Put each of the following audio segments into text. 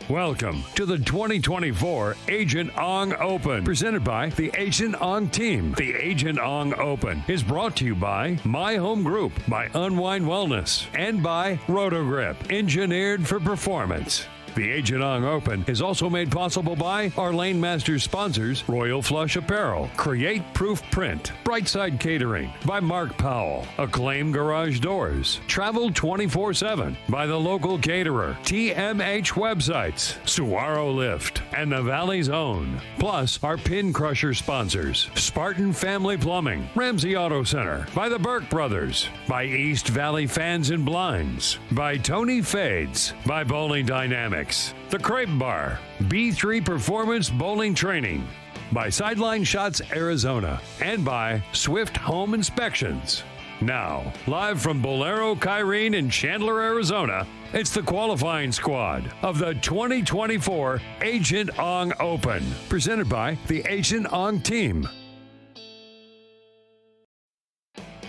Welcome to the 2024 Agent Ong Open, presented by the Agent Ong team. The Agent Ong Open is brought to you by My Home Group, by Unwind Wellness, and by Rotogrip, engineered for performance. The Agent Ong Open is also made possible by our Lane Masters sponsors, Royal Flush Apparel, Create Proof Print, Brightside Catering, by Mark Powell, Acclaim Garage Doors, Travel 24/7, by the local caterer, TMH Websites, Saguaro Lift, and the Valley's Own. Plus, our pin crusher sponsors, Spartan Family Plumbing, Ramsey Auto Center, by the Burke Brothers, by East Valley Fans and Blinds, by Tony Fades, by Bowling Dynamics, The Crepe Bar, B3 Performance Bowling Training, by Sideline Shots Arizona, and by Swift Home Inspections. Now, live from Bolero Kyrene in Chandler, Arizona, it's the qualifying squad of the 2024 Agent Ong Open, presented by the Agent Ong team.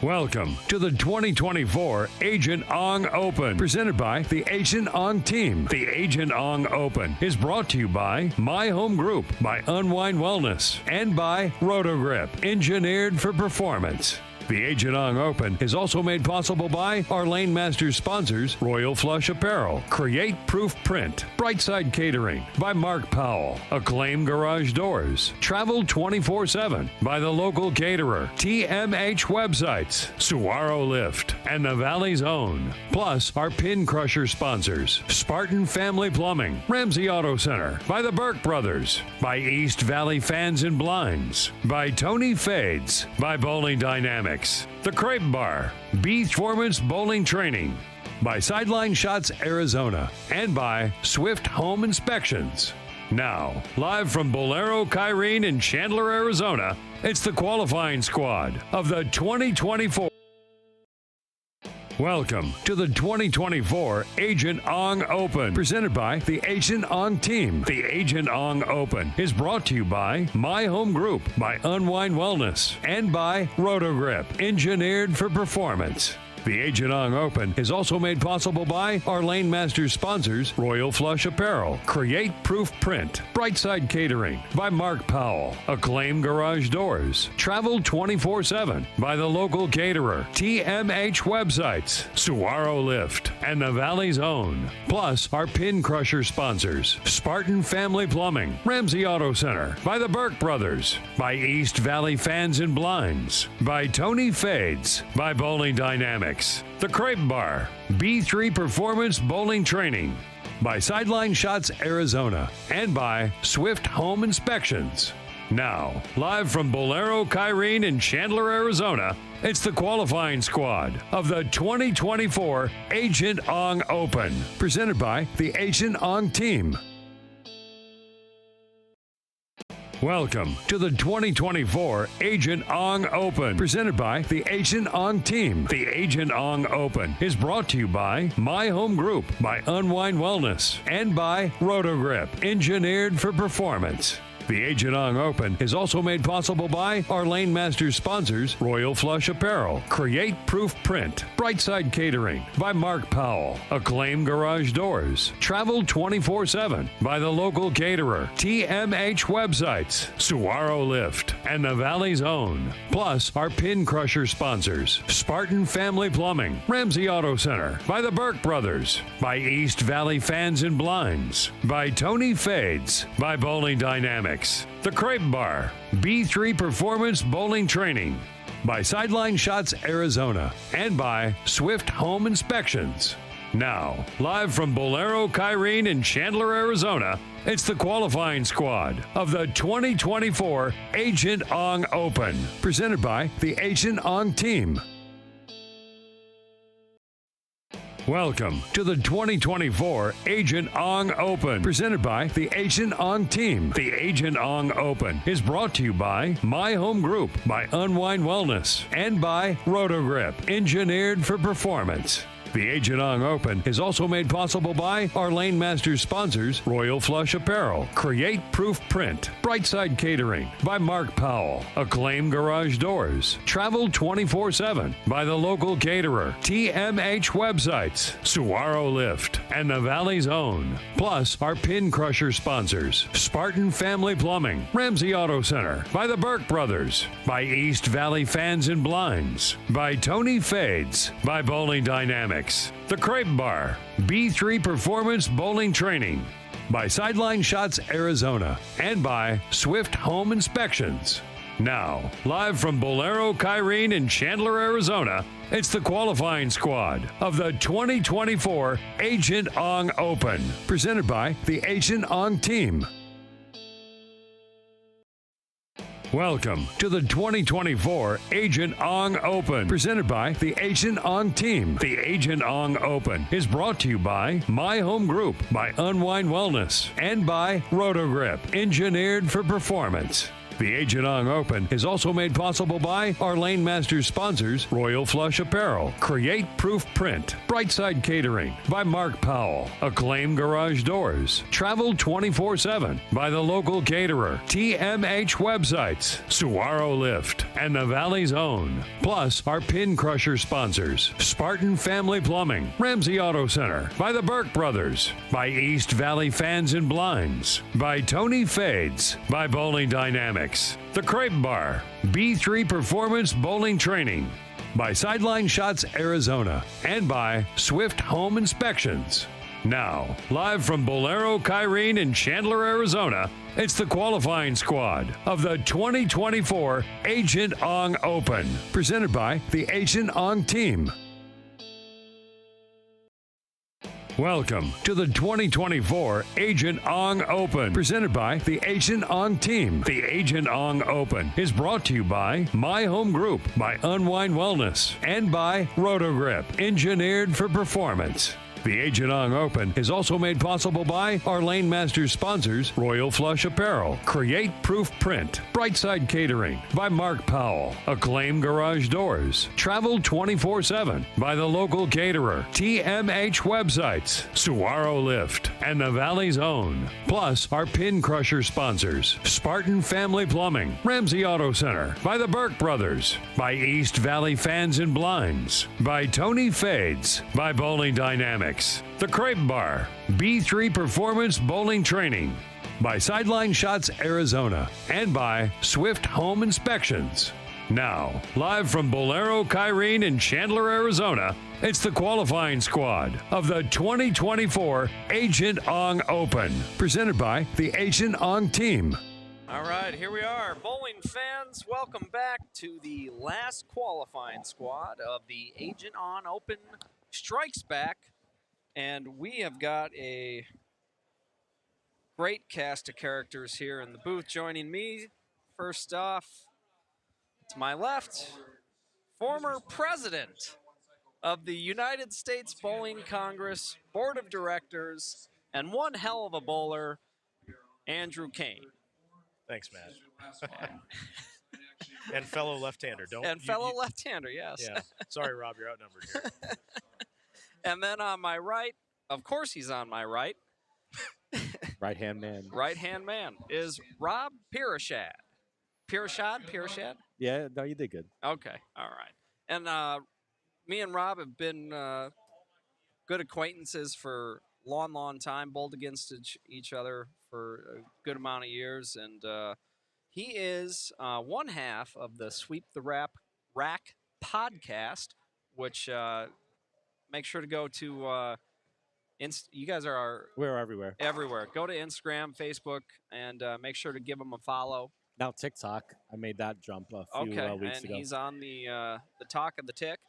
Welcome to the 2024 Agent Ong Open, presented by the Agent Ong team. The Agent Ong Open is brought to you by My Home Group, by Unwind Wellness, and by Rotogrip, engineered for performance. The Agent Ong Open is also made possible by our Lane Masters sponsors, Royal Flush Apparel, Create Proof Print, Brightside Catering, by Mark Powell, Acclaim Garage Doors, Travel 24/7, by the local caterer, TMH Websites, Saguaro Lift, and the Valley's Own. Plus, our pin crusher sponsors, Spartan Family Plumbing, Ramsey Auto Center, by the Burke Brothers, by East Valley Fans and Blinds, by Tony Fades, by Bowling Dynamics, The Crepe Bar, B3 Performance Bowling Training, by Sideline Shots Arizona, and by Swift Home Inspections. Now, live from Bolero Kyrene in Chandler, Arizona, it's the qualifying squad of the 2024. Welcome to the 2024 Agent Ong Open, presented by the Agent Ong team. The Agent Ong Open is brought to you by My Home Group, by Unwind Wellness, and by Rotogrip, engineered for performance. The Agent Ong Open is also made possible by our Lane Masters sponsors, Royal Flush Apparel, Create Proof Print, Brightside Catering, by Mark Powell, Acclaim Garage Doors, Travel 24/7, by the local caterer, TMH Websites, Saguaro Lift, and the Valley's Own. Plus, our pin crusher sponsors, Spartan Family Plumbing, Ramsey Auto Center, by the Burke Brothers, by East Valley Fans and Blinds, by Tony Fades, by Bowling Dynamics, The Crepe Bar, B3 Performance Bowling Training, by Sideline Shots Arizona, and by Swift Home Inspections. Now, live from Bolero Kyrene in Chandler, Arizona, it's the qualifying squad of the 2024 Agent Ong Open, presented by the Agent Ong team. Welcome to the 2024 Agent Ong Open, presented by the Agent Ong team. The Agent Ong Open is brought to you by My Home Group, by Unwind Wellness, and by Rotogrip, engineered for performance. The Agent Ong Open is also made possible by our Lane Masters sponsors, Royal Flush Apparel, Create Proof Print, Brightside Catering, by Mark Powell, Acclaim Garage Doors, Travel 24/7, by the local caterer, TMH Websites, Saguaro Lift, and the Valley's Own. Plus, our pin crusher sponsors, Spartan Family Plumbing, Ramsey Auto Center, by the Burke Brothers, by East Valley Fans and Blinds, by Tony Fades, by Bowling Dynamics, The Crepe Bar, B3 Performance Bowling Training, by Sideline Shots Arizona, and by Swift Home Inspections. Now, live from Bolero Kyrene in Chandler, Arizona, it's the qualifying squad of the 2024 Agent Ong Open, presented by the Agent Ong team. Welcome to the 2024 Agent Ong Open, presented by the Agent Ong team. The Agent Ong Open is brought to you by My Home Group, by Unwind Wellness, and by Rotogrip, engineered for performance. The Agent Ong Open is also made possible by our Lane Masters sponsors, Royal Flush Apparel, Create Proof Print, Brightside Catering, by Mark Powell, Acclaim Garage Doors, Travel 24/7, by the local caterer, TMH Websites, Saguaro Lift, and the Valley's Own. Plus, our pin crusher sponsors, Spartan Family Plumbing, Ramsey Auto Center, by the Burke Brothers, by East Valley Fans and Blinds, by Tony Fades, by Bowling Dynamics, the Crepe Bar, B3 Performance Bowling Training, by Sideline Shots Arizona, and by Swift Home Inspections. Now, live from Bolero Kyrene in Chandler, Arizona, it's the qualifying squad of the 2024 Agent Ong Open, presented by the Agent Ong Team. Welcome to the 2024 Agent Ong Open, presented by the Agent Ong Team. The Agent Ong Open is brought to you by My Home Group, by Unwind Wellness, and by Rotogrip, engineered for performance. The Agent Ong Open is also made possible by our Lane Masters sponsors, Royal Flush Apparel, Create Proof Print, Brightside Catering, by Mark Powell, Acclaim Garage Doors, Travel 24/7, by the local caterer, TMH Websites, Saguaro Lift, and the Valley's Own. Plus, our pin crusher sponsors, Spartan Family Plumbing, Ramsey Auto Center, by the Burke Brothers, by East Valley Fans and Blinds, by Tony Fades, by Bowling Dynamics, the Crepe Bar, B3 Performance Bowling Training, by Sideline Shots Arizona, and by Swift Home Inspections. Now, live from Bolero Kyrene in Chandler, Arizona, it's the qualifying squad of the 2024 Agent Ong Open, presented by the Agent Ong Team. Welcome to the 2024 Agent Ong Open, presented by the Agent Ong Team. The Agent Ong Open is brought to you by My Home Group, by Unwind Wellness, and by Rotogrip, engineered for performance. The Agent Ong Open is also made possible by our Lane Masters sponsors, Royal Flush Apparel, Create Proof Print, Brightside Catering, by Mark Powell, Acclaim Garage Doors, Travel 24/7, by the local caterer, TMH Websites, Saguaro Lift, and the Valley's Own. Plus, our pin crusher sponsors, Spartan Family Plumbing, Ramsey Auto Center, by the Burke Brothers, by East Valley Fans and Blinds, by Tony Fades, by Bowling Dynamics, the Crepe Bar, B3 Performance Bowling Training, by Sideline Shots Arizona, and by Swift Home Inspections. Now, live from Bolero Kyrene in Chandler, Arizona, it's the qualifying squad of the 2024 Agent Ong Open, presented by the Agent Ong Team. All right, here we are. Bowling fans, welcome back to the last qualifying squad of the Agent Ong Open Strikes Back. And we have got a great cast of characters here in the booth. Joining me, first off, to my left, former president of the United States Bowling Congress Board of Directors and one hell of a bowler, Andrew Kane. Thanks, Matt. And fellow left-hander. Left-hander, yes. Yeah. Sorry, Rob, you're outnumbered here. And then on my right, of course he's on my right. Right-hand man. Right-hand man is Rob Pirashad. Pirashad? Yeah, no, you did good. Okay, all right. And me and Rob have been good acquaintances for a long, long time, bowled against each other for a good amount of years. And he is one half of the Sweep the Rack podcast, which make sure to go to you guys We're everywhere. Everywhere. Go to Instagram, Facebook, and make sure to give them a follow. Now TikTok. I made that jump a few weeks ago. And he's on the Talk of the Tick.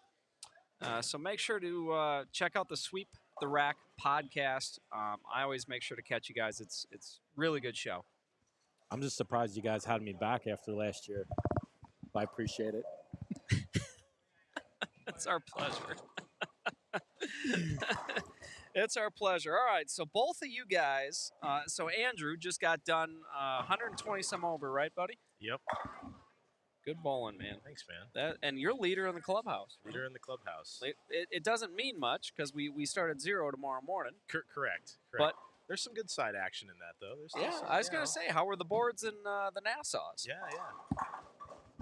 So make sure to check out the Sweep the Rack podcast. I always make sure to catch you guys. It's really good show. I'm just surprised you guys had me back after last year. I appreciate it. It's our pleasure. It's our pleasure. All right, so both of you guys, so Andrew just got done 120 some over, right, buddy? Yep. Good bowling, man. Thanks, man. And you're leader in the clubhouse. Leader in the clubhouse. It doesn't mean much because we start at 0 tomorrow morning. Correct. But there's some good side action in that, though. There's still yeah, some, I was going to say, how were the boards in the Nassaus? Yeah.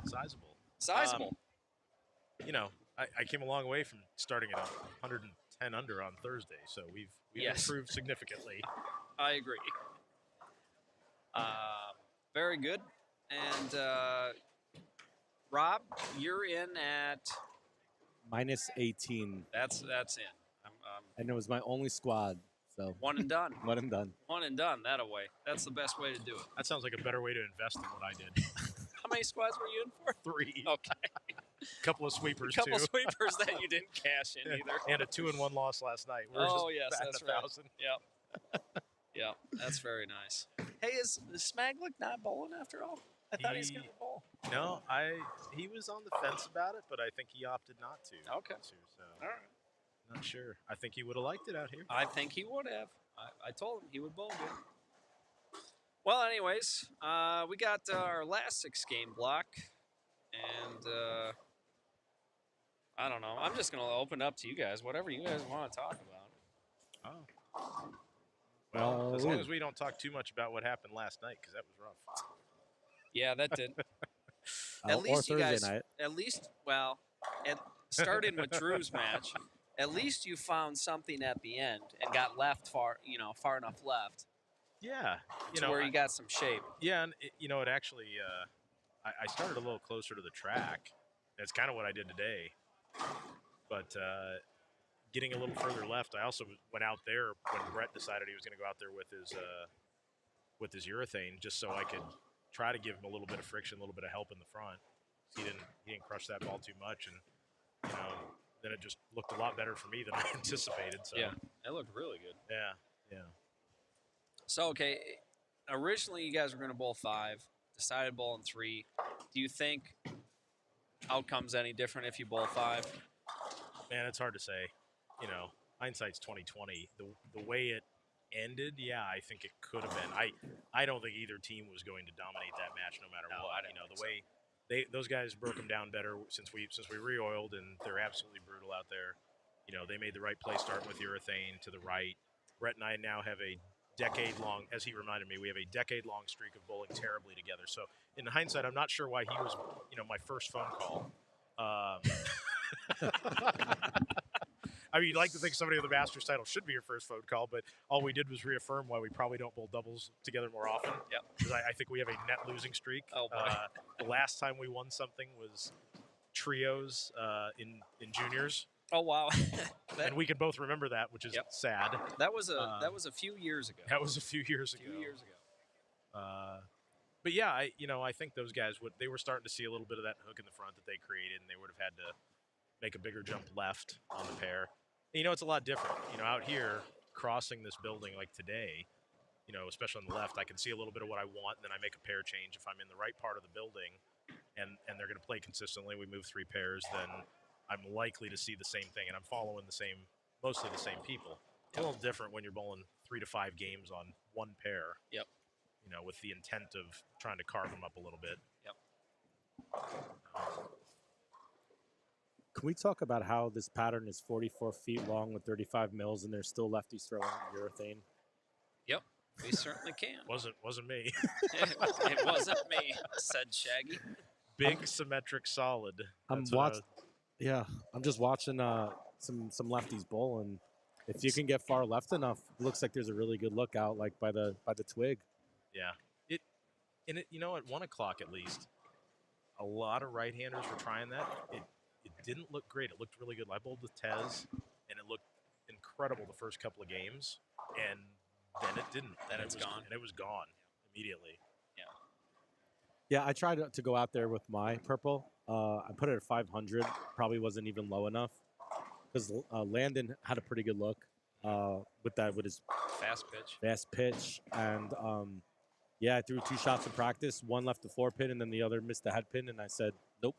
Sizable. Sizable. I came a long way from starting at 110 under on Thursday, so we've Yes. improved significantly. I agree. Very good. And Rob, you're in at Minus 18, that's in. and it was my only squad. So One and done. one and done. One and done. That away. That's the best way to do it. That sounds like a better way to invest than what I did. How many squads were you in for? 3. Okay. Couple of sweepers, A couple too. sweepers that you didn't cash in either. And a 2-1 loss last night. We're Oh, just yes, batting that's 1,000. Yep. Yep. That's very nice. Hey, is Smaglick not bowling after all? I thought he's He- going to bowl. No, he was on the fence about it, but I think he opted not to. Okay. So All right. not sure. I think he would have liked it out here. I think he would have. I told him he would bowl good. Well, anyways, we got our last 6-game block, and I don't know. I'm just going to open up to you guys, whatever you guys want to talk about. Oh. Well, as Oh. long as we don't talk too much about what happened last night, because that was rough. Yeah, that did. Or At least you Thursday guys, night. at least, well, starting with Drew's match, at least you found something at the end and got left far enough left Yeah. to where you got some shape. Yeah, and it actually, I started a little closer to the track. That's kind of what I did today. But getting a little further left, I also went out there when Brett decided he was going to go out there with his urethane, just so I could try to give him a little bit of friction, a little bit of help in the front. He didn't crush that ball too much, and then it just looked a lot better for me than I anticipated. So Yeah, that looked really good. yeah. So, okay, originally you guys were going to bowl 5, decided bowling 3. Do you think outcome's any different if you bowl 5? Man, it's hard to say. Hindsight's 2020. The way it ended, yeah, I think it could have been. I don't think either team was going to dominate that match no matter No, what. I didn't think The way those guys broke them down better since we re-oiled, and they're absolutely brutal out there. They made the right play starting with urethane to the right. Brett and I now have a decade-long, as he reminded me, we have a decade-long streak of bowling terribly together. So in hindsight, I'm not sure why he was, my first phone call. I mean, you'd like to think somebody with the Masters title should be your first phone call, but all we did was reaffirm why we probably don't bowl doubles together more often. Yep. Because I think we have a net losing streak. Oh, boy. The last time we won something was trios in juniors, Oh, wow. and we can both remember that, which is Yep. sad. That was a few years ago. That was a few years ago. But yeah, I think those guys they were starting to see a little bit of that hook in the front that they created, and they would have had to make a bigger jump left on the pair. And, it's a lot different. Out here, crossing this building like today, especially on the left, I can see a little bit of what I want, and then I make a pair change. If I'm in the right part of the building and they're going to play consistently, we move 3 pairs, then I'm likely to see the same thing, and I'm following mostly the same people. It's a little different when you're bowling 3 to 5 games on one pair. Yep. With the intent of trying to carve them up a little bit. Can we talk about how this pattern is 44 feet long with 35 mils, and there's still lefties throwing urethane? Yep, we certainly can. Wasn't me. It wasn't me, said Shaggy. Big, symmetric, solid. I'm That's what I'm just watching some lefties bowl, and if you can get far left enough, it looks like there's a really good lookout, like by the twig. Yeah. At 1 o'clock at least, a lot of right-handers were trying that. It didn't look great. It looked really good. I bowled with Tez, and it looked incredible the first couple of games, and then it didn't. Then it's gone. And it was gone immediately. Yeah, I tried to go out there with my purple. I put it at 500. Probably wasn't even low enough because Landon had a pretty good look with his Fast pitch, and I threw 2 shots in practice. One left the 4 pin, and then the other missed the head pin. And I said, nope,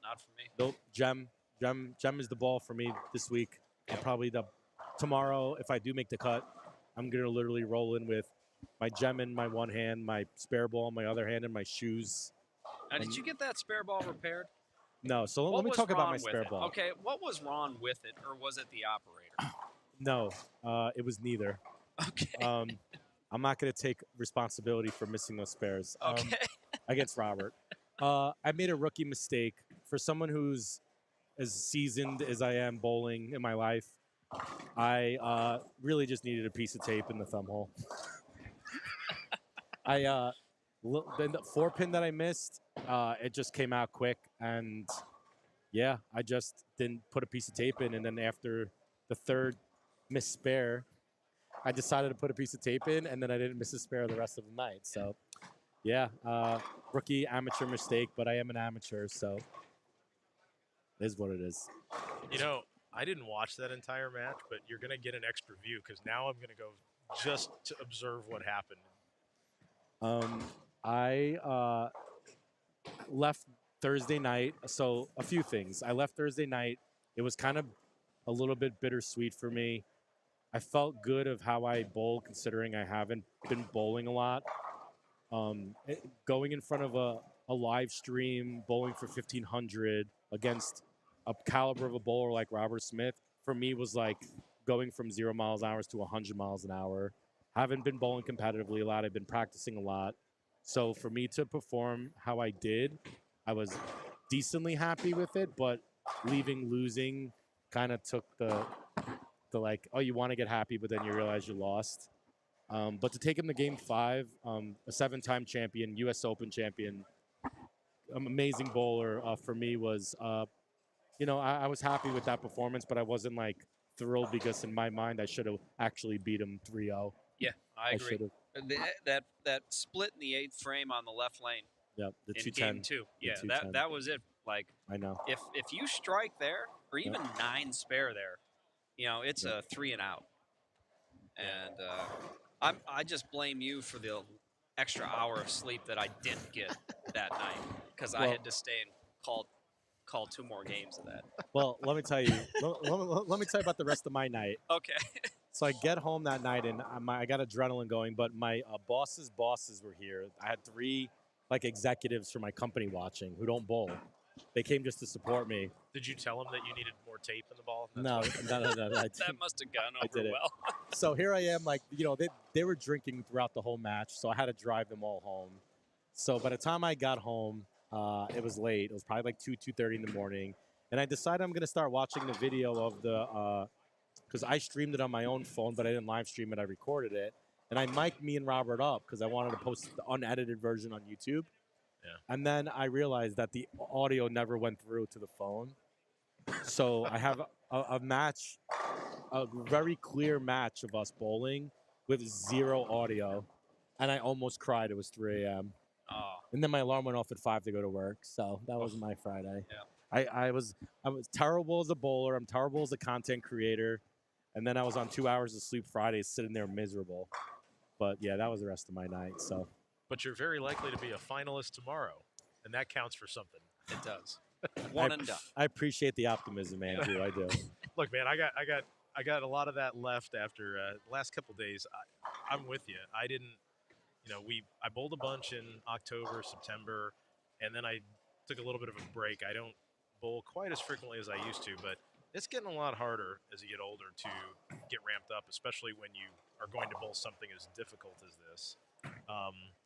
not for me. nope. Gem is the ball for me this week. I'll probably tomorrow, if I do make the cut, I'm gonna literally roll in with my gem in my one hand, my spare ball in my other hand, and my shoes Now, did you get that spare ball repaired? No, so What let me was talk about wrong my with spare it? ball. Okay, what was wrong with it, or was it the operator? No, it was neither. Okay. I'm not going to take responsibility for missing those spares Okay. against Robert. I made a rookie mistake. For someone who's as seasoned as I am bowling in my life, I really just needed a piece of tape in the thumb hole. The 4-pin that I missed, it just came out quick, and yeah, I just didn't put a piece of tape in, and then after the third missed spare, I decided to put a piece of tape in, and then I didn't miss a spare the rest of the night. So, yeah, rookie amateur mistake, but I am an amateur, so it is what it is. You know, I didn't watch that entire match, but you're going to get an extra view because now I'm going to go just to observe what happened. I left Thursday night. So a few things. I left Thursday night. It was kind of a little bit bittersweet for me. I felt good of how I bowl, considering I haven't been bowling a lot. Going in front of a live stream, bowling for 1,500 against a caliber of a bowler like Robert Smith, for me was like going from 0 miles an hour to 100 miles an hour. Haven't been bowling competitively a lot. I've been practicing a lot. So for me to perform how I did, I was decently happy with it, but losing kind of took the like, oh, you want to get happy, but then you realize you lost. But to take him to Game 5, a 7-time champion, U.S. Open champion, amazing bowler for me was, I was happy with that performance, but I wasn't like thrilled because in my mind I should have actually beat him 3-0. Yeah, I agree. should've. That split in the 8th frame on the left lane Yep, the in 210. Game 2. The Yeah, 210. that was it. Like, I know. if you strike there, or even 9 spare there, it's Yep. a 3 and out. And I just blame you for the extra hour of sleep that I didn't get that night because I had to stay and call 2 more games of that. Well, let me tell you. let me tell you about the rest of my night. Okay. So I get home that night and I got adrenaline going, but my boss's bosses were here. I had 3 like executives from my company watching who don't bowl. They came just to support me. Did you tell them that you needed more tape in the ball? No. That must have gone over did it. well. So here I am, like, they were drinking throughout the whole match, so I had to drive them all home. So by the time I got home, it was late. It was probably like 2:30 in the morning. And I decided I'm going to start watching the video of because I streamed it on my own phone, but I didn't live stream it. I recorded it. And I mic'd me and Robert up because I wanted to post the unedited version on YouTube. Yeah. And then I realized that the audio never went through to the phone. So I have a match, a very clear match of us bowling with 0 audio. And I almost cried. It was 3 a.m. Oh. And then my alarm went off at 5 to go to work. So that was my Friday. Yeah. I was terrible as a bowler. I'm terrible as a content creator. And then I was on 2 hours of sleep Friday, sitting there miserable. But yeah, that was the rest of my night. So. But you're very likely to be a finalist tomorrow, and that counts for something. It does. One and done. I appreciate the optimism, Andrew. I do. Look, man, I got a lot of that left after the last couple days. I'm with you. I didn't, I bowled a bunch in October, September, and then I took a little bit of a break. I don't bowl quite as frequently as I used to, but it's getting a lot harder as you get older to get ramped up, especially when you are going to bowl something as difficult as this.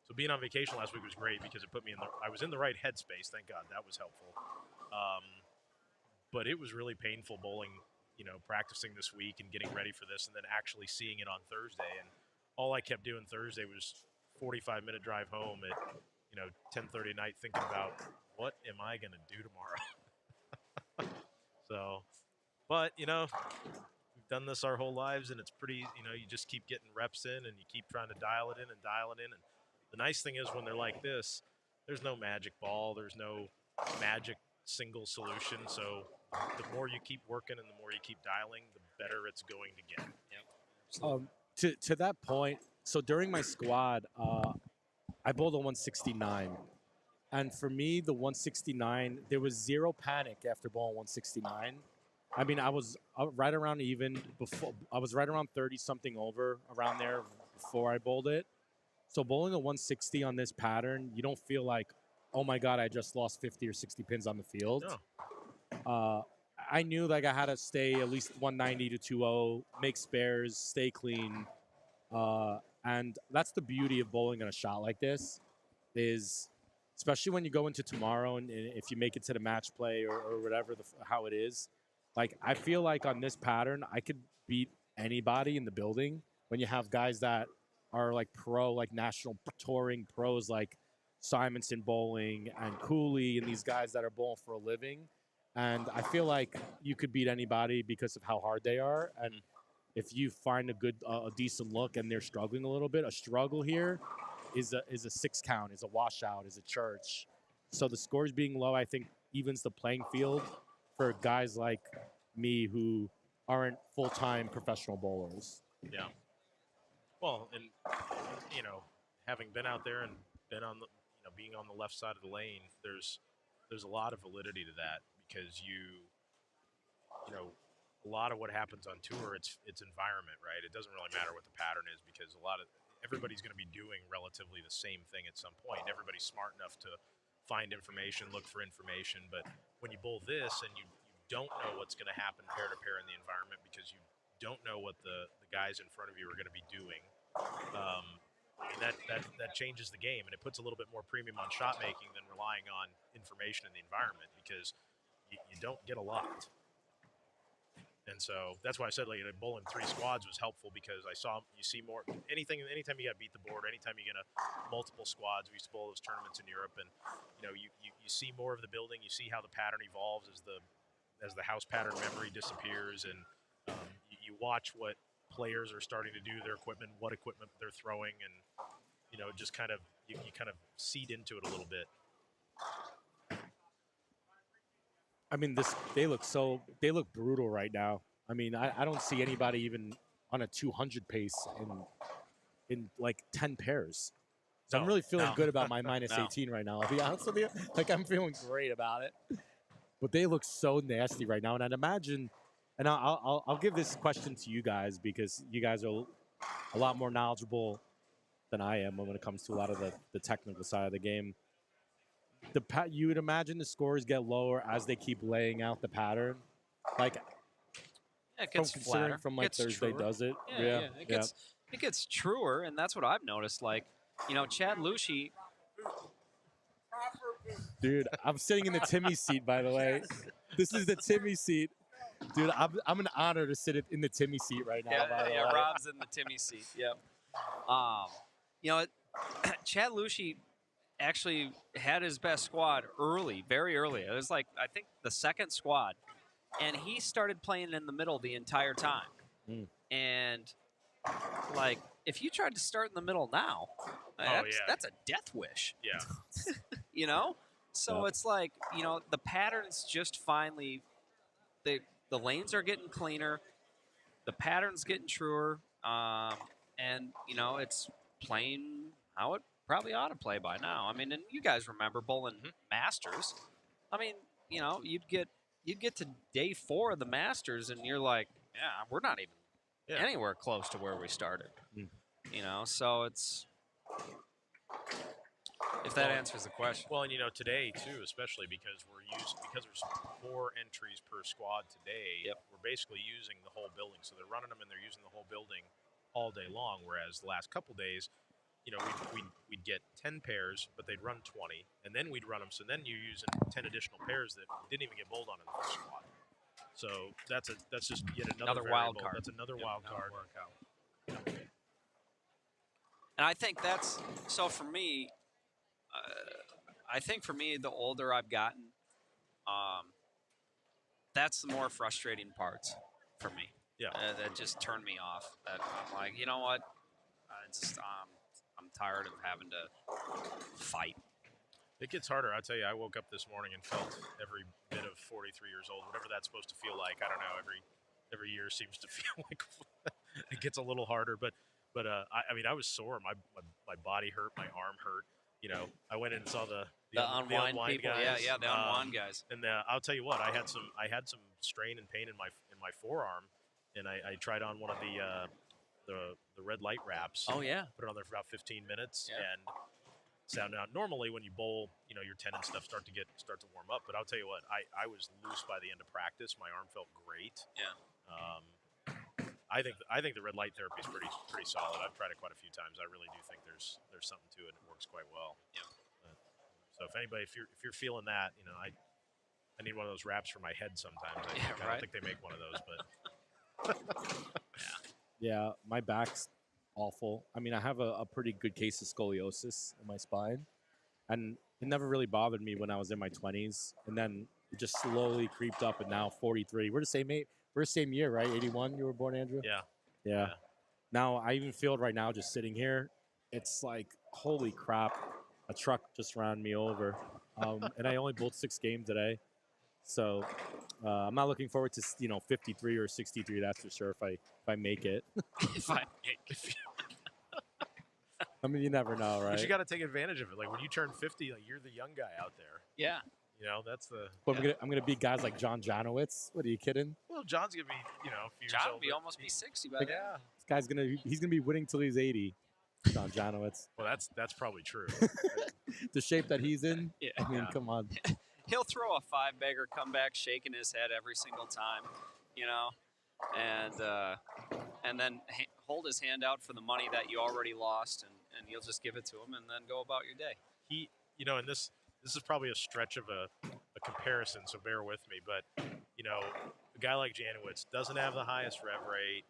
So being on vacation last week was great because it put me I was in the right headspace. Thank God that was helpful. But it was really painful bowling, practicing this week and getting ready for this and then actually seeing it on Thursday. And all I kept doing Thursday was 45-minute drive home at, 10:30 at night thinking about what am I going to do tomorrow? So, but, we've done this our whole lives and it's pretty, you just keep getting reps in and you keep trying to dial it in. And the nice thing is when they're like this, there's no magic ball. There's no magic single solution. So the more you keep working and the more you keep dialing, the better it's going to get. To that point, so during my squad, I bowled a 169. And for me, the 169, there was 0 panic after bowling 169. I mean, I was right around even before. I was right around 30-something over around there before I bowled it. So bowling a 160 on this pattern, you don't feel like, oh my God, I just lost 50 or 60 pins on the field. No. I knew like I had to stay at least 190 to 2-0, make spares, stay clean. And that's the beauty of bowling in a shot like this is, especially when you go into tomorrow and if you make it to the match play or whatever, how it is, like I feel like on this pattern, I could beat anybody in the building when you have guys that are like pro, like national touring pros like Simonson Bowling and Cooley and these guys that are bowling for a living. And I feel like you could beat anybody because of how hard they are. And if you find a decent look and they're struggling a little bit, a struggle here is a 6 count, is a washout, is a church. So the scores being low, I think, evens the playing field for guys like me who aren't full-time professional bowlers. Yeah. Well, and having been out there and been on the, being on the left side of the lane, there's a lot of validity to that because a lot of what happens on tour, it's environment, right? It doesn't really matter what the pattern is because everybody's going to be doing relatively the same thing at some point. Everybody's smart enough to find information, look for information, but when you bowl this and you don't know what's going to happen pair to pair in the environment because you don't know what the guys in front of you are going to be doing, that changes the game, and it puts a little bit more premium on shot making than relying on information in the environment because you don't get a lot. And so that's why I said bowling 3 squads was helpful because you see more anytime you got to beat the board, anytime you get multiple squads. We used to bowl those tournaments in Europe, and you see more of the building. You see how the pattern evolves as the house pattern memory disappears, and you watch what players are starting to do, their equipment, what equipment they're throwing, and just kind of you kind of seed into it a little bit. I mean, they look brutal right now. I mean, I don't see anybody even on a 200 pace in like 10 pairs. So I'm really feeling good about my minus 18 right now. I'll be honest with you. Like, I'm feeling great about it. But they look so nasty right now. And I'd imagine, and I'll give this question to you guys because you guys are a lot more knowledgeable than I am when it comes to a lot of the technical side of the game. You would imagine the scores get lower as they keep laying out the pattern. Like, it gets flatter. From like Thursday truer. does it. Yeah. It gets truer, and that's what I've noticed. Like, Chad Lucy. Dude, I'm sitting in the Timmy seat, by the way. This is the Timmy seat. Dude, I'm an honor to sit in the Timmy seat right now. Yeah, Rob's in the Timmy seat. Yep. Chad Lucy actually had his best squad early, very early. It was like, I think, the second squad. And he started playing in the middle the entire time. And, like, if you tried to start in the middle now, that's a death wish. Yeah. So it's like, the patterns just finally, the lanes are getting cleaner, the pattern's getting truer, and, it's playing how it probably ought to play by now. I mean, and you guys remember bowling Masters. I mean, you'd get to day 4 of the Masters, and you're like, yeah, we're not even anywhere close to where we started. So it's, if that answers the question. Well, and today too, especially because there's 4 entries per squad today. Yep. We're basically using the whole building, so they're running them and they're using the whole building all day long. Whereas the last couple days, we'd get 10 pairs, but they'd run 20, and then we'd run them. So then you're using 10 additional pairs that didn't even get bowled on in the first squad. So that's just yet another wild card. That's another wild card. And I think that's so for me. I think for me, the older I've gotten, that's the more frustrating parts for me. Yeah, that just turned me off. That I'm like, you know what? I'm tired of having to fight. It gets harder. I tell you, I woke up this morning and felt every bit of 43 years old, whatever that's supposed to feel like. I don't know. Every year seems to feel like it gets a little harder. But I mean, I was sore. My body hurt. My arm hurt. I went in and saw the unwind people. Guys. Yeah, the unwind guys. And I'll tell you what, I had some strain and pain in my forearm, and I tried on one of the red light wraps. Oh yeah. Put it on there for about 15 minutes, and sound out. Normally, when you bowl, your tendon stuff start to warm up. But I'll tell you what, I was loose by the end of practice. My arm felt great. Yeah. I think the red light therapy is pretty solid. I've tried it quite a few times. I really do think there's something to it. It works quite well. Yeah. So if you're feeling that, I need one of those wraps for my head sometimes. I don't think they make one of those, but Yeah, my back's awful. I mean, I have a pretty good case of scoliosis in my spine, and it never really bothered me when I was in my 20s, and then it just slowly creeped up, and now 43. We're the same age. We're the same year, right? 81. You were born, Andrew. Yeah. Now I even feel it right now, just sitting here. It's like, holy crap! A truck just ran me over, and I only bowled 6 games today, so I'm not looking forward to 53 or 63. That's for sure. If I make it. If I make it. I mean, you never know, right? But you got to take advantage of it. Like when you turn 50, like you're the young guy out there. Yeah. That's the. But I'm gonna beat guys like John Janowitz. What are you kidding? Well, John's gonna be, a few years John older. will almost be 60 by Like, then. Yeah. This guy's he's gonna be winning till he's 80. John Janowitz. Well, that's probably true. The shape that he's in. Yeah. I mean, Yeah. come on. He'll throw a 5-bagger comeback, shaking his head every single time, and then hold his hand out for the money that you already lost, and you'll just give it to him and then go about your day. He, and this is probably a stretch of a comparison, so bear with me. But a guy like Janowitz doesn't have the highest rev rate,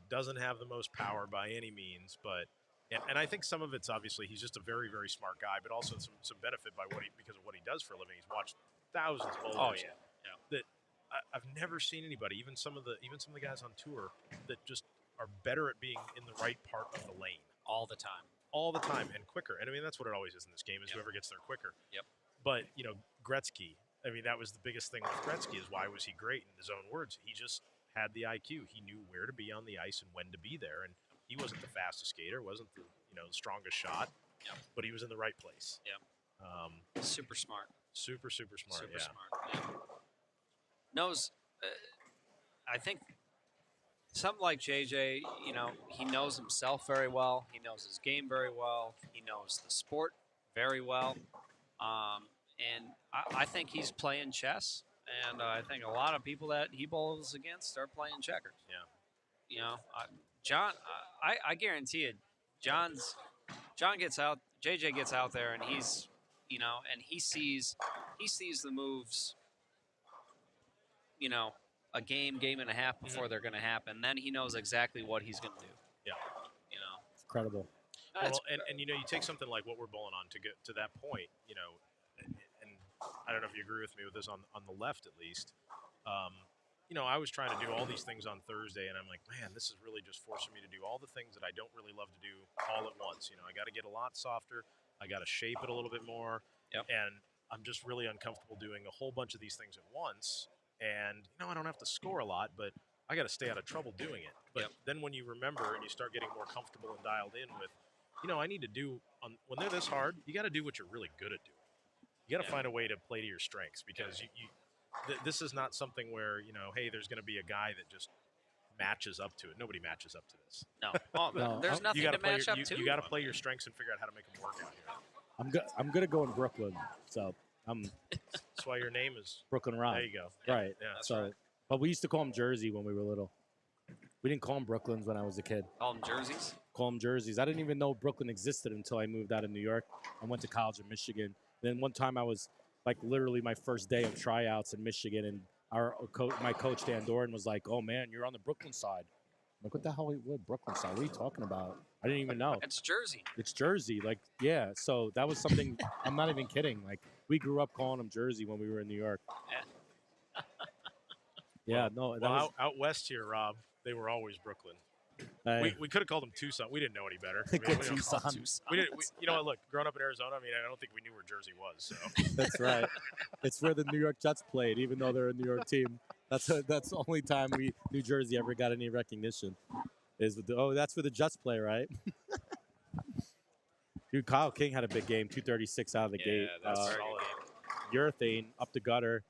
doesn't have the most power by any means, but and I think some of it's obviously he's just a very, very smart guy, but also some benefit because of what he does for a living. He's watched thousands of bowlers. Oh yeah. That I've never seen anybody, even some of the guys on tour, that just are better at being in the right part of the lane All the time. and quicker. And I mean that's what it always is in this game is whoever gets there quicker. Yep. But Gretzky, I mean that was the biggest thing with Gretzky is why was he great in his own words? He just had the IQ. He knew where to be on the ice and when to be there. And he wasn't the fastest skater, wasn't the the strongest shot, but he was in the right place. Super smart. Super smart. Super smart. Yeah. Knows. I think something like JJ. He knows himself very well. He knows his game very well. He knows the sport very well. And I think he's playing chess. And I think a lot of people that he bowls against are playing checkers. Yeah. John, I guarantee it. John gets out. JJ gets out there, and he's, and he sees the moves. A game and a half before they're going to happen. Then he knows exactly what he's going to do. Yeah. It's incredible. Well, and you take something like what we're bowling on to get to that point, and I don't know if you agree with me with this on the left at least. I was trying to do all these things on Thursday, and I'm like, man, this is really just forcing me to do all the things that I don't really love to do all at once. I got to get a lot softer. I got to shape it a little bit more. Yep. And I'm just really uncomfortable doing a whole bunch of these things at once. And, I don't have to score a lot, but I got to stay out of trouble doing it. But then when you remember and you start getting more comfortable and dialed in with, I need to do, when they're this hard, you got to do what you're really good at doing. You got to find a way to play to your strengths because this is not something where, hey, there's going to be a guy that just matches up to it. Nobody matches up to this. No. Well, No. there's nothing to match up to. You got to play your strengths and figure out how to make them work out here. I'm gonna go in Brooklyn, so That's why your name is Brooklyn Rob. There you go. Right. Yeah. That's So, right. but we used to call him Jersey when we were little. We didn't call them Brooklyns when I was a kid. All them jerseys. Call them jerseys. I didn't even know Brooklyn existed until I moved out of New York. I went to college in Michigan. Then one time I was like literally my first day of tryouts in Michigan, and my coach Dan Doran was like, "Oh man, you're on the Brooklyn side." I'm like, what the hell? What Brooklyn side? What are you talking about? I didn't even know. It's Jersey. It's Jersey. Like, yeah. So that was something. I'm not even kidding. Like, we grew up calling them Jersey when we were in New York. Yeah. No. That was, out west here, Rob, they were always Brooklyn. We could have called them Tucson. We didn't know any better. We Good don't- Tucson. We didn't. You know what? Look, growing up in Arizona, I mean, I don't think we knew where Jersey was. So That's right. It's where the New York Jets played, even though they're a New York team. That's the only time New Jersey ever got any recognition. Is with that's where the Jets play, right? Dude, Kyle King had a big game, 236 out of the gate. that's solid. Urethane up the gutter.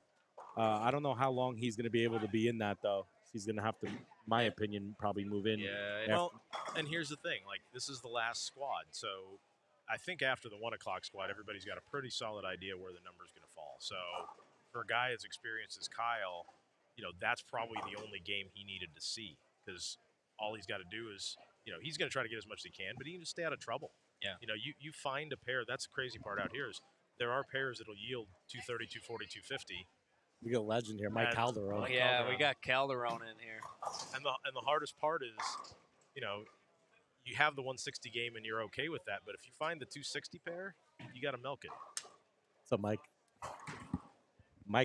I don't know how long he's going to be able to be in that though. He's going to have to, my opinion, probably move in. Yeah. Well, and here's the thing: like, this is the last squad, so I think after the 1 o'clock squad, everybody's got a pretty solid idea where the number's going to fall. So for a guy as experienced as Kyle, that's probably the only game he needed to see, because all he's got to do is, he's going to try to get as much as he can, but he can just stay out of trouble. Yeah. You find a pair. That's the crazy part out here is there are pairs that'll yield 230, 240, 250. We got a legend here, Mike Calderon. Yeah, we got Calderon in here. And the hardest part is, you have the 160 game and you're okay with that, but if you find the 260 pair, you got to milk it. So Mike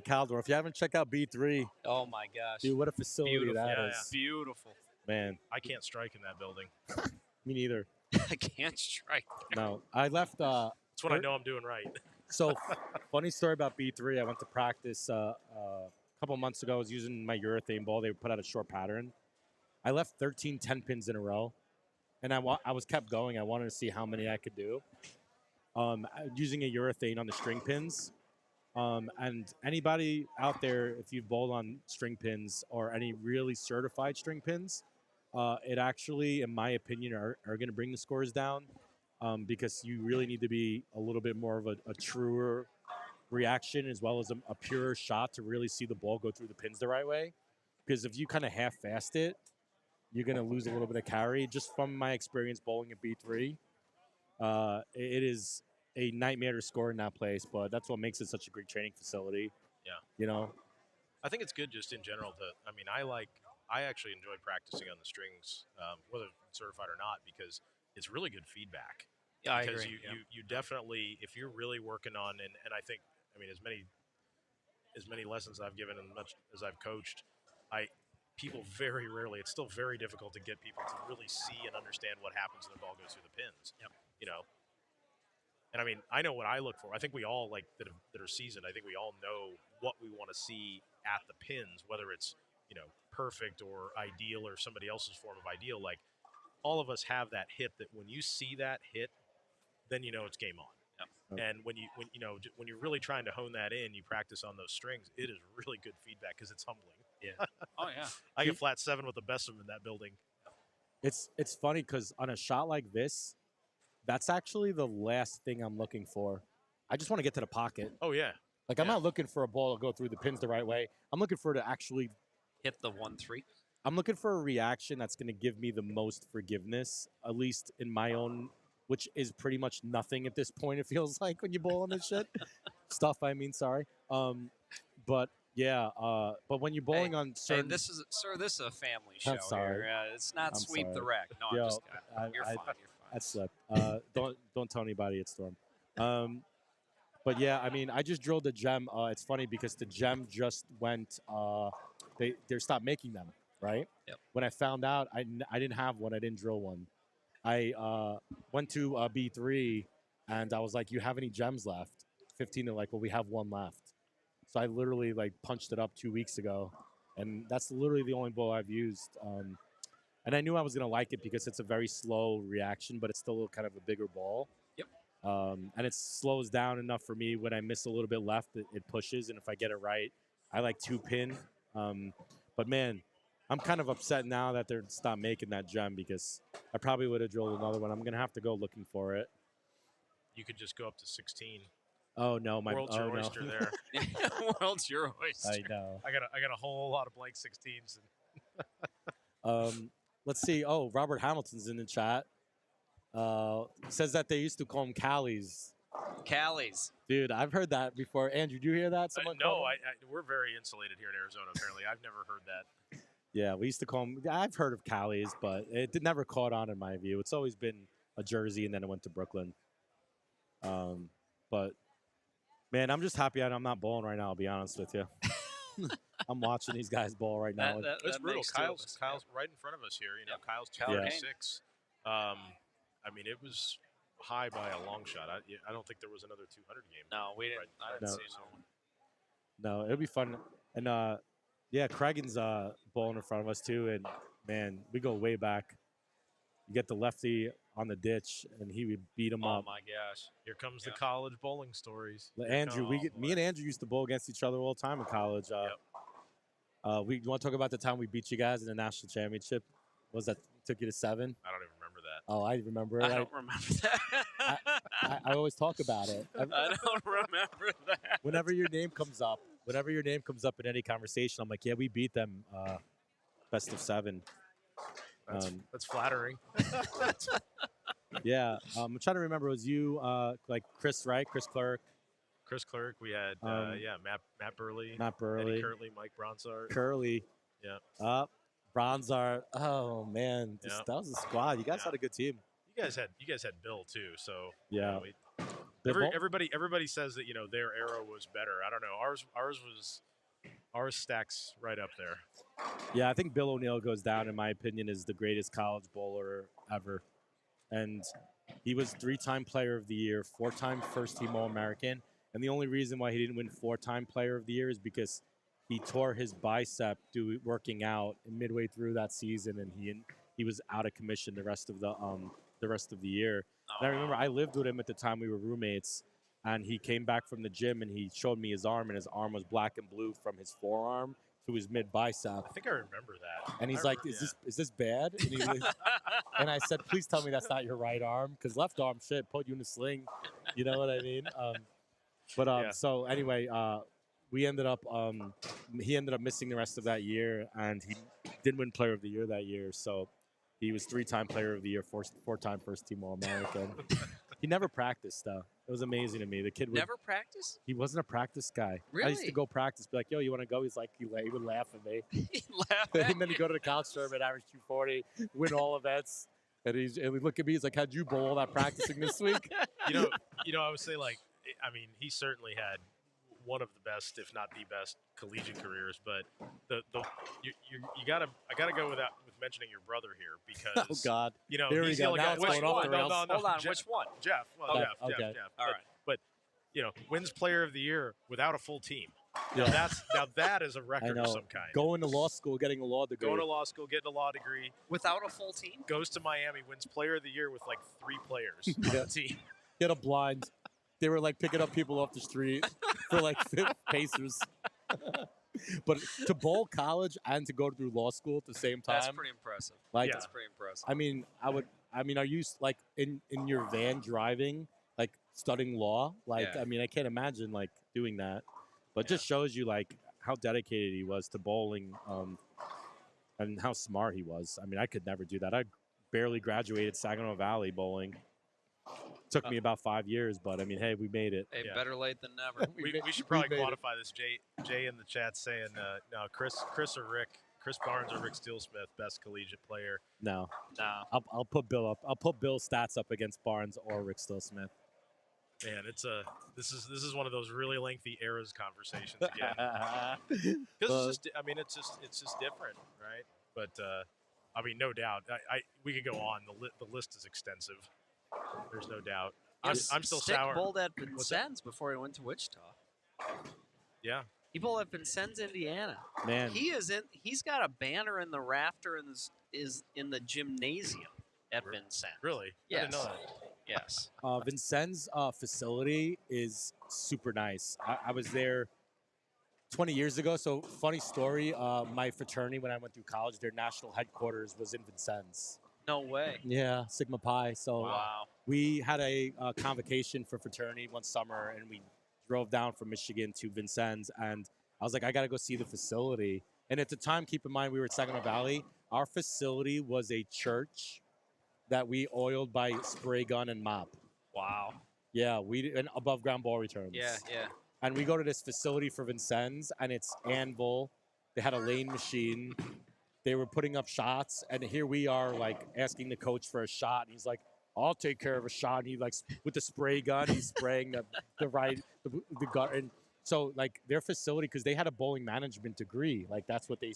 Calderon. If you haven't checked out B3, oh my gosh, dude, what a facility beautiful. that is. Yeah. Beautiful. Man, I can't strike in that building. me neither. I can't strike. No, I left. That's what I know I'm doing right. So, funny story about B3. I went to practice a couple months ago. I was using my urethane ball. They put out a short pattern. I left 13 10 pins in a row, and I was kept going. I wanted to see how many I could do. Using a urethane on the string pins. And anybody out there, if you've bowled on string pins or any really certified string pins, it actually, in my opinion, are going to bring the scores down. Because you really need to be a little bit more of a truer reaction as well as a purer shot to really see the ball go through the pins the right way. Because if you kind of half-fast it, you're going to lose a little bit of carry. Just from my experience bowling at B3, it is a nightmare to score in that place, but that's what makes it such a great training facility. Yeah. I think it's good just in general I actually enjoy practicing on the strings, whether certified or not, because it's really good feedback. Yeah, I because agree. you definitely, if you're really working on, and I think, as many lessons I've given and much as I've coached, people very rarely, it's still very difficult to get people to really see and understand what happens when the ball goes through the pins. Yep. And I know what I look for. I think we all, that are seasoned, I think we all know what we want to see at the pins, whether it's, perfect or ideal or somebody else's form of ideal. Like, all of us have that hit that when you see that hit, then it's game on. Yep. And when you're really trying to hone that in, you practice on those strings. It is really good feedback because it's humbling. Yeah. Oh yeah. I get flat 7 with the best of them in that building. It's funny because on a shot like this, that's actually the last thing I'm looking for. I just want to get to the pocket. Oh yeah. Like, I'm not looking for a ball to go through the pins the right way. I'm looking for it to actually hit the 1-3. I'm looking for a reaction that's going to give me the most forgiveness, at least in my own, which is pretty much nothing at this point, it feels like, when you bowl on this shit. Stuff, sorry. But, yeah, but when you're bowling on certain... Hey, this is a family show. I'm sorry. Here. It's not I'm Sweep the sorry. Wreck. No, Yo, I'm just kidding. You're fine. That slipped. Don't tell anybody it's Storm. But, yeah, I just drilled a gem. It's funny because the gem just went... They stopped making them. Right? Yep. When I found out, I didn't have one. I didn't drill one. I went to B3, and I was like, you have any gems left? 15, they're like, well, we have one left. So I literally, punched it up 2 weeks ago, and that's literally the only bowl I've used. And I knew I was going to like it because it's a very slow reaction, but it's still kind of a bigger ball. Yep. And it slows down enough for me. When I miss a little bit left, it pushes, and if I get it right, I like 2-pin. But, man, I'm kind of upset now that they're stopped making that gem because I probably would have drilled another one. I'm going to have to go looking for it. You could just go up to 16. Oh, no. World's your oyster there. World's your oyster. I know. I got a whole lot of blank 16s. Let's see. Oh, Robert Hamilton's in the chat. Says that they used to call them Callies. Callies. Dude, I've heard that before. Andrew, did you hear that? Someone No, we're very insulated here in Arizona, apparently. I've never heard that. Yeah, we used to call them. I've heard of Callies, but it never caught on in my view. It's always been a Jersey, and then it went to Brooklyn. But man, I'm just happy I'm not bowling right now. I'll be honest with you. I'm watching these guys bowl right now. It's brutal. Kyle's right in front of us here. Kyle's 236. It was high by a long shot. I don't think there was another 200 game. No, we didn't. I didn't see no one. No, it'll be fun. And yeah, Craigan's bowling in front of us too. And man, we go way back. You get the lefty on the ditch, and he would beat him up. Oh my gosh! Here comes the college bowling stories. Andrew, me and Andrew used to bowl against each other all the time in college. We want to talk about the time we beat you guys in the national championship? Took you to 7? I don't even remember that. Oh, I remember it. I don't remember that. I always talk about it. I don't remember that. Whenever your name comes up in any conversation, I'm like, yeah, we beat them best of 7. That's flattering. Yeah, I'm trying to remember. It was you, like Chris, right? Chris Clerk, Chris Clerk. We had Matt Burley, Matt Burley, Eddie Curley, Mike Bronsart. Curly. Yeah. Bronzart. Oh man, that was a squad. You guys had a good team. You guys had Bill too. So yeah. Everybody says that their era was better. I don't know. Ours stacks right up there. Yeah, I think Bill O'Neill goes down, in my opinion, as the greatest college bowler ever. And he was 3-time player of the year, 4-time first-team All-American. And the only reason why he didn't win 4-time player of the year is because he tore his bicep working out midway through that season, and he was out of commission the rest of the year. And I remember I lived with him at the time. We were roommates, and he came back from the gym, and he showed me his arm, and his arm was black and blue from his forearm to his mid bicep. I think I remember that. And he's like, "Is this bad?" And I said, "Please tell me that's not your right arm, because left arm shit put you in a sling." You know what I mean? So anyway, he ended up missing the rest of that year, and he didn't win Player of the Year that year. So he was 3-time Player of the Year, 4-time first-team All-American. He never practiced though. It was amazing to me. The kid never practiced. He wasn't a practice guy. Really? I used to go practice, be like, "Yo, you want to go?" He's like, he would laugh at me. He'd laugh at And then he'd go to the college tournament, average 240, win all events. And he'd look at me, he's like, "How'd you bowl all that practicing this week?" I would say, he certainly had one of the best, if not the best, collegiate careers. But I gotta go with mentioning your brother here, because oh God, here we go. Now it's going off the rails. Hold on, which one? Jeff. Well, Jeff. okay. Jeff. All right. But wins Player of the Year without a full team. Yeah. Now that is a record of some kind. Going to law school, getting a law degree. Going to law school, getting a law degree. Without a full team? Goes to Miami, wins Player of the Year with 3 players on the team. Get a blind. They were picking up people off the street for Pacers. But to bowl college and to go through law school at the same time. That's pretty impressive. That's pretty impressive. I mean, are you in your van driving, studying law? I mean, I can't imagine doing that. But it just shows you how dedicated he was to bowling, and how smart he was. I mean, I could never do that. I barely graduated Saginaw Valley bowling. Took me about 5 years, but I mean, hey, we made it. Hey, better late than never. we should probably quantify this. Jay in the chat saying, no, Chris Barnes or Rick Steelsmith, best collegiate player. No. I'll put Bill up. I'll put Bill's stats up against Barnes or Rick Steelsmith. Man, this is one of those really lengthy eras conversations again. Because it's just different, right? But I mean, no doubt. We could go on. The list is extensive. There's no doubt. I'm still Stick sour. bowled at Vincennes before he went to Wichita. Yeah. He bowled at Vincennes, Indiana. Man, he's got a banner in the rafter is in the gymnasium at Vincennes. Really? Yes. I didn't know that. Yes. Vincennes' facility is super nice. I was there 20 years ago. So funny story. My fraternity, when I went through college, their national headquarters was in Vincennes. No way. Yeah, Sigma Pi. So wow. We had a convocation for fraternity one summer, and we drove down from Michigan to Vincennes. And I was like, I got to go see the facility. And at the time, keep in mind, we were at Saginaw Valley. Our facility was a church that we oiled by spray gun and mop. Wow. Yeah, and above ground ball returns. Yeah. And we go to this facility for Vincennes, and it's anvil. They had a lane machine. They were putting up shots, and here we are, asking the coach for a shot, and he's like, "I'll take care of a shot." And he with the spray gun, he's spraying the gun. And so their facility, because they had a bowling management degree, that's what they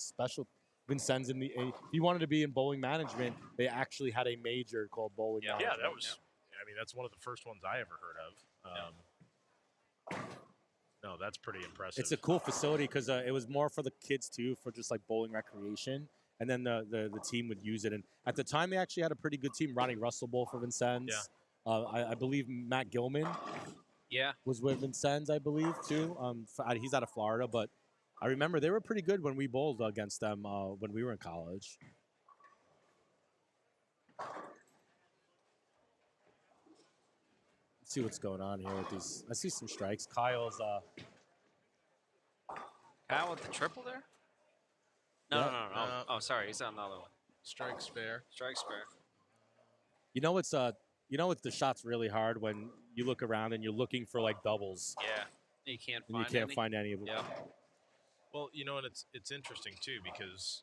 Vincennes if you wanted to be in bowling management, they actually had a major called bowling management. Yeah, that was. I mean, that's one of the first ones I ever heard of. No, that's pretty impressive. It's a cool facility because it was more for the kids too, for just bowling recreation, and then the team would use it. And at the time, they actually had a pretty good team. Ronnie Russell bowled for Vincennes. Yeah. I believe Matt Gilman. Yeah. Was with Vincennes, I believe too. He's out of Florida, but I remember they were pretty good when we bowled against them when we were in college. see what's going on here with these. I see some strikes. Kyle's Kyle with the triple there? No, Yeah. no, no, no. Oh, sorry. He's on another one. Strike spare. Strike spare. you know it's the shot's really hard when you look around and you're looking for like doubles Yeah. You can't and find you can't any. find any of them. Yeah. Well, and it's interesting too because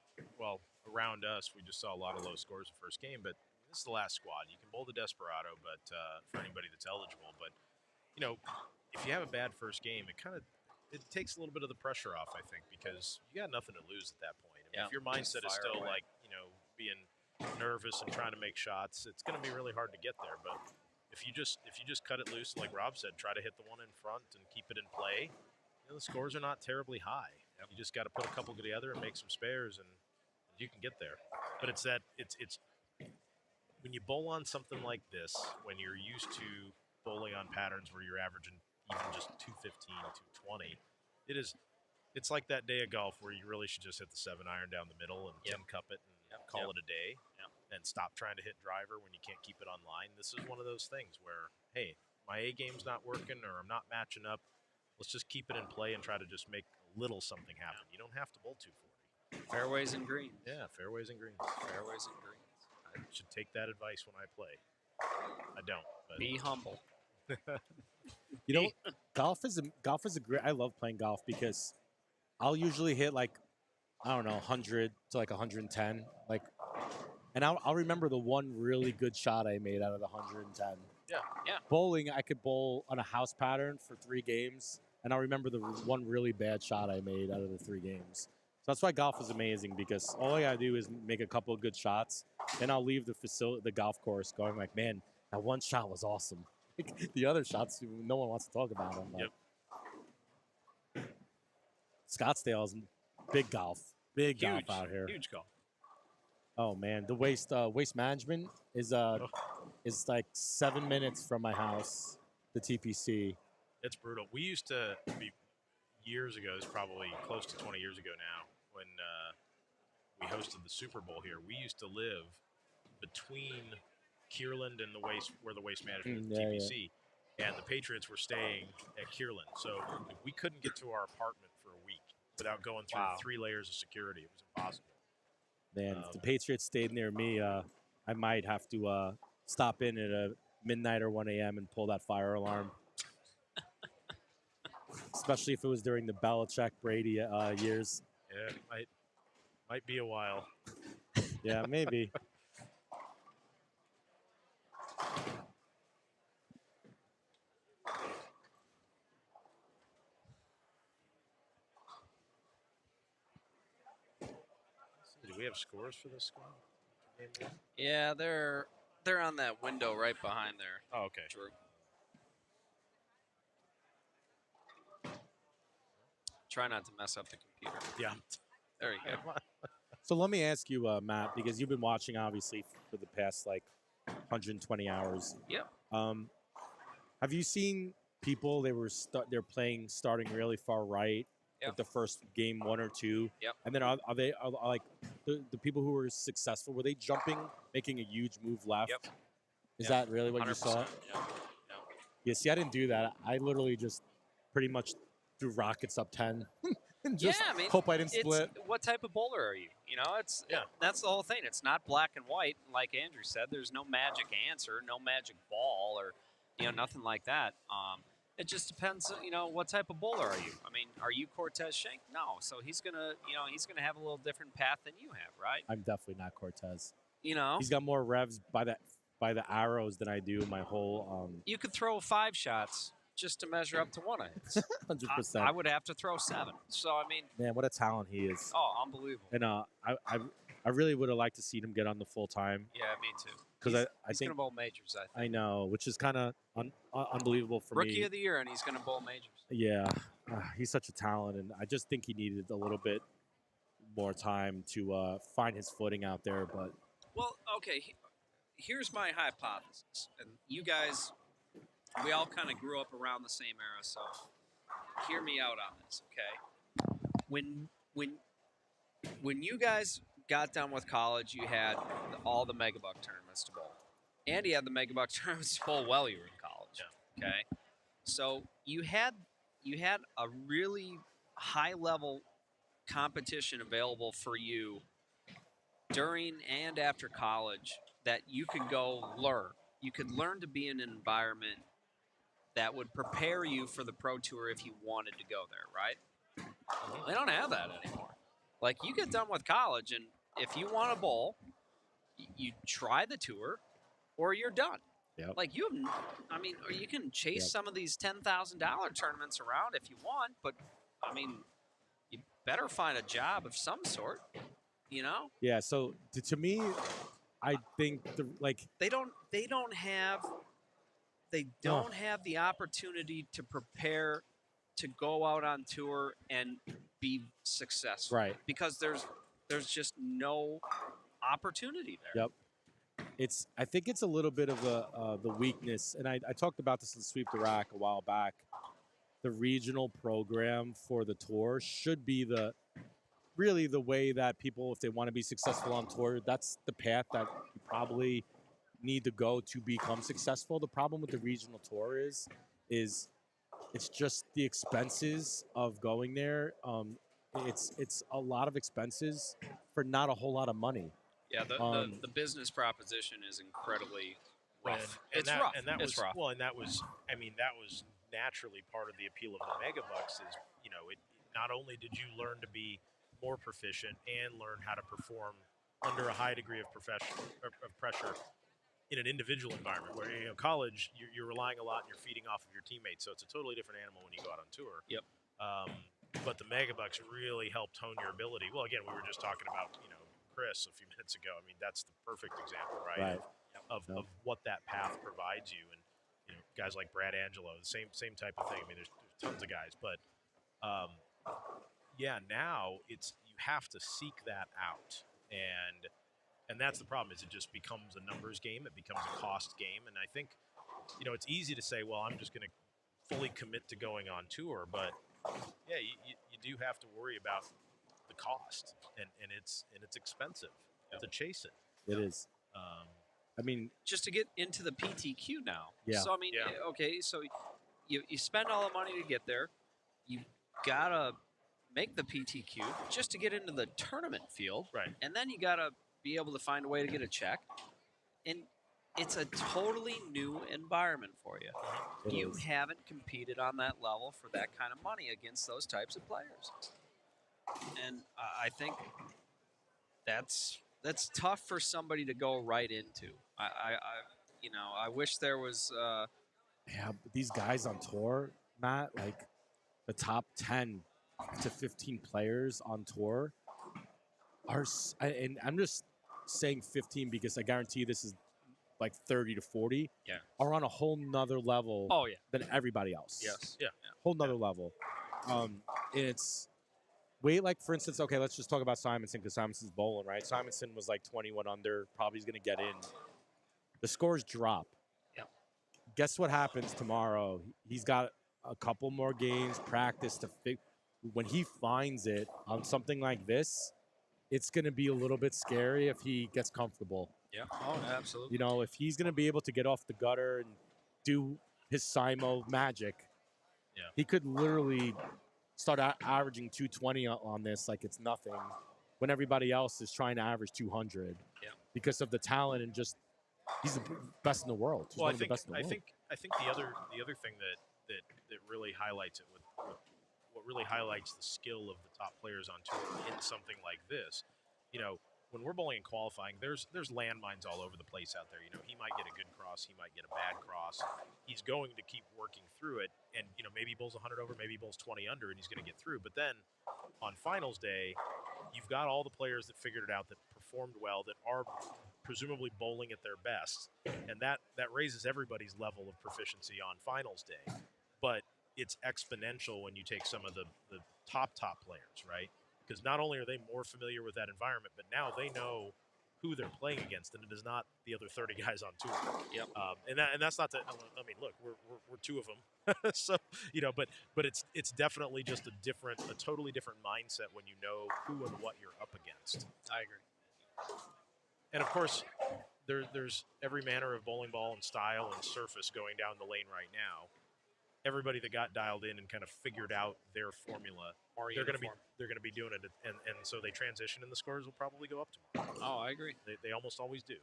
around us we just saw a lot of low scores the first game, but this is the last squad. You can bowl the Desperado, but for anybody that's eligible, but if you have a bad first game, it takes a little bit of the pressure off, I think, because you got nothing to lose at that point. I mean, Yeah. if your mindset is Fire still away. like being nervous and trying to make shots, it's going to be really hard to get there. But if you just cut it loose, like Rob said, try to hit the one in front and keep it in play, the scores are not terribly high. You just got to put a couple together and make some spares, and you can get there. But it's when you bowl on something like this, when you're used to bowling on patterns where you're averaging even just 215, 220, it's like that day of golf where you really should just hit the 7-iron down the middle and tin cup it and call it a day, and stop trying to hit driver when you can't keep it on line. This is one of those things where, hey, my A game's not working or I'm not matching up. Let's just keep it in play and try to just make a little something happen. You don't have to bowl 240. Fairways and greens. Yeah, fairways and greens. Fairways and greens. I should take that advice when I play. I don't. But Be humble. Golf is a great. I love playing golf because I'll usually hit like 100 to like 110, and I'll remember the one really good shot I made out of the 110. Yeah. Bowling, I could bowl on a house pattern for 3 games, and I'll remember the one really bad shot I made out of the 3 games. So that's why golf is amazing, because all I gotta do is make a couple of good shots, and I'll leave the golf course going like, man, that one shot was awesome. The other shots, no one wants to talk about them. Scottsdale's big golf golf out here. Huge golf. Oh man, the waste management is like 7 minutes from my house. The TPC. It's brutal. We used to be years ago. It's probably close to 20 years ago now when we hosted the Super Bowl here. We used to live between Kierland and where the waste management is, TPC, and the Patriots were staying at Kierland. So we couldn't get to our apartment for a week without going through 3 layers of security. It was impossible. Man, if the Patriots stayed near me, I might have to stop in at a midnight or 1 a.m. and pull that fire alarm. Especially if it was during the Belichick Brady years. Yeah, it might be a while. Yeah, maybe. Do we have scores for this squad? Game 1? Yeah, they're on that window right behind there. Oh, okay. Drew. Try not to mess up the computer. Yeah. There you go. So let me ask you, Matt, because you've been watching obviously for the past 120 hours. Yep. Have you seen people they're playing starting really far right with the first game 1 or 2? Yep. And then are the people who were successful, were they jumping, making a huge move left? Yep. Is that really what you 100%. saw? Yeah. Yeah, see, I didn't do that. I literally just pretty much threw rockets up 10 and just hope I didn't split. What type of bowler are you? That's the whole thing. It's not black and white. Like Andrew said, there's no magic answer, no magic ball, or nothing like that. It just depends. What type of bowler are you? I mean, are you Cortez Schenk? No. So he's gonna have a little different path than you have, right? I'm definitely not Cortez. He's He's got more revs by the arrows than I do my whole. You could throw 5 shots just to measure up to one of his. 100%. I would have to throw 7. So I mean, Man, what a talent he is. oh, unbelievable. And I really would have liked to see him get on the full time, Yeah, me too. because I He's think gonna bowl majors. I think. I know, which is kind of unbelievable for me. Rookie of the year, and he's gonna bowl majors. Yeah, he's such a talent, and I just think he needed a little bit more time to find his footing out there. But Well, okay. Here's my hypothesis, and you guys, we all kind of grew up around the same era, so hear me out on this, okay? When you guys got done with college, you had all the Megabuck tournaments to bowl. Andy had the Megabuck tournaments to bowl while you were in college. Yeah. Okay, so you had a really high level competition available for you during and after college that you could go learn. You could learn to be in an environment that would prepare you for the pro tour if you wanted to go there, right? They don't have that anymore. Like, you get done with college, and if you want to bowl, you try the tour, or you're done. Yep. Like, I mean, or you can chase Yep. some of these $10,000 tournaments around if you want, but I mean, you better find a job of some sort. You know, Yeah. So to me, I think they don't have the opportunity to prepare to go out on tour and be successful, right. because there's just no opportunity there. Yep. I think it's a little bit of the weakness, and I talked about this in Sweep the Rack a while back. The regional program for the tour should be really the way that people, if they want to be successful on tour, that's the path that you probably need to go to become successful. The problem with the regional tour is it's just the expenses of going there. It's a lot of expenses for not a whole lot of money. Yeah, the business proposition is incredibly rough. And It's that, rough. And that It's was rough. well, and that was naturally part of the appeal of the megabucks. Is it not only did you learn to be more proficient and learn how to perform under a high degree of pressure in an individual environment, where college you're relying a lot and you're feeding off of your teammates, so it's a totally different animal when you go out on tour. Yep. But the megabucks really helped hone your ability. Well, again, we were just talking about Chris a few minutes ago. I mean, that's the perfect example, right? Of what that path provides you, and guys like Brad Angelo, the same type of thing. I mean, there's tons of guys, but now you have to seek that out, and that's the problem. Is it just becomes a numbers game? It becomes a cost game, and I think it's easy to say, well, I'm just going to fully commit to going on tour, but yeah, you do have to worry about the cost, and it's expensive to chase it. It is. I mean, Just to get into the PTQ now. Yeah. So I mean, okay, so you spend all the money to get there. You gotta make the PTQ just to get into the tournament field, Right. and then you gotta be able to find a way to get a check. And it's a totally new environment for you. It You is. haven't competed on that level for that kind of money against those types of players, and I think that's tough for somebody to go right into. I wish there was. yeah, but these guys on tour, Matt, like the top 10 to 15 players on tour and I'm just saying 15 because I guarantee this is like 30 to 40, Yeah. are on a whole nother level Oh yeah. than everybody else. Yes. Yeah. Whole nother level. It's like, for instance, okay, let's just talk about Simonson, because Simonson's bowling, right? Simonson was like 21 under, probably is going to get in. The scores drop. Yep. Guess what happens tomorrow? He's got a couple more games, practice to when he finds it on something like this, it's going to be a little bit scary if he gets comfortable. Yeah. Oh, absolutely. If he's going to be able to get off the gutter and do his Simo magic, he could literally start averaging 220 on this like it's nothing, when everybody else is trying to average 200 because of the talent, and just he's the best in the world. He's one of the best in the world. I think the other thing that really highlights it, with what really highlights the skill of the top players on tour in something like this, when we're bowling and qualifying, there's landmines all over the place out there. He might get a good cross, he might get a bad cross. He's going to keep working through it, and maybe he bowls 100 over, maybe he bowls 20 under, and he's going to get through. But then on finals day, you've got all the players that figured it out, that performed well, that are presumably bowling at their best, and that raises everybody's level of proficiency on finals day. But it's exponential when you take some of the top players, right? Because not only are they more familiar with that environment, but now they know who they're playing against, and it is not the other 30 guys on tour. Yep. And that's not to. I mean, look, we're two of them, so but it's definitely just a totally different mindset when you know who and what you're up against. I agree. And of course, there's every manner of bowling ball and style and surface going down the lane right now. Everybody that got dialed in and kind of figured out their formula, they're going to be doing it, and so they transition, and the scores will probably go up tomorrow. Oh, I agree. They almost always do.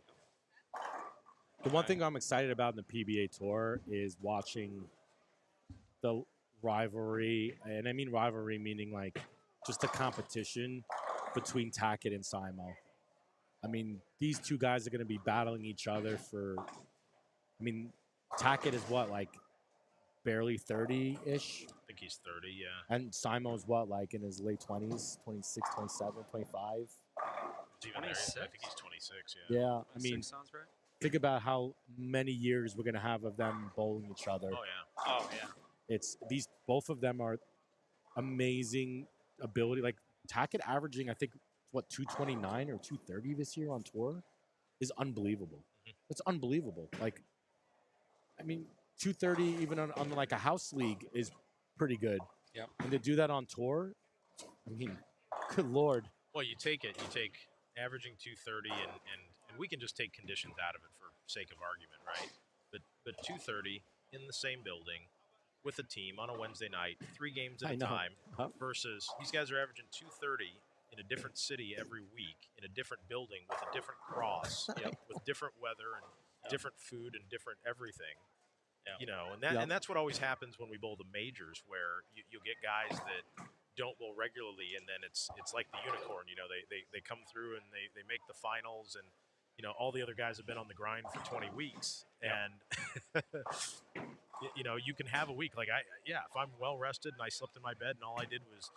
The one thing I'm excited about in the PBA Tour is watching the rivalry, and I mean rivalry meaning like just the competition between Tackett and Simo. I mean, these two guys are going to be battling each other for. I mean, Tackett is what, like barely 30-ish, I think he's 30, yeah. and Simo's what, like in his late 20s, 26, 27, 25. It's even there. I 26? think he's 26, yeah. Yeah, I mean, sounds right. think about how many years we're going to have of them bowling each other. Oh, yeah. Oh, yeah. It's these, both of them are amazing ability. Like Tackett averaging, I think, what, 229 or 230 this year on tour is unbelievable. It's unbelievable. Like, I mean, 230 even on like a house league is pretty good. Yep. And to do that on tour, I mean, good Lord. Well, you take averaging 230, and we can just take conditions out of it for sake of argument, right? But 230 in the same building with a team on a Wednesday night, 3 games at a time, versus these guys are averaging 230 in a different city every week, in a different building with a different cross, with different weather and different food and different everything. Yeah. You know, and that's what always happens when we bowl the majors, where you'll get guys that don't bowl regularly, and then it's like the unicorn. You know, they come through and they make the finals, and you know all the other guys have been on the grind for 20 weeks, and you know you can have a week like if I'm well rested and I slept in my bed and all I did was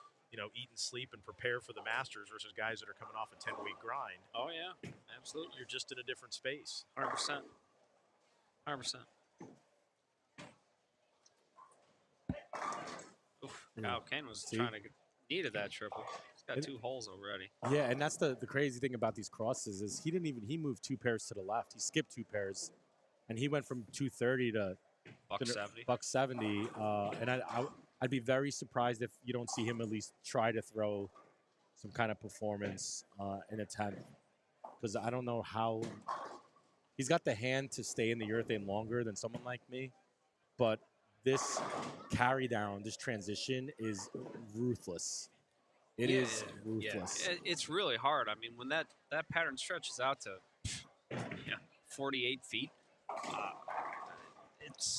eat and sleep and prepare for the Masters versus guys that are coming off a 10-week grind. Oh yeah, absolutely. You're just in a different space. 100%. 100%. Oof, Kyle Kane was trying to needed that triple. He's got 2 holes already. Yeah, and that's the crazy thing about these crosses is he moved 2 pairs to the left. He skipped 2 pairs, and he went from 230 to buck 70. And I'd be very surprised if you don't see him at least try to throw some kind of performance in a 10th, because I don't know how he's got the hand to stay in the urethane longer than someone like me, but this carry down, this transition is ruthless. It is ruthless. Yeah. It's really hard. I mean, when that pattern stretches out to 48 feet,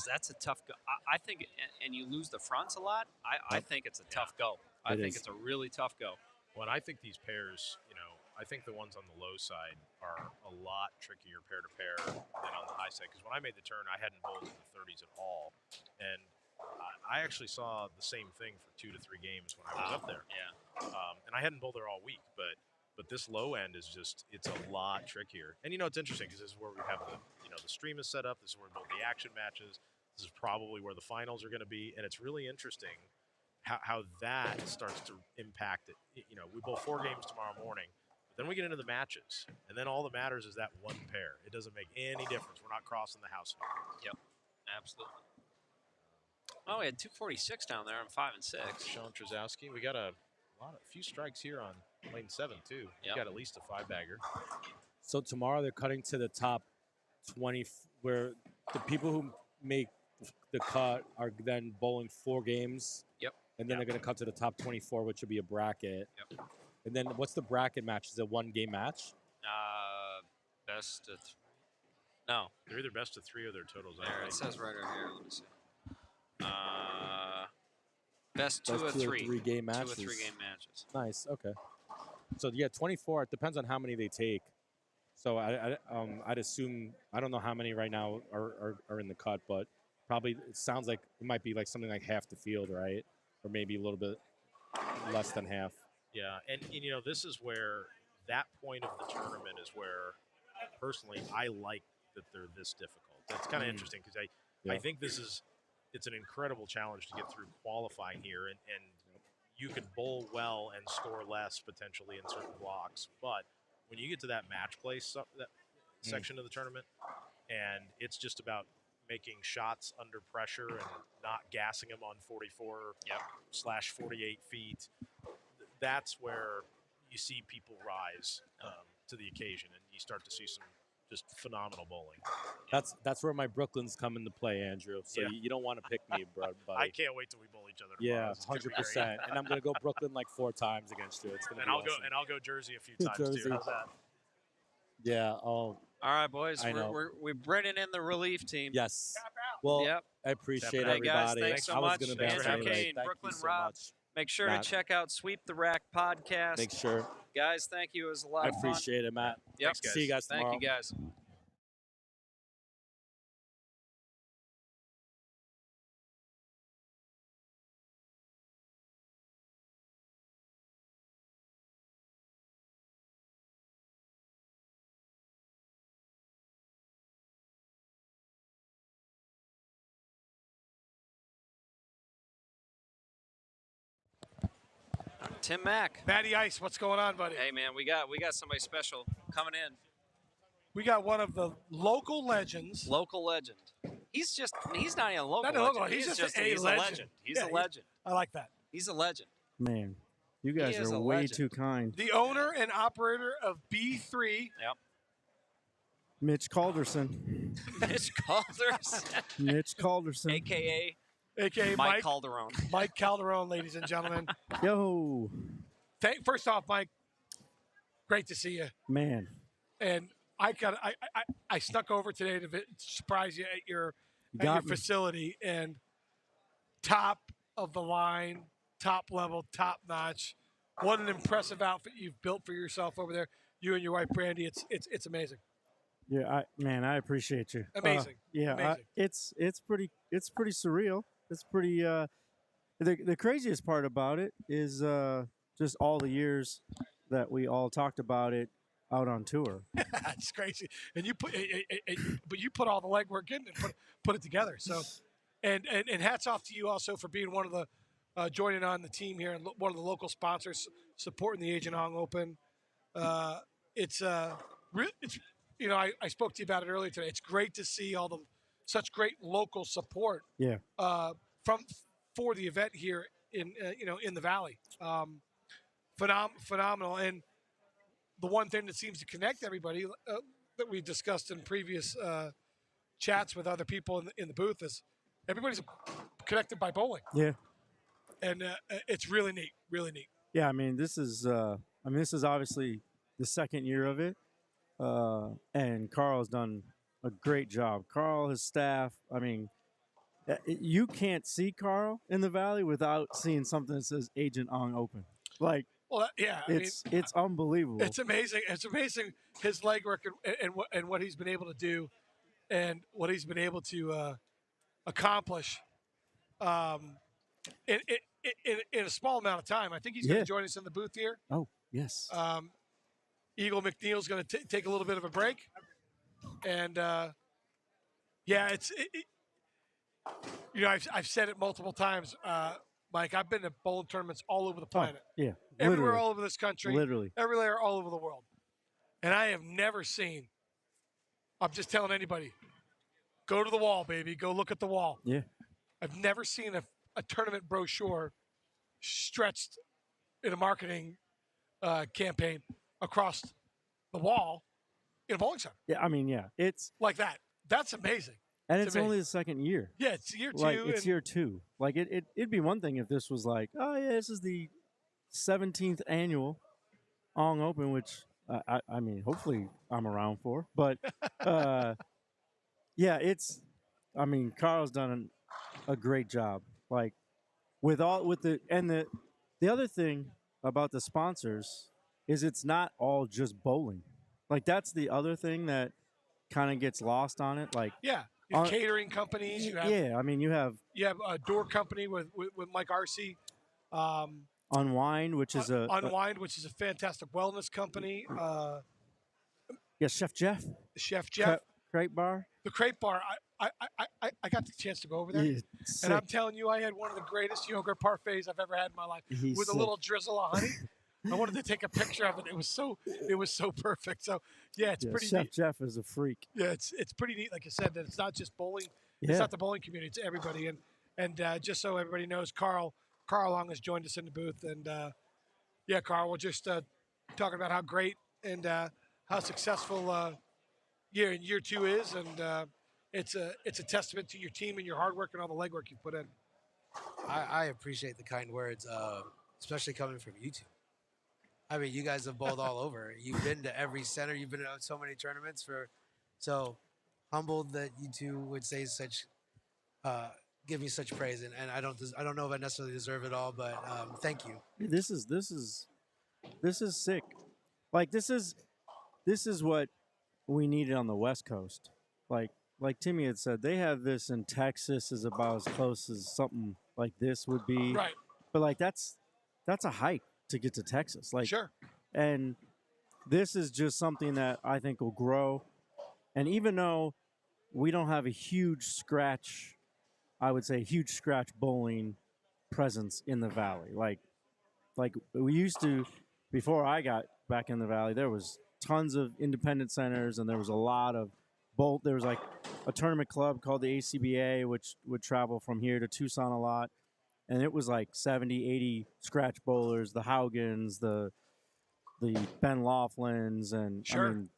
that's a tough go. I think, and you lose the fronts a lot. I think it's a tough go. I think it's a really tough go. Well, and I think these pairs, I think the ones on the low side are a lot trickier pair to pair than on the high side. Because when I made the turn, I hadn't bowled in the 30s at all, and I actually saw the same thing for 2 to 3 games when I was up there. Yeah. And I hadn't bowled there all week, but this low end is it's a lot trickier. And it's interesting because this is where we have the stream is set up. This is where both the action matches. This is probably where the finals are going to be, and it's really interesting how that starts to impact it. We bowl 4 games tomorrow morning. Then we get into the matches, and then all that matters is that one pair. It doesn't make any difference. We're not crossing the house. Yep, absolutely. Oh, we had 246 down there on 5 and 6. Sean Trzowski. We got a few strikes here on lane 7 too. We got at least a 5-bagger. So tomorrow they're cutting to the top 20, where the people who make the cut are then bowling 4 games. Yep. And then they're going to cut to the top 24, which will be a bracket. Yep. And then what's the bracket match? Is it 1-game match? Best of 3. No. They're either best of 3 or their totals. There, it says right over here. Let me see. Best 2 or 3. 3-game matches. 2 or 3-game matches. Nice. Okay. So 24. It depends on how many they take. So I'd assume, I don't know how many right now are in the cut, but probably it sounds like it might be like something like half the field, right? Or maybe a little bit less than half. Yeah, and this is where that point of the tournament is where, personally, I like that they're this difficult. That's kind of interesting because I think it's an incredible challenge to get through qualifying here, and you could bowl well and score less potentially in certain blocks, but when you get to that match play section of the tournament, and it's just about making shots under pressure and not gassing them on 44/48 feet, that's where you see people rise to the occasion, and you start to see some just phenomenal bowling. That's where my Brooklyns come into play, Andrew. So Yeah. you don't want to pick me, bro, buddy. I can't wait till we bowl each other. Tomorrow. Yeah, This is gonna be great. 100%. And I'm gonna go Brooklyn like 4 times against you. It's gonna And be I'll awesome. I'll go Jersey a few times Jersey. too. How's that? Yeah. Oh, All right, boys. I know. We're bringing in the relief team. yes. Well, Yep. I appreciate Hey, guys, everybody. thanks so I was much. gonna Thanks bounce for having anyway. us. Kane, Thank Brooklyn you so Rob. much. Make sure Matt. to check out Sweep the Rack podcast. Make sure. Guys, thank you. It was a lot I of fun. appreciate it, Matt. Yep. Thanks, guys. See you guys tomorrow. Thank you, guys. Tim Mack. Matty Ice, what's going on, buddy? Hey man, we got somebody special coming in. We got one of the local legends. Local legend. He's not even a local Not a legend. local, he's just a he's legend. a legend. He's Yeah, a legend. I like that. He's a legend. Man, you guys is are a way legend. too kind. The owner and operator of B3. Yep. Mitch Calderson. Mitch Calderson, Mitch Calderson. aka A.K.A. Mike Mike, Calderon. Mike Calderon, ladies and gentlemen. Yo, First off, Mike, great to see you. man. And I snuck over today to surprise you at your Got me. facility, and top of the line, top level, top notch. What an impressive outfit you've built for yourself over there. You and your wife Brandy, it's amazing. Yeah, I appreciate you. Amazing. Yeah, Amazing. it's pretty surreal. It's pretty. The craziest part about it is just all the years that we all talked about it out on tour. It's crazy, and but you put all the legwork in and put it together. So, and hats off to you also for being one of the joining on the team here and one of the local sponsors supporting the Agent Ong Open. It's I spoke to you about it earlier today. It's great to see such great local support. Yeah. For the event here in the Valley. Phenomenal. And the one thing that seems to connect everybody that we discussed in previous chats with other people in the booth is everybody's connected by bowling. Yeah. And it's really neat, really neat. Yeah, I mean, this is obviously the second year of it, and Carl's done a great job. Carl, his staff. I mean, you can't see Carl in the Valley without seeing something that says Agent Ong Open. Like, Well, yeah, it's unbelievable. It's amazing. It's amazing his legwork and what he's been able to do, and what he's been able to accomplish. In a small amount of time. I think he's going to join us in the booth here. Oh, yes. Eagle McNeil's going to take a little bit of a break. And, I've said it multiple times, Mike. I've been to bowling tournaments all over the planet. Yeah. Everywhere literally. all over this country. Literally. Everywhere all over the world. And I have never seen, I'm just telling anybody, go to the wall, baby. Go look at the wall. Yeah. I've never seen a tournament brochure stretched in a marketing campaign across the wall in a bowling center. Yeah, I mean, yeah. It's like that. That's amazing. And to it's me. only the second year. Yeah, it's year two. Like, it's year 2. Like, it'd be one thing if this was like, oh, yeah, this is the 17th annual Ong Open, which, I mean, hopefully I'm around for. But, yeah, I mean, Carl's done a great job. Like, the other thing about the sponsors is it's not all just bowling. Like, that's the other thing that kind of gets lost on it. Like, yeah, you have catering companies. You have, I mean, you have a door company with Mike Arcee. Unwind, which is which is a fantastic wellness company. Chef Jeff. Chef Jeff. Crate Bar. The Crate Bar. I got the chance to go over there, Yeah, and I'm telling you, I had one of the greatest yogurt parfaits I've ever had in my life, He's with a sick. little drizzle of honey. I wanted to take a picture of it. It was so perfect. So yeah, it's pretty Chef neat. Jeff is a freak. Yeah, it's pretty neat. Like I said, that it's not just bowling. Yeah. It's not the bowling community. It's everybody. And just so everybody knows, Carl Long has joined us in the booth. And Carl, we're just talking about how great and how successful year two is, and it's a testament to your team and your hard work and all the legwork you put in. I appreciate the kind words, especially coming from you two. I mean, you guys have bowled all over. You've been to every center. You've been to so many tournaments. So humbled that you two would say such, give me such praise, and I don't know if I necessarily deserve it all, but thank you. This is sick. Like this is what we needed on the West Coast. Like Timmy had said, they have this in Texas is about as close as something like this would be. Right. But like that's a hike to get to Texas. Like Sure. And this is just something that I think will grow. And even though we don't have a huge scratch, I would say huge scratch bowling presence in the valley. Like we used to before I got back in the valley, there was tons of independent centers and there was a lot of there was like a tournament club called the ACBA, which would travel from here to Tucson a lot. And it was like 70, 80 scratch bowlers, the Haugans, the Ben Laughlins, and Sure. I mean,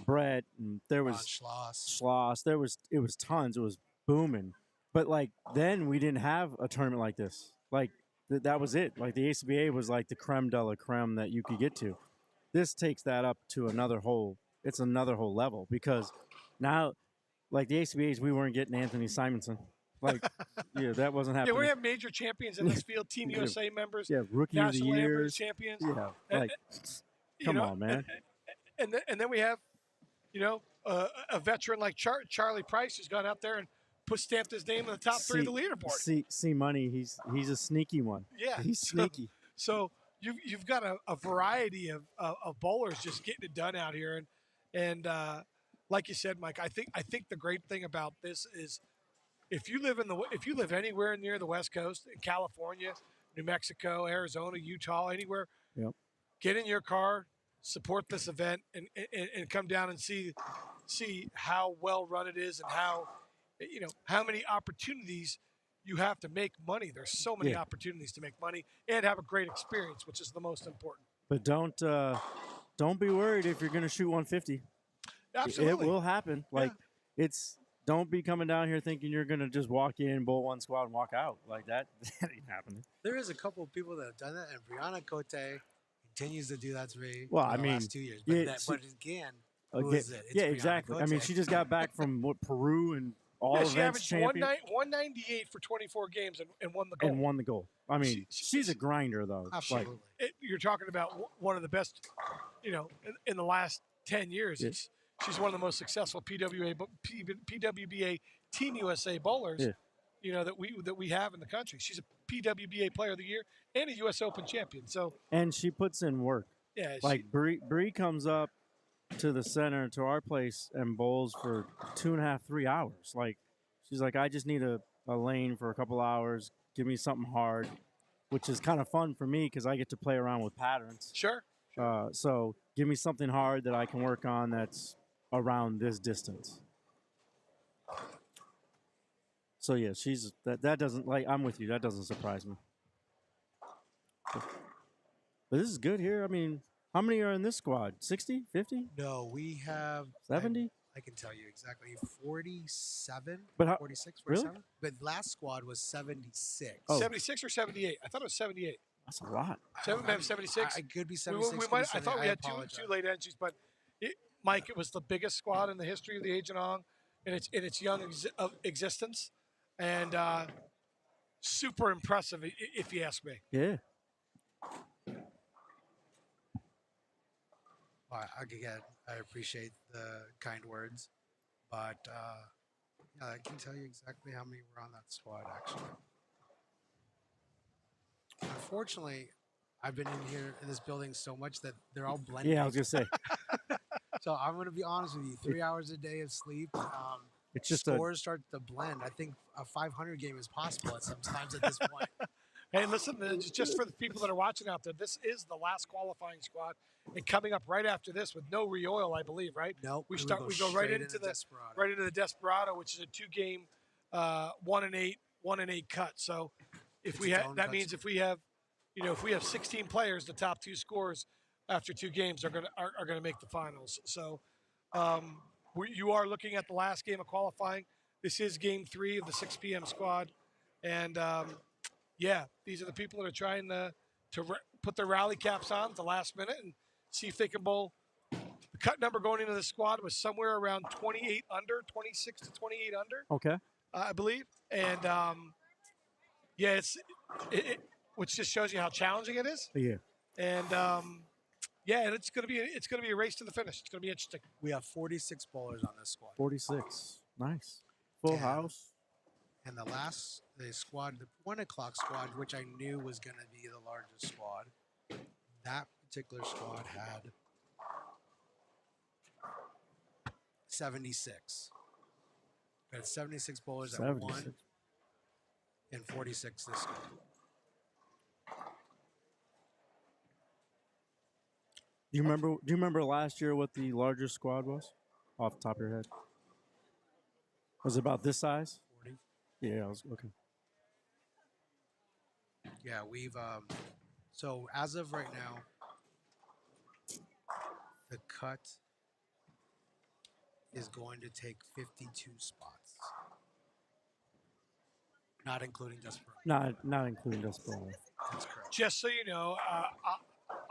Brett, and there was Schloss. It was tons. It was booming. But like then we didn't have a tournament like this. Like that was it. Like the ACBA was like the creme de la creme that you could get to. This takes that up to another whole level because now, like the ACBAs, we weren't getting Anthony Simonson. Like, yeah, that wasn't happening. Yeah, we have major champions in this field, Team USA members, Yeah, rookie of the National year. Amateur champions. Yeah, And- like, you come know, on, man. And then we have, a veteran like Charlie Price who's gone out there and stamped his name in the top three of the leaderboard. See, money. He's a sneaky one. Yeah, he's so- sneaky. So you've got a variety of bowlers just getting it done out here, and like you said, Mike, I think the great thing about this is if you live anywhere near the West Coast, in California, New Mexico, Arizona, Utah, anywhere, Yep. get in your car, support this event, and come down and see how well run it is and how many opportunities you have to make money. There's so many Yeah. opportunities to make money and have a great experience, which is the most important. But don't be worried if you're going to shoot 150. Absolutely. It will happen. Like don't be coming down here thinking you're going to just walk in, bowl one squad, and walk out like that. That ain't happening. There is a couple of people that have done that, and Brianna Cote continues to do that to me. Well, for I the mean, last 2 years. But, yeah, but again, who is it? It's yeah, Brianna exactly. I mean, Cote. she just got back from Peru and all Yeah, events she averaged champion 198 for 24 games and won the gold. and won the gold. I mean, she's a grinder though. Absolutely. Like, You're talking about one of the best, in the last 10 years. Yeah. She's one of the most successful PWBA Team USA bowlers, Yeah. that we have in the country. She's a PWBA Player of the Year and a U.S. Open champion. So and she puts in work. yeah, Like Bree comes up to the center to our place and bowls for 2.5, 3 hours. Like she's like, I just need a lane for a couple hours. Give me something hard, which is kind of fun for me because I get to play around with patterns. sure. So give me something hard that I can work on that's around this distance. So yeah, she's that doesn't like I'm with you. That doesn't surprise me. But this is good here. I mean, how many are in this squad? 60, 50, No, we have 70? I can tell you exactly 47, But how- 46, really? 47. But last squad was 76. Oh. 76 or 78? I thought it was 78. That's a lot. Seven, maybe 76. I could be We 76. we could be might, I 70. thought we had apologize. two late entries, but Mike, it was the biggest squad in the history of the Agent Ong in its young existence, and super impressive, if you ask me. Yeah. Well, again, I appreciate the kind words, but I can tell you exactly how many were on that squad, actually. Unfortunately, I've been in here in this building so much that they're all blended. Yeah, I was gonna say So I'm going to be honest with you. 3 hours a day of sleep. it's just Scores start to blend. I think a 500 game is possible at sometimes at this point. Hey, listen, just for the people that are watching out there, this is the last qualifying squad, and coming up right after this with no re-oil, I believe, right? Nope. We go right straight into the Desperado. right into the Desperado, which is a 2-game, 1-8 cut. So if It's we its have own that cut means if we have 16 players, the top 2 scores after 2 games are gonna make the finals. So you are looking at the last game of qualifying. This is game 3 of the 6 p.m. squad. And, yeah, these are the people that are trying to put their rally caps on at the last minute and see if they can bowl. The cut number going into the squad was somewhere around 28 under, 26 to 28 under, Okay. I believe. And, yeah, which just shows you how challenging it is. Yeah. And, yeah, and it's gonna be a race to the finish. It's gonna be interesting. We have 46 bowlers on this squad. 46. Nice. Full Yeah. house. And the 1 o'clock squad, which I knew was going to be the largest squad, that particular squad had 76. We had 76 bowlers at 1 76. and 46 this squad. Do you remember last year what the largest squad was? Off the top of your head. Was it about this size? 40. Yeah, I was okay. Yeah, we've so as of right now, the cut is going to take 52 spots, not including Desperado. Not including Desperado. That's correct. Just so you know,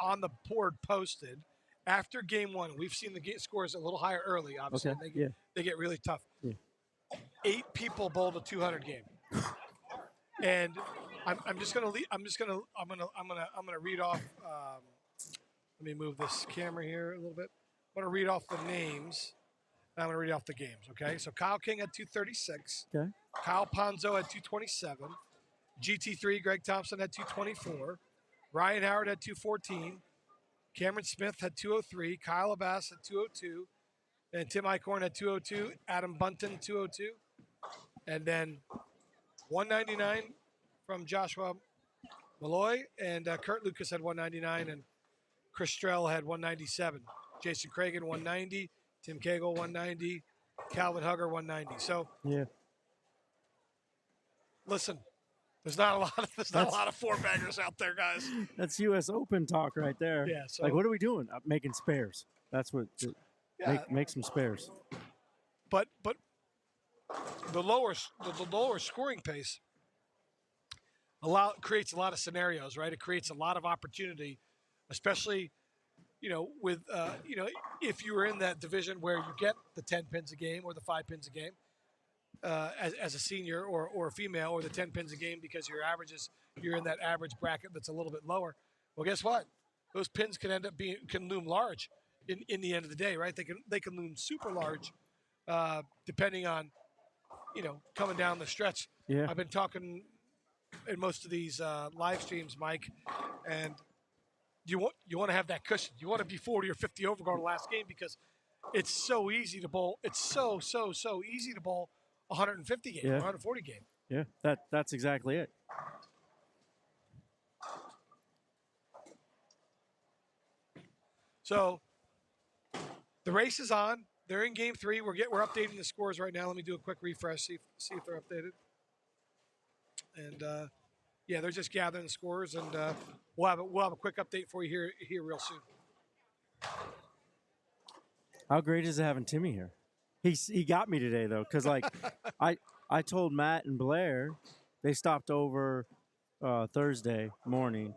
on the board posted after game 1, we've seen the scores a little higher early. Obviously, Okay. they get really tough. Yeah. 8 people bowled a 200 game, and I'm gonna read off. Let me move this camera here a little bit. I'm gonna read off the names. And I'm gonna read off the games. Okay, so Kyle King had 236. Okay. Kyle Ponzo had 227. GT3 Greg Thompson had 224. Ryan Howard had 214. Cameron Smith had 203. Kyle Abbas had 202. And Tim Eichhorn had 202. Adam Bunton 202. And then 199 from Joshua Malloy. And Kurt Lucas had 199. And Chris Strell had 197. Jason Cragen 190. Tim Cagle 190. Calvin Hugger 190. So Yeah. listen, there's not a lot of four-baggers out there, guys. That's U.S. Open talk right there. Yeah. So Like, what are we doing? Making spares. That's what. yeah, Make some spares. but the lower scoring pace creates a lot of scenarios, right? It creates a lot of opportunity, especially with if you were in that division where you get the 10 pins a game or the 5 pins a game as a senior or a female, or the 10 pins a game because you're in that average bracket that's a little bit lower. Well, guess what? Those pins can loom large in the end of the day, right? They can loom super large depending on coming down the stretch. Yeah. I've been talking in most of these live streams, Mike, and you want to have that cushion. You want to be 40 or 50 over going to the last game because it's so easy to bowl. It's so easy to bowl 150 game, 140 game. Yeah. That's exactly it. So the race is on. They're in game 3. We're updating the scores right now. Let me do a quick refresh, see if they're updated. And yeah, they're just gathering the scores, and we'll have a quick update for you here real soon. How great is it having Timmy here? He got me today though, because like I told Matt and Blair, they stopped over Thursday morning,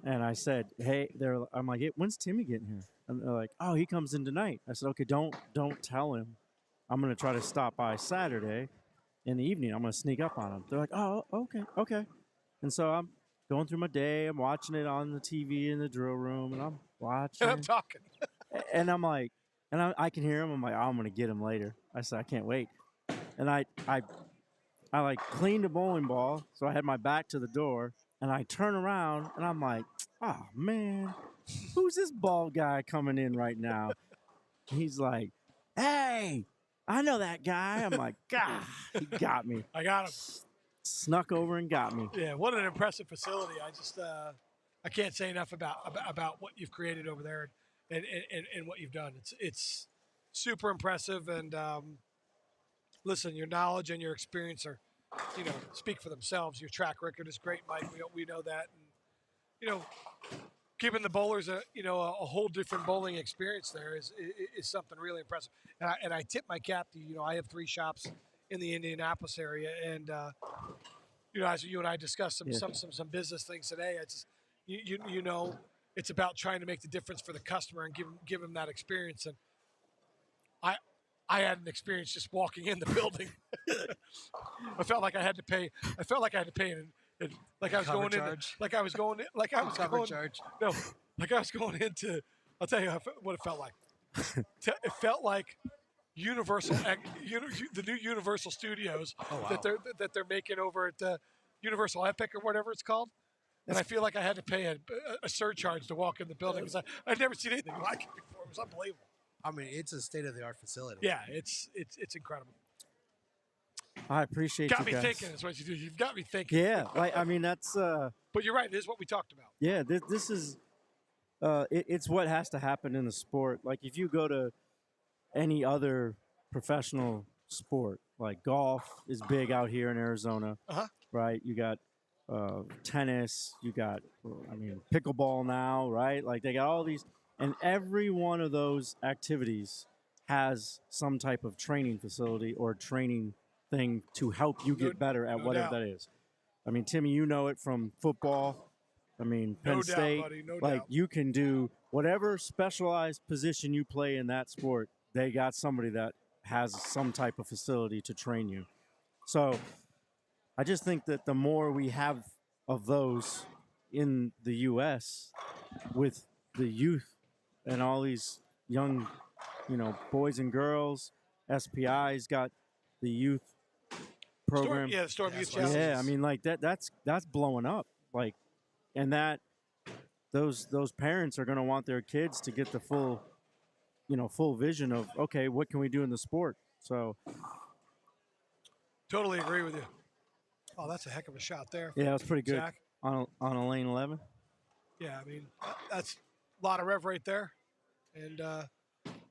and I said, hey, I'm like, hey, when's Timmy getting here? And they're like, oh, he comes in tonight. I said, okay, don't tell him. I'm gonna try to stop by Saturday in the evening. I'm gonna sneak up on him. They're like, oh, okay. And so I'm going through my day. I'm watching it on the TV in the drill room, and I'm watching. And I'm talking. And I'm like, and I can hear him. I'm like, oh, I'm gonna get him later. I said, I can't wait. And I like cleaned a bowling ball, so I had my back to the door, and I turn around, and I'm like, oh man, who's this bald guy coming in right now? He's like, hey, I know that guy. I'm like, God, he got me. I got him. Snuck over and got me. Yeah, what an impressive facility. I just I can't say enough about what you've created over there and what you've done. It's super impressive, and listen, your knowledge and your experience are speak for themselves. Your track record is great, Mike. We know that, and giving the bowlers a whole different bowling experience there is something really impressive. And I tip my cap to I have 3 shops in the Indianapolis area, and as you and I discussed some business things today, it's it's about trying to make the difference for the customer and give them that experience. And I had an experience just walking in the building. I felt like I had to pay. Like I was going in. Like I was going. Like I was going. Charge. No, like I was going into. I'll tell you what it felt like. It felt like Universal, the new Universal Studios that they're making over at Universal Epic or whatever it's called. And I feel like I had to pay a surcharge to walk in the building because I'd never seen anything like it before. It was unbelievable. I mean, it's a state-of-the-art facility. Yeah, it's incredible. I appreciate Got you me guys. thinking. That's what you do. You've got me thinking. Yeah, that's. But you're right. This is what we talked about. Yeah, this is. It's what has to happen in the sport. Like if you go to any other professional sport, like golf is big out here in Arizona, right? You got tennis, you got, pickleball now, right? Like they got all these, and every one of those activities has some type of training facility or training thing to help you get better at whatever that is. I mean, Timmy, you know it from football. I mean, Penn State, buddy, no like doubt. you can do whatever specialized position you play in that sport. They got somebody that has some type of facility to train you. So I just think that the more we have of those in the U.S. with the youth and all these young, boys and girls, SPI's got the youth program. The Storm Youth Challenge. Yeah, I mean, like that's blowing up. Like, and that those parents are going to want their kids to get the full vision of, okay, what can we do in the sport? So Totally agree with you. Oh, that's a heck of a shot there. yeah, that's pretty good Zach. on a lane 11. Yeah, I mean, that's a lot of rev right there, and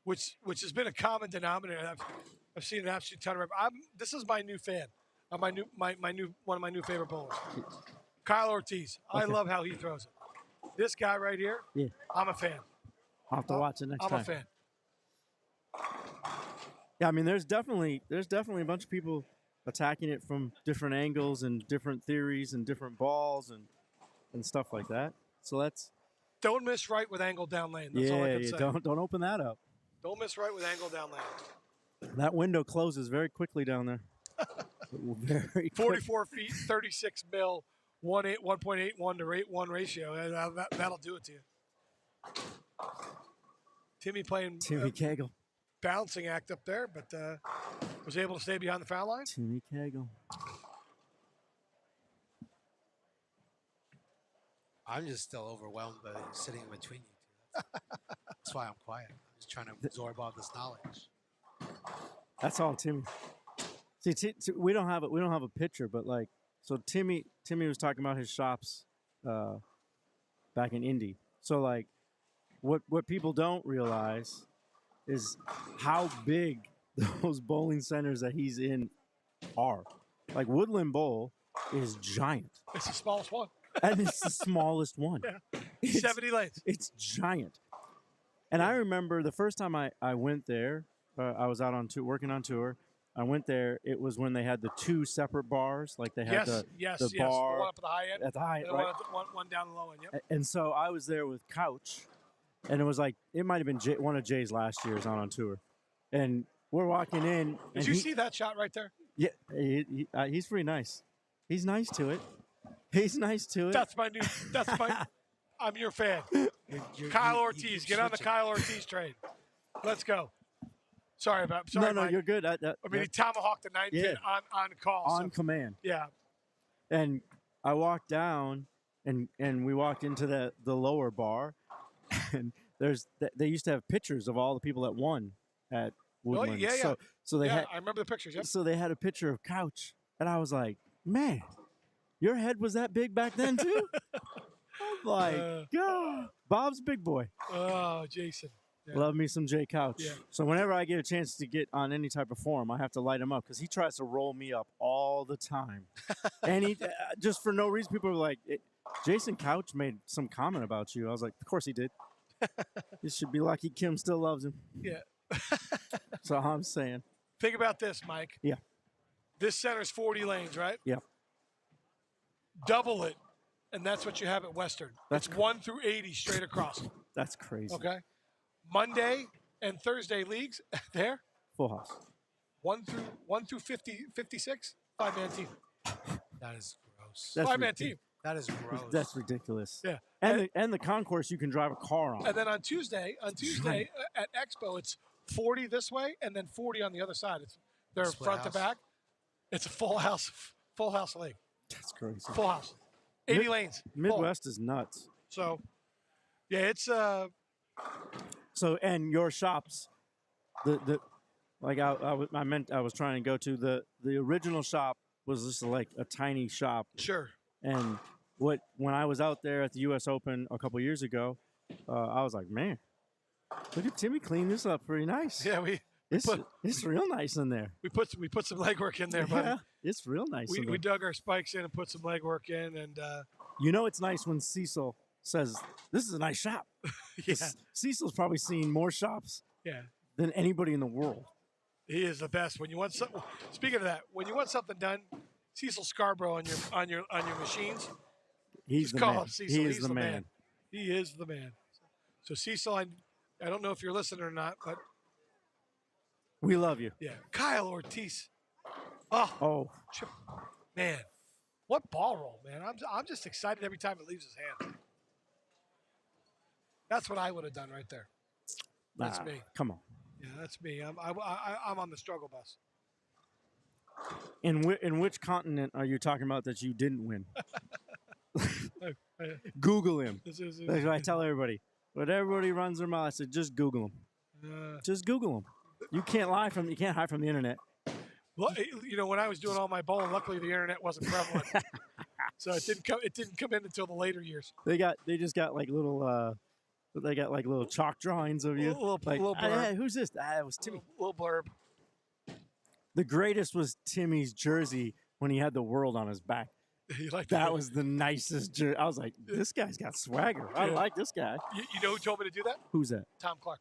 which has been a common denominator. I've seen an absolute ton of rev. This is my new fan. My new one of my new favorite bowlers, Kyle Ortiz. I love how he throws it. This guy right here, I'm a fan. I'll have to watch it next I'm time. a fan. Yeah, I mean, there's definitely a bunch of people attacking it from different angles and different theories and different balls and stuff like that. So that's Don't miss right with angle down lane. That's all I can say. Don't open that up. Don't miss right with angle down lane. That window closes very quickly down there. Very quick. 44 feet, 36 mil, 1.81 to 8:1 ratio. That'll do it to you. Timmy playing Timmy Cagle. balancing act up there, but was able to stay behind the foul line. Timmy Cagle. I'm just still overwhelmed by sitting in between you two. That's why I'm quiet. I'm just trying to absorb all this knowledge. That's all Timmy. See, we don't have a picture, but like, so Timmy was talking about his shops back in Indy. So like, what people don't realize is how big those bowling centers that he's in are. Like Woodland Bowl is giant, It's the smallest one. and it's the smallest one. Yeah. It's- 70 lanes. It's giant. And I remember the first time I went there, I was out on working on tour. I went there. It was when they had the 2 separate bars, like they had Yes. the bar The one up at the high end. at the high, And the right? one down the low end. Yep. And so I was there with Couch, and it was like it might have been one of Jay's last years on tour, and we're walking in. Did and you see that shot right there? Yeah, he's pretty nice. He's nice to it. He's nice to it. That's my. I'm your fan. Kyle Ortiz. Get on the Kyle Ortiz train. Let's go. Sorry, no, Mike. you're good. He tomahawked the 9 pin on call. On command. Yeah. And I walked down, and we walked into the lower bar, and they used to have pictures of all the people that won at Woodland. yeah. So they had. I remember the pictures. Yep. So they had a picture of Couch, and I was like, man, your head was that big back then too. I'm like, God, Bob's a big boy. Oh, Jason. Yeah. Love me some Jay Couch. Yeah. So whenever I get a chance to get on any type of forum, I have to light him up because he tries to roll me up all the time. And he just for no reason, people are like, Jason Couch made some comment about you. I was like, of course he did. You should be lucky Kim still loves him. Yeah. That's all I'm saying. Think about this, Mike. Yeah. This center's 40 lanes, right? Yeah. Double it, and that's what you have at Western. That's It's 1 through 80 straight across. That's crazy. Okay. Monday and Thursday leagues there. Full house. 1 through 56, 5-man team. That is gross. That's 5-man ridiculous. team. That is gross. That's ridiculous. Yeah. And the concourse you can drive a car on. And then on Tuesday at Expo, it's 40 this way and then 40 on the other side. They're Split front house. to back. It's a full house league. That's crazy. Full house. 80 lanes. Full. Midwest is nuts. So, yeah, it's So and your shops, the like I was trying to go to the original shop was just like a tiny shop, sure. and when I was out there at the U.S. Open a couple years ago, I was like, man, look at Timmy clean this up pretty nice. Yeah, It's real nice in there. we put some legwork in there, buddy. Yeah, it's real nice. in We there. dug our spikes in and put some legwork in, and You know, it's nice when Cecil says, "This is a nice shop." yeah, Cecil's probably seen more shops yeah, than anybody in the world. he is the best. When you want something, speaking of that, when you want something done, Cecil Scarborough on your machines, He's just the call man. him Cecil. He He's is the man. He is the man. So Cecil, I don't know if you're listening or not, but We love you. yeah, Kyle Ortiz. Oh, Oh, man, what ball roll, man! I'm just excited every time it leaves his hand. That's what I would have done right there. That's me. Come on. Yeah, that's me. I'm on the struggle bus. In which continent are you talking about that you didn't win? Google him. That's what I tell everybody. When everybody runs their mouth, I said, just Google him. Just Google him. You can't hide from the internet. Well, when I was doing all my bowling, luckily the internet wasn't prevalent, so it didn't come in until the later years. They just got like little chalk drawings of you. Little Like, blurb. hey, who's this? It was Timmy. Little blurb. The greatest was Timmy's jersey when he had the world on his back. You like That was the nicest jersey. I was like, this guy's got swagger. I Yeah. like this guy. You know who told me to do that? Who's that? Tom Clark.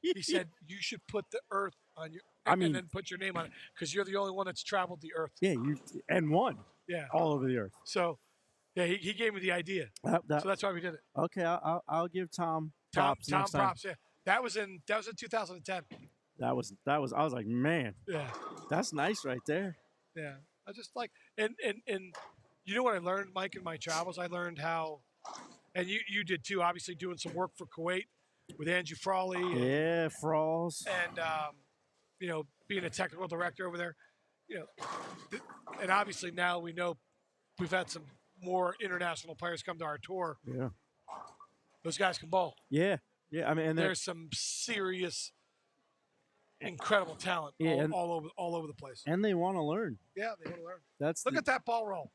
He said you should put the Earth on your, I mean- and then put your name on it because you're the only one that's traveled the Earth. Yeah, and won Yeah. all over the earth. So, yeah, he gave me the idea. That- So that's why we did it. okay, I'll give Tom Tom props next time. props. Yeah, that was in 2010. That was. I was like, man, Yeah. that's nice right there. Yeah, I just like and you know what I learned, Mike, in my travels? I learned how, and you did too. Obviously, doing some work for Kuwait with Andrew Frawley, Yeah, Frawls. and being a technical director over there. And obviously now we know we've had some more international players come to our tour. Yeah, Those guys can bowl. yeah. I mean, and There's some serious, incredible talent Yeah, and- all over the place. they want to learn. Yeah, they want to learn. That's Look the- at that ball roll.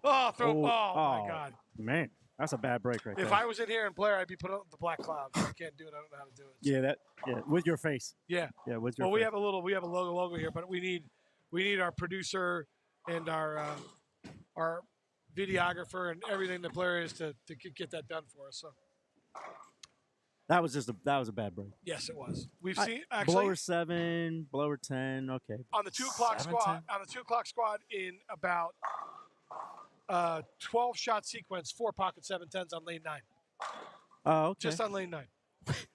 Oh, throw! Oh, my oh, God! man, that's a bad break right If there. I was in here and Blair, I'd be put on the black cloud. I can't do it. I don't know how to do it. Yeah, with your face. Yeah. Yeah, with your Well, face. we have a logo here, but we need our producer and our videographer and everything that Blair is to get that done for us. So That was a bad break. yes, it was. We've I- seen actually blower 7, blower 10. Okay. on the 2:00 7, squad 10? on the 2:00 squad in about 12 shot sequence, 4 pocket 710s on lane 9, Oh, okay. just on lane 9.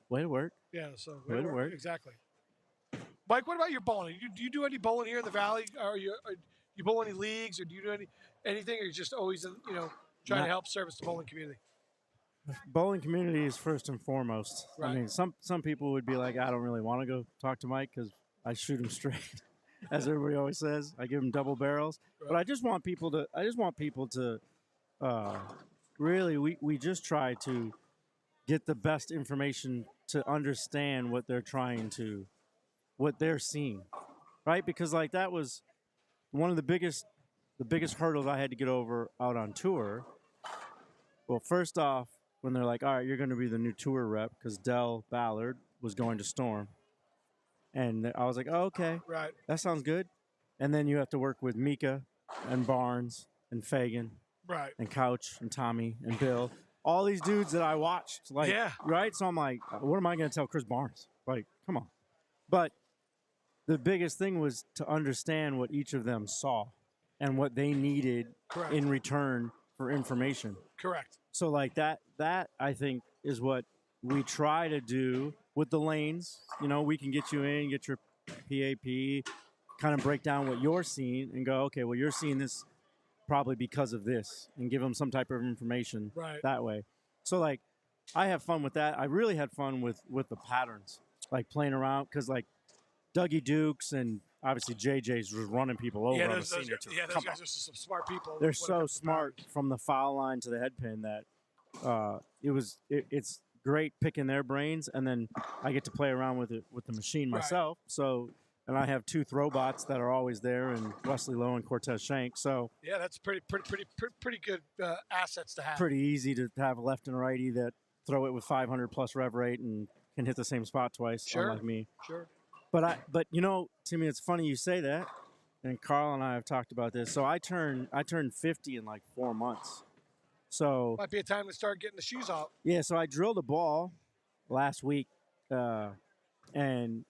Way to work. Yeah, so Way to work. exactly. Mike, what about your bowling? Do you do any bowling here in the Valley? Are you bowl any leagues, or do you do anything, or you just always trying Not- to help service the bowling community? Bowling community is first and foremost. Right. I mean, some people would be like, I don't really want to go talk to Mike because I shoot him straight, as everybody always says. I give him double barrels. But I just want people to. Really, we just try to get the best information to understand what they're seeing, right? Because like that was one of the biggest hurdles I had to get over out on tour. Well, first off, when they're like, all right, you're going to be the new tour rep because Del Ballard was going to Storm. And I was like, oh, okay, Right. that sounds good. And then you have to work with Mika and Barnes and Fagan Right. and Couch and Tommy and Bill, all these dudes that I watched, like, Yeah. right? So I'm like, what am I going to tell Chris Barnes? Like, come on. But the biggest thing was to understand what each of them saw and what they needed Correct. in return for information. Correct. So like that I think is what we try to do with the lanes. You know, we can get you in, get your PAP, kind of break down what you're seeing and go, okay, well, you're seeing this probably because of this, and give them some type of information Right. that way. So like, I have fun with that. I really had fun with the patterns, like playing around, because like Dougie Dukes and obviously JJ's was running people over Yeah, on the those senior tour. those Come guys on. are some smart people. They're when it so comes to smart patterns. from the foul line to the head pin that it's great picking their brains, and then I get to play around with it with the machine Right. myself. So, and I have two throwbots that are always there, and Wesley Lowe and Cortez Shank. So Yeah, that's pretty good assets to have. pretty easy to have a left and righty that throw it with 500 plus rev rate and can hit the same spot twice, Sure. unlike me. Sure. But you know, Timmy, it's funny you say that. And Carl and I have talked about this. So I turned 50 in like 4 months. So Might be a time to start getting the shoes off. yeah, so I drilled a ball last week, and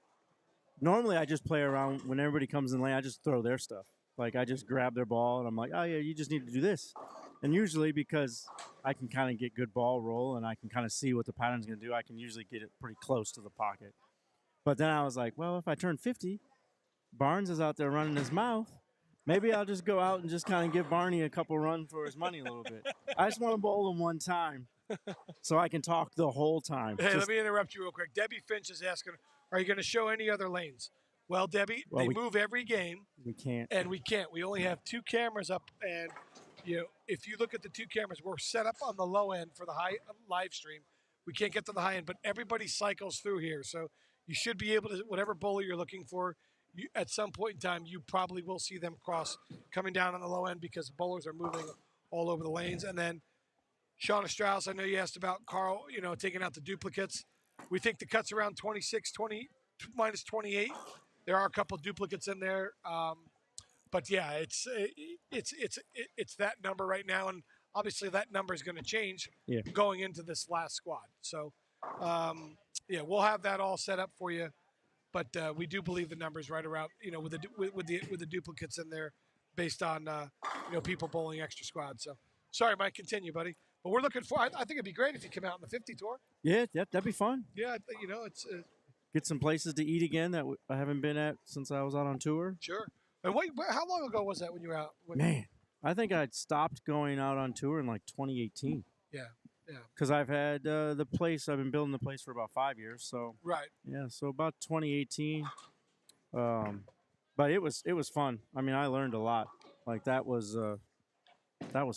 normally I just play around when everybody comes in lane. I just throw their stuff. Like I just grab their ball and I'm like, oh yeah, you just need to do this. And usually because I can kind of get good ball roll and I can kind of see what the pattern's going to do, I can usually get it pretty close to the pocket. But then I was like, well, if I turn 50, Barnes is out there running his mouth. Maybe I'll just go out and just kind of give Barney a couple runs for his money a little bit. I just want to bowl him one time so I can talk the whole time. Hey, Just- let me interrupt you real quick. Debbie Finch is asking, are you going to show any other lanes? Well, Debbie, Well, they we- move every game, we can't. and we can't. We only have 2 cameras up, and if you look at the 2 cameras, we're set up on the low end for the high live stream. We can't get to the high end, but everybody cycles through here, so you should be able to, whatever bowler you're looking for, at some point in time, you probably will see them cross coming down on the low end because bowlers are moving all over the lanes. And then Shauna Strauss, I know you asked about Carl, taking out the duplicates. We think the cut's around 26, 20 minus 28. There are a couple duplicates in there, but yeah, it's that number right now, and obviously that number is going to change Yeah. going into this last squad. So, yeah, we'll have that all set up for you. But we do believe the numbers right around, with the duplicates in there, based on people bowling extra squads. So sorry, Mike, continue, buddy. But we're looking for. I think it'd be great if you come out in the 50 tour. Yeah, that'd be fun. Yeah, it's Get some places to eat again that I haven't been at since I was out on tour. sure. And how long ago was that when you were out? Man, I think I'd stopped going out on tour in like 2018. Yeah. Because I've had the place, I've been building the place for about 5 years. So Right. yeah, so about 2018. But it was fun. I mean, I learned a lot. Like that was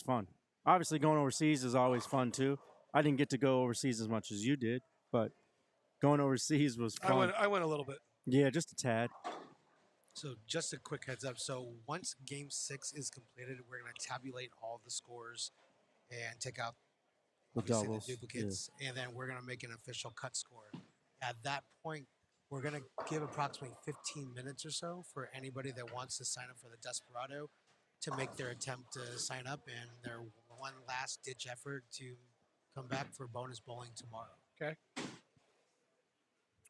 fun. Obviously, going overseas is always fun too. I didn't get to go overseas as much as you did, but going overseas was fun. I went a little bit. Yeah, just a tad. So just a quick heads up. So once Game 6 is completed, we're going to tabulate all the scores and take out The obviously doubles. the duplicates, and then we're going to make an official cut score. At that point, we're going to give approximately 15 minutes or so for anybody that wants to sign up for the Desperado to make their attempt to sign up and their one last ditch effort to come back for bonus bowling tomorrow. Okay.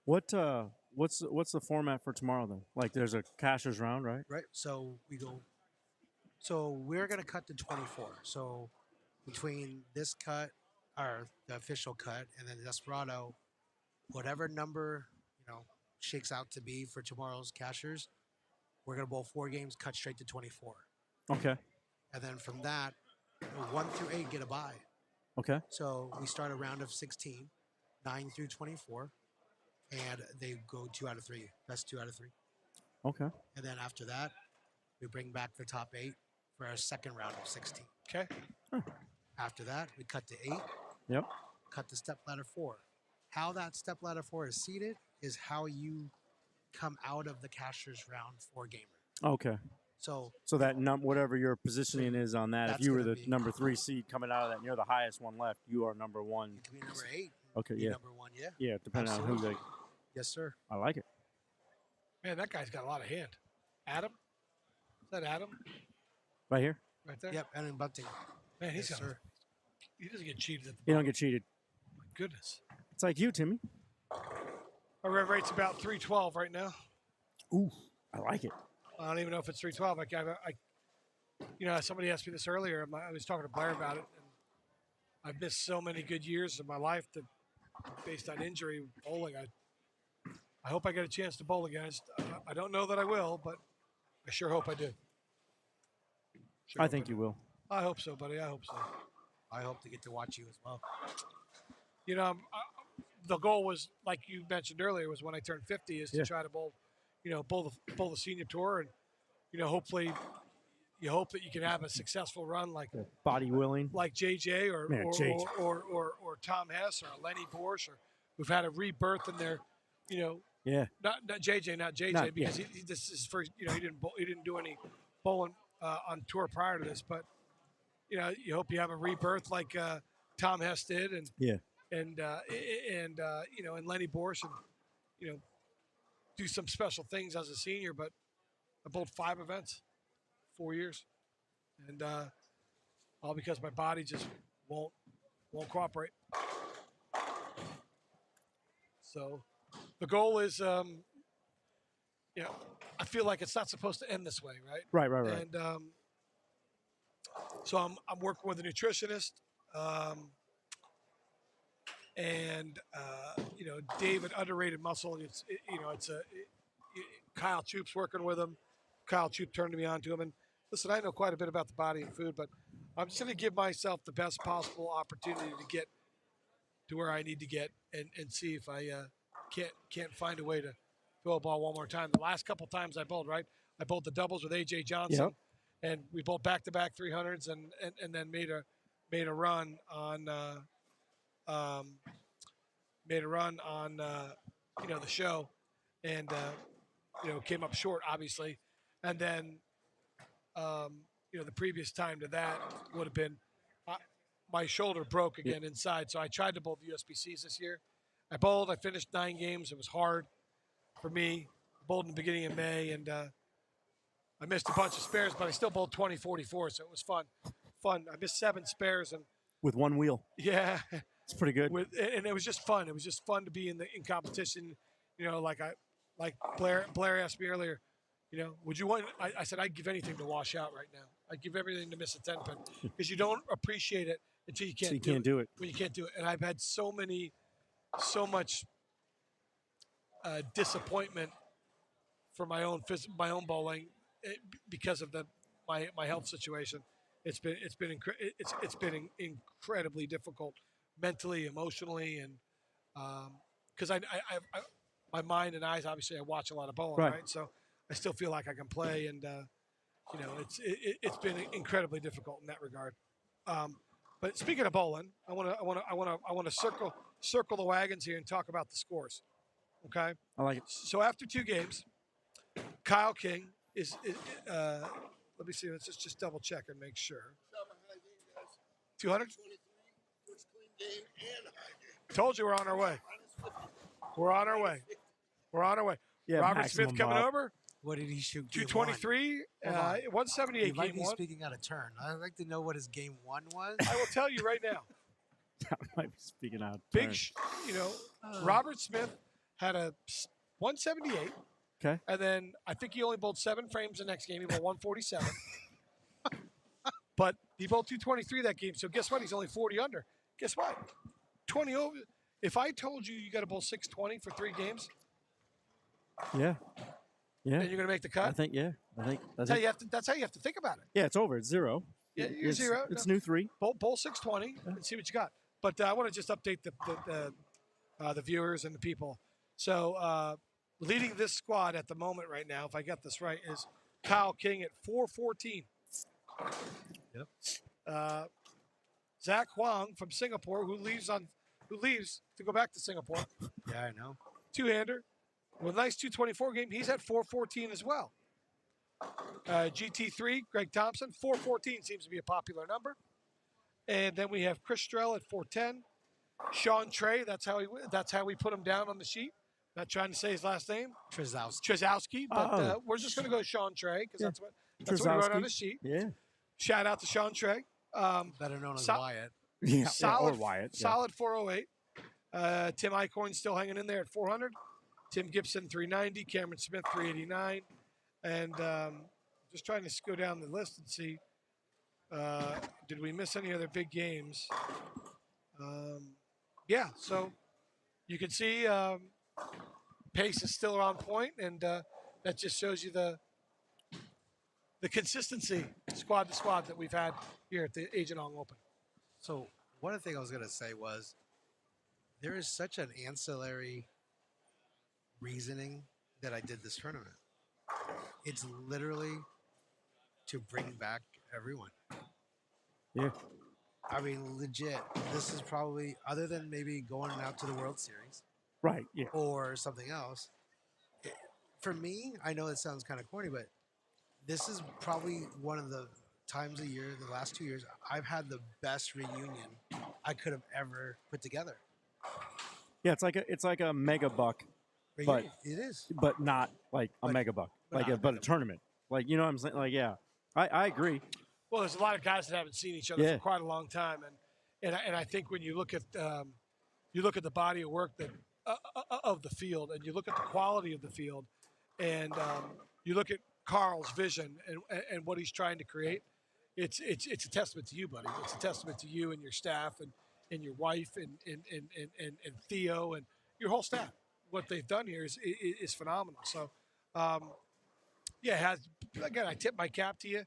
What's the format for tomorrow then? Like there's a cashers round, right? Right. So we're going to cut to 24. So between this cut, or the official cut, and then the Desperado, whatever number shakes out to be for tomorrow's cashers, we're going to bowl 4 games, cut straight to 24. Okay. And then from that, 1 through 8 get a bye. Okay. So we start a round of 16, 9 through 24, and they go 2 out of 3. Best 2 out of 3. Okay. And then after that, we bring back the top 8 for our second round of 16. Okay. After that, we cut to 8. Yep. Cut to step ladder 4. How that step ladder 4 is seated is how you come out of the cashers round for gamer. Okay. So So that whatever your positioning is on that, if That's you were gonna the be- number 3 seed coming out of that, and you're the highest one left, you are number 1. you can be number 8. Okay. Be Yeah. number 1, yeah. Yeah. Depending on who they. Yes, sir. I like it. Man, that guy's got a lot of hand. Adam? Is that Adam? Right here. right there. Yep, and in Bunting. Man, he's Yes, got. sir. He doesn't get cheated at the You don't bottom. get cheated. My goodness. It's like you, Timmy. Our rev rate's about 312 right now. Ooh, I like it. I don't even know if it's 312. Somebody asked me this earlier. I was talking to Blair about it, and I've missed so many good years of my life that, based on injury, bowling. I hope I get a chance to bowl again. I don't know that I will, but I sure hope I do. Sure I hope think do. you will. I hope so, buddy. I hope so. I hope to get to watch you as well. You know, the goal was, like you mentioned earlier, was when I turned 50, is to Yeah. try to bowl the senior tour, and hopefully, you hope that you can have a successful run like Body willing. JJ or Man, JJ. or Tom Hess or Lenny Borsch, or who've had a rebirth in their, Yeah. not JJ Not- because he this is first. He didn't do any bowling on tour prior to this, but you hope you have a rebirth like Tom Hess did, and Yeah. and Lenny Borsch, and do some special things as a senior. But I bowled 5 events, 4 years, and all because my body just won't cooperate. So the goal is, I feel like it's not supposed to end this way, right? Right. And so I'm working with a nutritionist, and David, underrated muscle. Kyle Choop's working with him. Kyle Choop turned me on to him, and listen, I know quite a bit about the body and food, but I'm just going to give myself the best possible opportunity to get to where I need to get, and see if I can't find a way to throw a ball one more time. The last couple times I bowled, right? I bowled the doubles with AJ Johnson, and we bowled back-to-back 300s, and then made a run on the show, and came up short, obviously, and then the previous time to that would have been my shoulder broke again inside, so I tried to bowl the USBCs this year. I bowled. I finished 9 games. It was hard for me. I bowled in the beginning of May, and I missed a bunch of spares, but I still bowled 20-44, so it was fun. I missed 7 spares, and With one wheel. yeah, It's pretty good. and it was just fun. It was just fun to be in competition. Like Blair asked me earlier, would you want? I said I'd give anything to wash out right now. I'd give everything to miss a 10 pin because you don't appreciate it until you can't. So you can't do it. When you can't do it, and I've had so much disappointment for my own bowling because of my health situation. It's been incredibly difficult mentally, emotionally, and because I my mind and eyes, obviously I watch a lot of bowling, right? So I still feel like I can play, and it's been incredibly difficult in that regard. But speaking of bowling, I want to circle the wagons here and talk about the scores. Okay. I like it. So after 2 games, Kyle King is let me see. Let's just double check and make sure. 200. Told you we're on our way. We're on our way. Yeah, Robert maximum, Smith coming Bob. over. What did he shoot? Game one? 223, Hold on. 178 You might game be 1. speaking out of turn. I'd like to know what his game 1 was. I will tell you right now. I might be speaking out. of Big, turn. Robert Smith had a 178. Okay. And then I think he only bowled 7 frames the next game. He bowled 147. But he bowled 223 that game. So guess what? He's only 40 under. Guess what? 20 over. If I told you got to bowl 620 for 3 games, Yeah. Yeah. then you're going to make the I cut. think. Yeah. I think. That's how you have to. That's how you have to think about it. Yeah, it's over. It's 0. Yeah, you're 0. It's No. new 3. Bowl 620 and see what you got. But I want to just update the viewers and the people. So leading this squad at the moment right now, if I got this right, is Kyle King at 414. Yep. Zach Huang from Singapore, who leaves to go back to Singapore, Yeah, I know. 2-hander with a nice 224 game. He's at 414 as well. GT3, Greg Thompson, 414 seems to be a popular number. And then we have Chris Strell at 410. Sean Trey, that's how we put him down on the sheet. Not trying to say his last name, Trzowski. Trzowski, but Oh. we're just going to go Sean Trey because Yeah. that's what he wrote on Trzowski. the sheet. Yeah. shout out to Sean Trey. Better known as So- Wyatt. Yeah, Solid, or Wyatt. Yeah. solid 408. Tim Eichhorn still hanging in there at 400. Tim Gibson 390. Cameron Smith 389. And just trying to go down the list and see, did we miss any other big games? Yeah, so you can see pace is still on point, and that just shows you the consistency squad to squad that we've had here at the Agent Ong Open. So one thing I was going to say was there is such an ancillary reasoning that I did this tournament. It's literally to bring back everyone. Yeah. I mean, legit, this is probably, other than maybe going out to the World Series Right. Yeah. or something else, for me, I know it sounds kind of corny, but this is probably one of the times a year, the last 2 years, I've had the best reunion I could have ever put together. Yeah. It's like a mega buck, But- Reunion, it is. but not like a But- mega buck, but like not a, a but a mega buck. tournament. Like, you know what I'm saying? Like, yeah, I agree. Well, there's a lot of guys that haven't seen each other Yeah. for quite a long time, and I think when you look at the body of work that of the field, and you look at the quality of the field, and you look at Carl's vision and what he's trying to create, it's a testament to you, buddy. It's a testament to you and your staff and your wife and Theo and your whole staff. What they've done here is phenomenal. So, yeah, again, I tip my cap to you.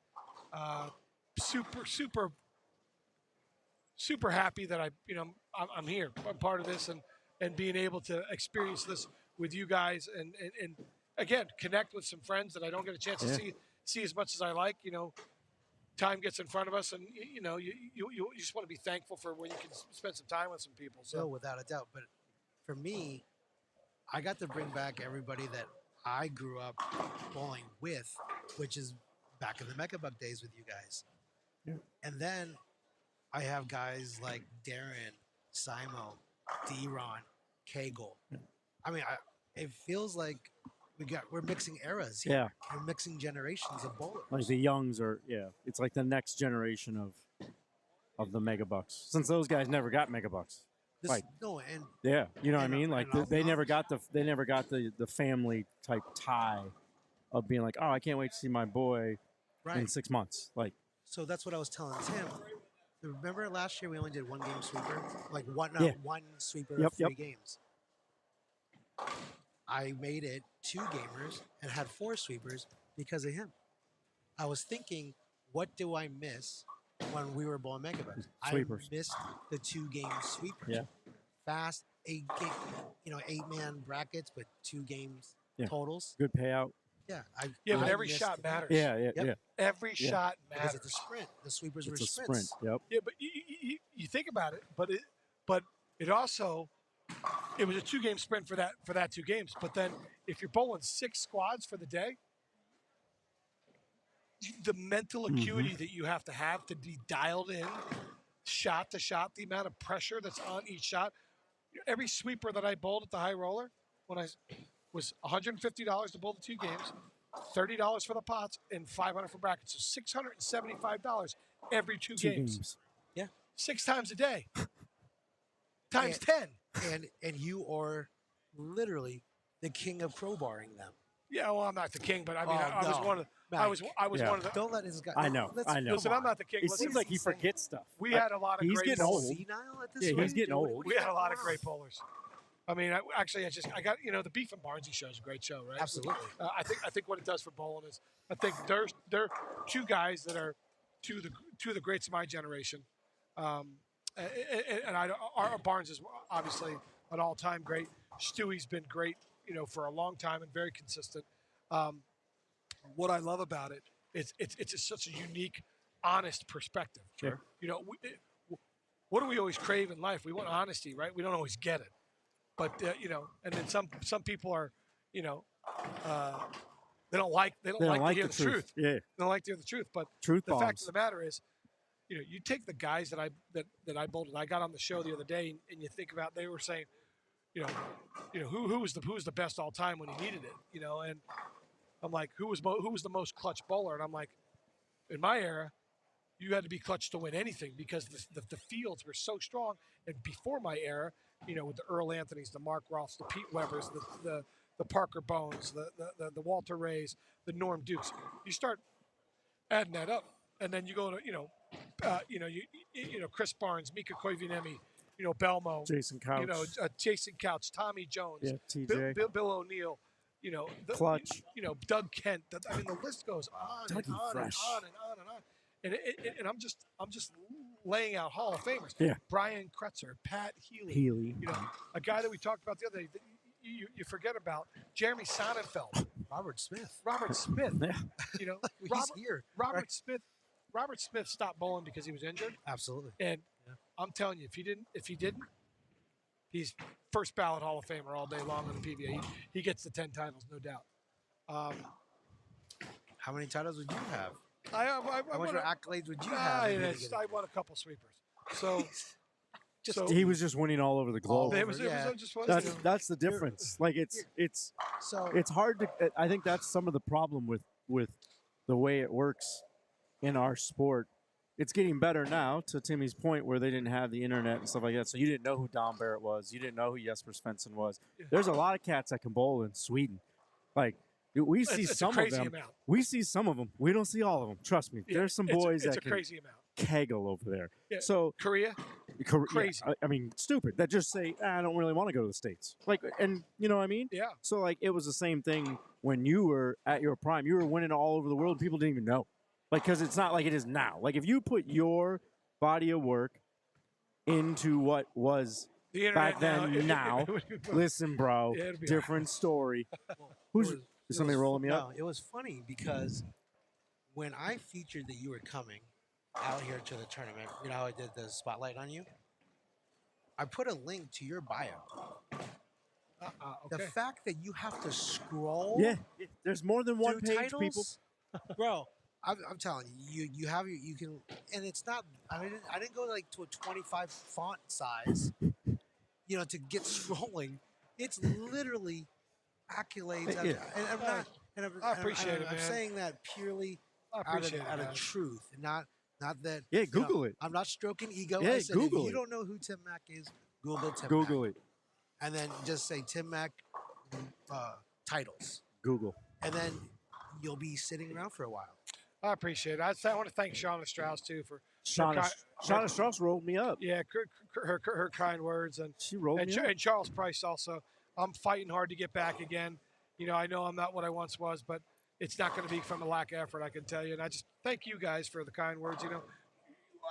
Super happy that I'm here. I'm part of this and being able to experience this with you guys and again connect with some friends that I don't get a chance to see as much as I like. Time gets in front of us, and you just want to be thankful for when you can spend some time with some people. So No, without a doubt. But for me, I got to bring back everybody that I grew up bowling with, which is back in the Mecca Buck days with you guys. Yeah. And then I have guys like Darren, Simo, D-Ron, Kegel. I mean, it feels like we're mixing eras here. Yeah. We're mixing generations of bowlers. Like the youngs are, yeah, it's like the next generation of the mega bucks. Since those guys never got mega bucks. This, Right. No, and Yeah, you know what I And, mean. Like and I'll they be never honest. got the family type tie of being like, oh, I can't wait to see my boy in right. 6 months. Like, So that's what I was telling Tim. Remember last year we only did one game sweeper, like one sweeper Yep, of 3 yep. games. I made it 2 gamers and had 4 sweepers because of him. I was thinking, what do I miss when we were bowling Megabucks? Sweepers. I missed the 2 game sweepers. Yeah. Fast 8-man brackets, but 2 games Yeah. totals. good payout. Yeah, yeah, but I every missed shot the- matters. Yeah, yeah, Yep. yeah. Every Yeah. shot Because matters. it's a sprint. The sweepers were It's a sprints. sprint. Yep. Yeah, but you think about it, but it also it was a 2-game sprint for that 2 games. But then if you're bowling 6 squads for the day, the mental acuity that you have to be dialed in, shot to shot, the amount of pressure that's on each shot. Every sweeper that I bowled at the high roller when I was $150 to bowl the 2 games, $30 for the pots, and $500 for brackets. So $675 every 2 2 games. games. 6 times a day. Times 10. And you are literally the king of crowbarring them. Yeah, well, I'm not the king, but I mean, Oh, I was no. one of I was Yeah. one of the. Don't let his guy. I know. I know. Listen, I'm not the king. It Listen, seems like he insane. forgets stuff. we had a lot of He's great getting bowlers. old. Senile at this Yeah, rate? he's getting old. We had a lot of great bowlers. I mean, I got the Beef and Barnsley show is a great show, right? Absolutely. I think what it does for bowling is I think they're 2 guys that are two of the greats of my generation, and our Barnes is obviously an all-time great. Stewie's been great, for a long time and very consistent. What I love about it is it's just such a unique, honest perspective. Sure. What do we always crave in life? We want honesty, right? We don't always get it, but and then some people are, they don't like They to don't like hear the the truth. Yeah. They don't like to hear the truth. But Truth the bombs. fact of the matter is, you take the guys that I bowled and I got on the show the other day, and you think about they were saying, who was the best all time when he needed it, and I'm like, who was the most clutch bowler, and I'm like, in my era, you had to be clutch to win anything because the fields were so strong. And before my era, with the Earl Anthonys, the Mark Rolfs, the Pete Webbers, the Parker Bones, the Walter Rays, the Norm Dukes, you start adding that up, and then you go to Chris Barnes, Mika Koivuniemi, Belmo, Jason Couch. Jason Couch, Tommy Jones, Yeah, TJ. Bill O'Neill, Clutch. Doug Kent. The list goes on and Dougie on Fresh. and on and on and on. And I'm just laying out Hall of Famers. Yeah. Brian Kretzer, Pat Healy. Healy. A guy that we talked about the other day. That you forget about Jeremy Sonnenfeld, Robert Smith. Robert Smith. Yeah. He's here. Robert right? Smith. Robert Smith stopped bowling because he was injured. Absolutely. And I'm telling you, if he didn't, he's first ballot Hall of Famer all day long on the PBA. He gets the 10 titles, no doubt. How many titles would you have? I How much won a- accolades would you have? if you didn't get I won a couple sweepers. So, He was just winning all over the globe. it was yeah. just one. That's the difference. Like it's So hard to. I think that's some of the problem with the way it works in our sport. It's getting better now, to Timmy's point, where they didn't have the internet and stuff like that. So you didn't know who Don Barrett was. You didn't know who Jesper Svensson was. There's a lot of cats that can bowl in Sweden. Like we see It's a some of crazy them. amount. We see some of them. We don't see all of them. Trust me. Yeah, There's some it's boys it's that a can crazy amount. kegel over there. Yeah. So Korea, crazy. yeah, I mean, stupid. That just say, I don't really want to go to the States. Like, and you know what I mean? yeah. So, like, it was the same thing when you were at your prime. You were winning all over the world. People didn't even know. Like, because it's not like it is now. Like, if you put your body of work into what was The back internet then, now, listen, bro, Yeah, it'd be different story. Who's it was- is somebody rolling me no, up? it was funny because when I featured that you were coming out here to the tournament, you know how I did the spotlight on you? I put a link to your bio. The okay. fact that you have to scroll Yeah, there's more than one through page, titles, people. bro. I'm telling you, you have you can, and it's not. I didn't go like to a 25 font size, to get scrolling. It's literally accolades. Yeah. And I'm not. And I appreciate it, I'm man. saying that purely I out appreciate it, of man. truth, not that. Yeah, Google it. I'm not stroking ego. Yeah, I said, Google if you it. don't know who Tim Mack is, Google Tim Google Mack. it. And then just say Tim Mack titles, Google. and then you'll be sitting around for a while. I appreciate it. I want to thank Shauna Strauss too for Shauna Strauss rolled me up. her kind words and She rolled me up. and Charles Price also. I'm fighting hard to get back again. I know I'm not what I once was, but it's not going to be from a lack of effort, I can tell you. And I just thank you guys for the kind words.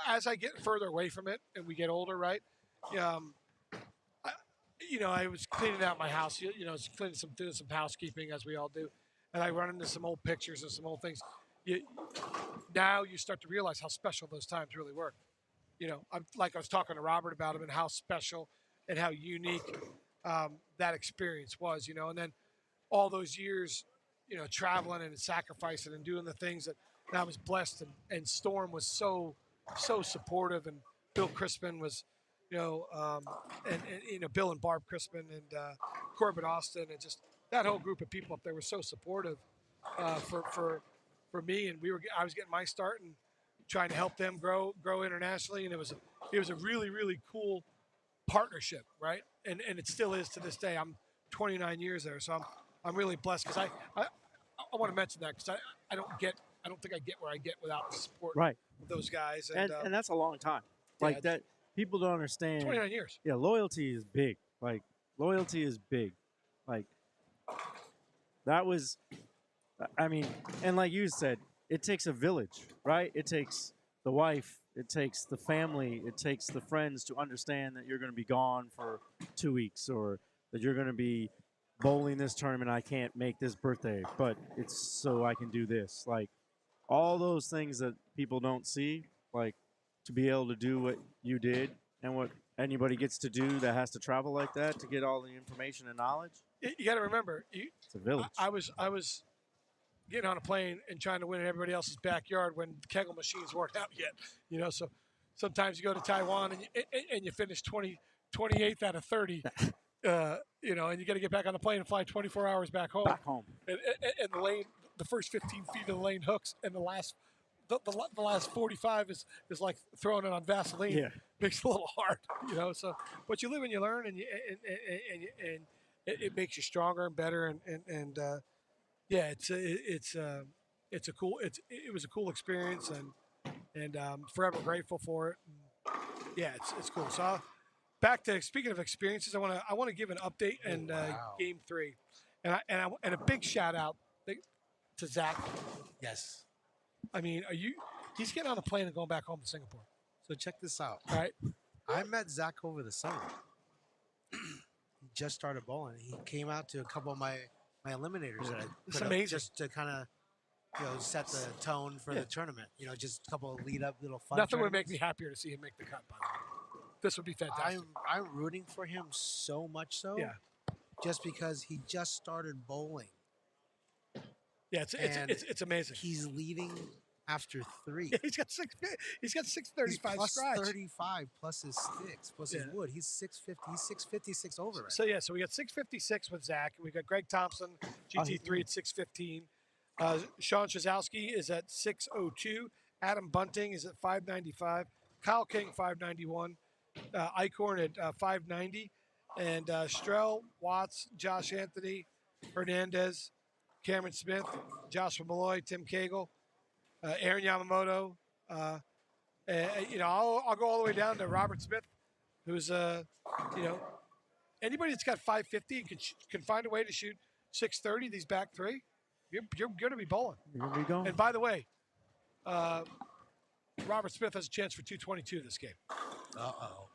As I get further away from it and we get older, right? I was cleaning out my house. Doing some housekeeping as we all do, and I run into some old pictures and some old things. Now you start to realize how special those times really were. I was talking to Robert about them and how special and how unique that experience was. And then all those years, traveling and sacrificing and doing the things that I was blessed, and Storm was so supportive, and Bill Crispin was, and Bill and Barb Crispin and Corbin Austin, and just that whole group of people up there were so supportive for me, and I was getting my start and trying to help them grow internationally, and it was a really, really cool partnership, right? And it still is to this day. I'm 29 years there, so I'm really blessed because I want to mention that because I don't think I get where I get without the support Right. of those guys, And that's a long time. Like it's- that, people don't understand. 29 years. Yeah, loyalty is big. Like, loyalty is big. Like, that was, I mean, and like you said, it takes a village, right? It takes the wife, it takes the family, it takes the friends to understand that you're going to be gone for 2 weeks, or that you're going to be bowling this tournament. I can't make this birthday, but it's so I can do this. Like, all those things that people don't see, like, to be able to do what you did and what anybody gets to do that has to travel like that to get all the information and knowledge. You got to remember, It's a village. I was getting on a plane and trying to win in everybody else's backyard when Kegel machines weren't out yet. So sometimes you go to Taiwan and you finish 28th out of 30, and you got to get back on the plane and fly 24 hours back home. Back home. And the lane, the first 15 feet of the lane hooks, and the last the last 45 is like throwing it on Vaseline. Yeah. Makes it a little hard, you know. So, but you live and you learn, and it makes you stronger and better. And yeah, it was a cool experience, and I'm forever grateful for it. And yeah, it's cool. So back to speaking of experiences, I want to give an update and Game 3, and a big shout out to Zach. Yes. I mean, he's getting on a plane and going back home to Singapore. So check this out. All right. I met Zach over the summer. He just started bowling. He came out to a couple of my eliminators that I It's put up amazing. just to kind of set the tone for the tournament. Just a couple of lead up little fun. Nothing would make tournaments. me happier to see him make the cut. By the way, this would be fantastic. I'm rooting for him so much so. Yeah. Just because he just started bowling. Yeah, it's amazing. He's leading after 3. Yeah, he's got 635 plus strides. 35 plus his sticks plus his wood. He's 650. He's 656 over right So we got 656 with Zach. We got Greg Thompson, GT3 at 615. Sean Shazowski is at 602. Adam Bunting is at 595. Kyle King 591. Eichhorn at 590, and Strell, Watts, Josh Anthony, Hernandez, Cameron Smith, Joshua Malloy, Tim Cagle, Aaron Yamamoto. I'll go all the way down to Robert Smith, who's anybody that's got 550 and can find a way to shoot 630. These back 3, you're going to be bowling. Here we go. And by the way, Robert Smith has a chance for 222 this game. Uh-oh.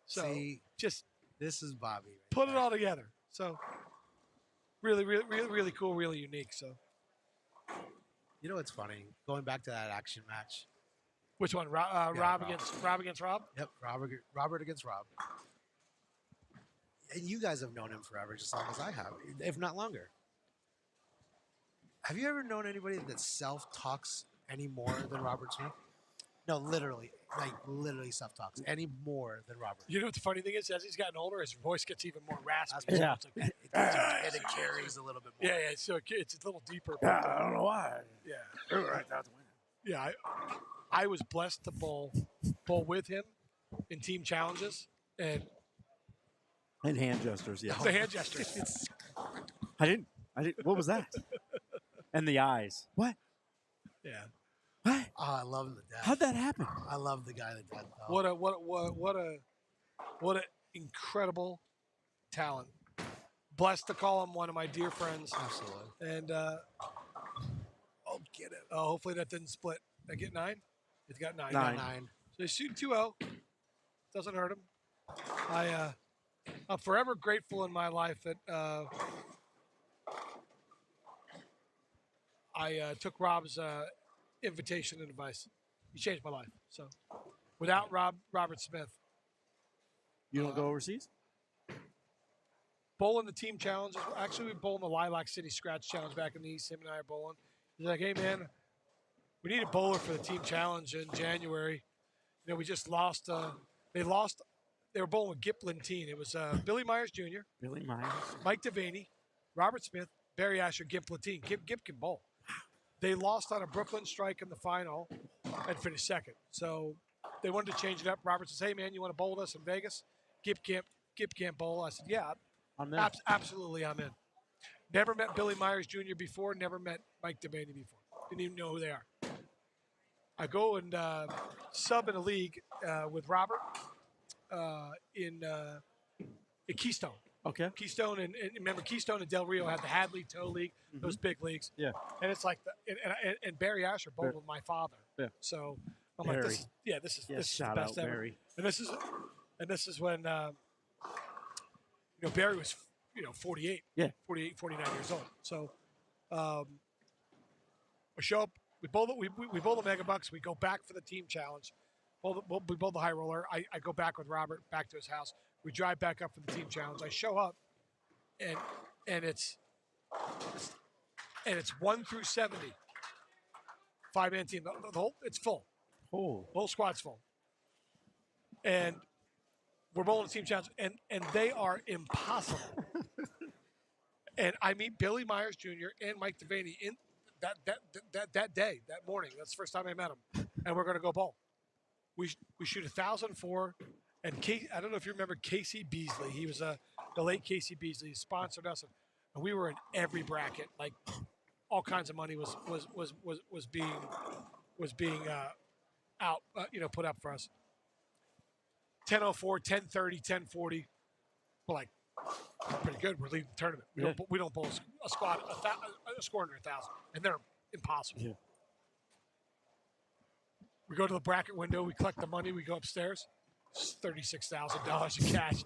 So See, just this is Bobby. Right put it there. all together. So really cool, really unique. So You know what's funny? Going back to that action match. which one? Rob against Rob? Yep, Robert against Rob. And you guys have known him forever, just as long as I have, if not longer. Have you ever known anybody that self-talks any more than Robert Smith? No, literally self-talks any more than Robert. You know what the funny thing is? As he's gotten older, his voice gets even more raspy. Yeah. So it's like, And it carries a little bit more. yeah. So it's a little deeper. Yeah, I don't know why. Yeah. Right, that's winning. Yeah. I was blessed to bowl with him in team challenges and And hand gestures, yeah. the hand gestures. I didn't. What was that? And the eyes. What? Yeah. What? Oh, I love him to death. How'd that happen? I love the guy that did that. What a incredible talent. Blessed to call him one of my dear friends. Absolutely. And get it. Hopefully that didn't split. I get 9. It's got 9. Nine. 9. So he's shooting 2-0. Doesn't hurt him. I'm forever grateful in my life that I took Rob's invitation and advice. He changed my life. So without Robert Smith, You don't go overseas? bowling the team challenges. Actually, we bowled in the Lilac City Scratch Challenge back in the East. Him and I are bowling. He's like, hey, man, we need a bowler for the team challenge in January. We just lost. They were bowling with Gip Lentine. It was Billy Myers Jr., Billy Myers. Mike Devaney, Robert Smith, Barry Asher, Gip Lentine. Gip can bowl. They lost on a Brooklyn strike in the final and finished second. So they wanted to change it up. Robert says, hey, man, you want to bowl with us in Vegas? Gip can't bowl. I said, yeah, I'm in. absolutely, I'm in. Never met Billy Myers Jr. before. Never met Mike Devaney before. Didn't even know who they are. I go and sub in a league with Robert in Keystone. Okay. Keystone and remember Keystone and Del Rio had the Hadley Toe League, those big leagues. Yeah. And it's like and Barry Asher bowled with my father. Yeah. So I'm Barry. like, this is the shout best out, ever. Barry. And this is when Barry was 48. Yeah. 48, 49 years old. So we show up. We bowl the Mega Bucks. We go back for the team challenge. We bowl the high roller. I go back with Robert back to his house. We drive back up for the team challenge. I show up, and it's 1 through 70. 5-man team. The whole it's full. Oh. The whole squad's full. And we're bowling the team challenge, and they are impossible. And I meet Billy Myers Jr. and Mike Devaney in that day, that morning. That's the first time I met him, and we're going to go bowl. We shoot 1,004, and I don't know if you remember Casey Beasley. He was the late Casey Beasley. He sponsored us, and we were in every bracket. Like all kinds of money was being out, put up for us. 10:04, 10:30, 10:40. We're like, pretty good. We're leading the tournament. We don't bowl a squad a score under 1,000, and they're impossible. Yeah. We go to the bracket window. We collect the money. We go upstairs. It's $36,000 in cash.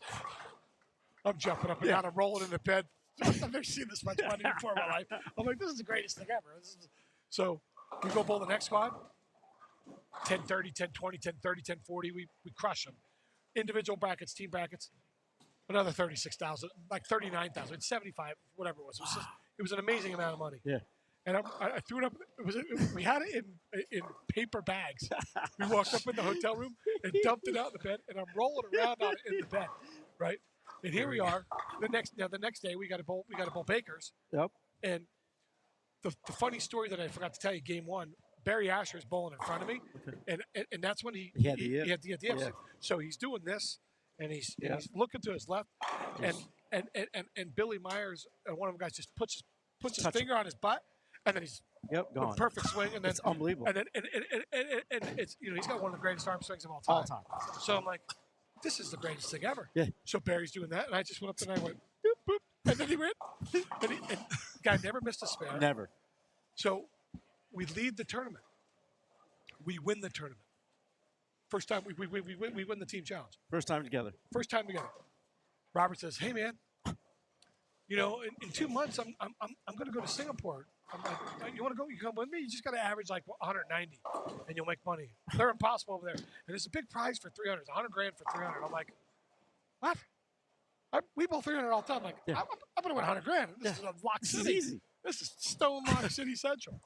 I'm jumping up and down. I'm rolling in the bed. I've never seen this much money before in my life. I'm like, this is the greatest thing ever. So we go bowl the next squad. 10:30, 10:20, 10:30, 10:40. We crush them. Individual brackets, team brackets. Another 36,000, like 39,000. It's 75, whatever it was. It was an amazing amount of money. Yeah. And I threw it up. We had it in paper bags. We walked up in the hotel room and dumped it out in the bed, and I'm rolling around on it in the bed, right? And here we are. The next day we got to bowl Bakers. Yep. And the funny story that I forgot to tell you, game one, Barry Asher is bowling in front of me, and that's when he had the idea. Yeah. So he's doing this, and he's looking to his left, and Billy Myers, one of them guys, just puts his finger on his butt, and then he's gone. Perfect swing, and then it's unbelievable. And then and it's he's got one of the greatest arm swings of all time. So I'm like, this is the greatest thing ever. Yeah. So Barry's doing that, and I just went up there and I went boop boop, and then he went, and the guy never missed a spare. Never. So we lead the tournament. We win the tournament. First time we win the team challenge. First time together. Robert says, "Hey man, in 2 months I'm going to go to Singapore. I'm like, you want to go? You come with me? You just got to average like 190, and you'll make money. They're impossible over there, and it's a big prize for 300. It's $100,000 for 300. I'm like, what? We bowl 300 all the time. I'm like, I'm going to win $100,000. This is a Lock City. This is easy. This is Stone Lock City Central.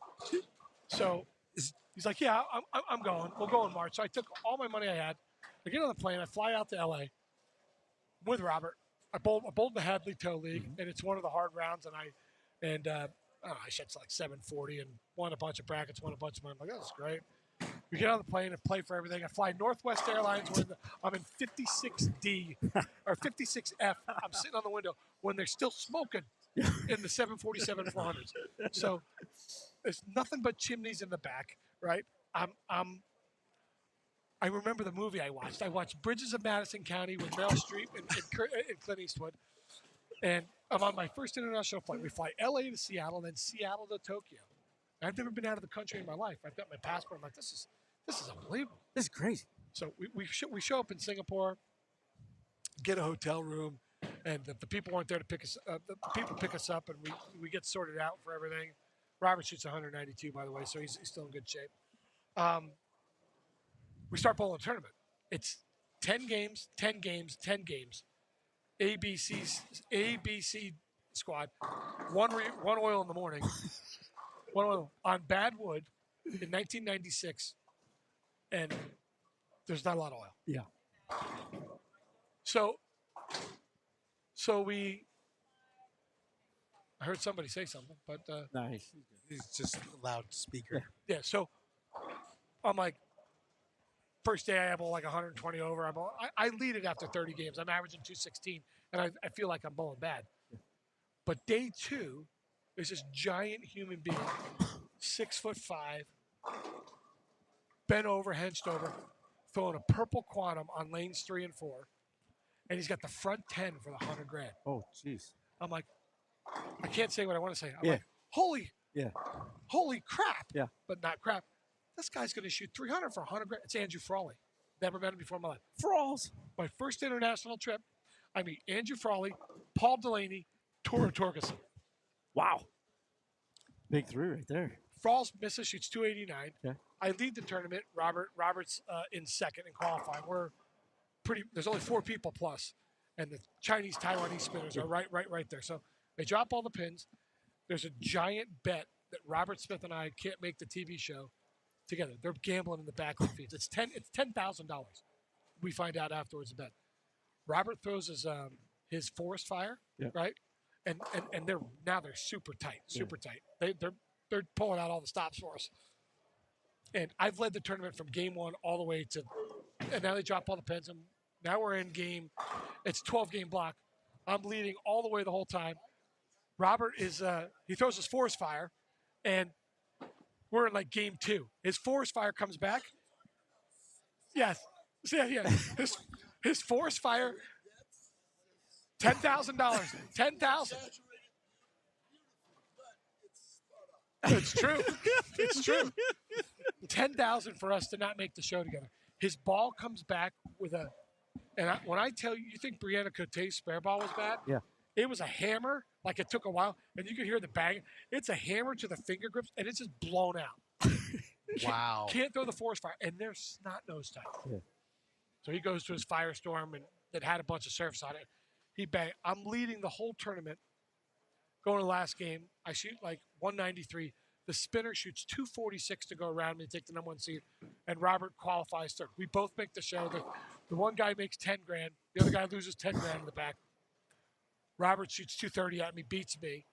So he's like, yeah, I'm going. We'll go in March. So I took all my money I had. I get on the plane. I fly out to L.A. with Robert. I bowled the Hadley Toe League, and it's one of the hard rounds. And I shot like 740 and won a bunch of brackets, won a bunch of money. I'm like, that's great. We get on the plane and play for everything. I fly Northwest Airlines. I'm in 56D or 56F. I'm sitting on the window when they're still smoking in the 747-400s. So there's nothing but chimneys in the back, right? I remember the movie I watched. I watched Bridges of Madison County with Meryl Streep and Clint Eastwood. And I'm on my first international flight. We fly L.A. to Seattle, then Seattle to Tokyo. I've never been out of the country in my life. I've got my passport. I'm like, this is unbelievable. This is crazy. So we show up in Singapore, get a hotel room, and the people weren't there to pick us up. The people pick us up, and we get sorted out for everything. Robert shoots 192, by the way, so he's still in good shape. We start bowling a tournament. It's 10 games, 10 games, 10 games. ABC squad, one oil in the morning, one oil on bad wood in 1996, and there's not a lot of oil. Yeah. So I heard somebody say something, but Nice. He's just a loudspeaker. yeah. So I'm like, first day I bowl like 120 over. I lead it after 30 games. I'm averaging 216, and I feel like I'm bowling bad. But day two, there's this giant human being, 6'5", bent over, hunched over, throwing a purple quantum on lanes 3 and 4, and he's got the front 10 for the $100,000. Oh, jeez. I'm like, I can't say what I want to say. I'm like, holy crap! Yeah. But not crap. This guy's going to shoot 300 for $100,000. It's Andrew Frawley. Never met him before in my life. Frawls. My first international trip, I meet Andrew Frawley, Paul Delaney, Tora Torgerson. Wow. Big three right there. Frawls misses, shoots 289. Yeah. I lead the tournament. Robert's in second in qualifying. We're pretty. There's only 4 people plus, and the Chinese Taiwanese spinners are right there. So they drop all the pins. There's a giant bet that Robert Smith and I can't make the TV show together. They're gambling in the back of the feeds. It's $10,000. We find out afterwards the bet. Robert throws his forest fire, right? And they're super tight, super tight. They're they're pulling out all the stops for us. And I've led the tournament from game 1 all the way to, and now they drop all the pens. And now we're in game, it's 12-game block. I'm leading all the way the whole time. Robert is, he throws his forest fire, and we're in like game 2. His forest fire comes back. Yes. Yeah. His forest fire, $10,000. $10,000. It's true. It's true. 10,000 for us to not make the show together. His ball comes back with a, and when I tell you, you think Brianna Cote's spare ball was bad? Yeah. It was a hammer, like it took a while, and you could hear the bang. It's a hammer to the finger grips, and it's just blown out. Wow. Can't throw the forest fire, and they're snot-nosed tight. Yeah. So he goes to his Firestorm and that had a bunch of surface on it. He banged. I'm leading the whole tournament. Going to the last game, I shoot like 193. The spinner shoots 246 to go around me to take the number 1 seed, and Robert qualifies third. We both make the show. The one guy makes 10 grand. The other guy loses 10 grand in the back. Robert shoots 230 at me, beats me.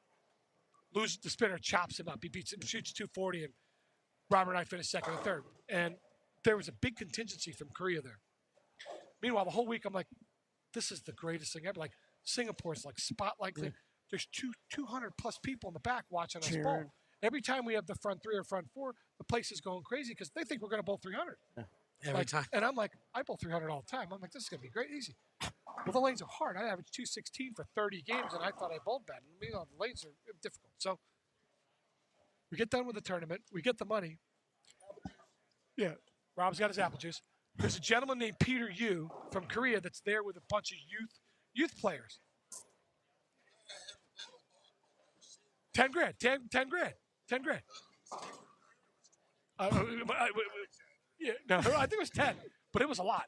Loses the spinner, chops him up. He beats him, shoots 240, and Robert and I finish second and third. And there was a big contingency from Korea there. Meanwhile, the whole week I'm like, this is the greatest thing ever. Like Singapore's like spotlight. Yeah. There's 200 plus people in the back watching us bowl. Every time we have the front 3 or front 4, the place is going crazy because they think we're going to bowl 300. Yeah. Every time. And I'm like, I bowl 300 all the time. I'm like, this is going to be great, easy. Well, the lanes are hard. I averaged 216 for 30 games, and I thought I bowled bad. And, you know, the lanes are difficult. So we get done with the tournament. We get the money. Yeah, Rob's got his apple juice. There's a gentleman named Peter Yu from Korea that's there with a bunch of youth players. 10 grand. 10 grand. 10 grand. Yeah, no, I think it was 10, but it was a lot.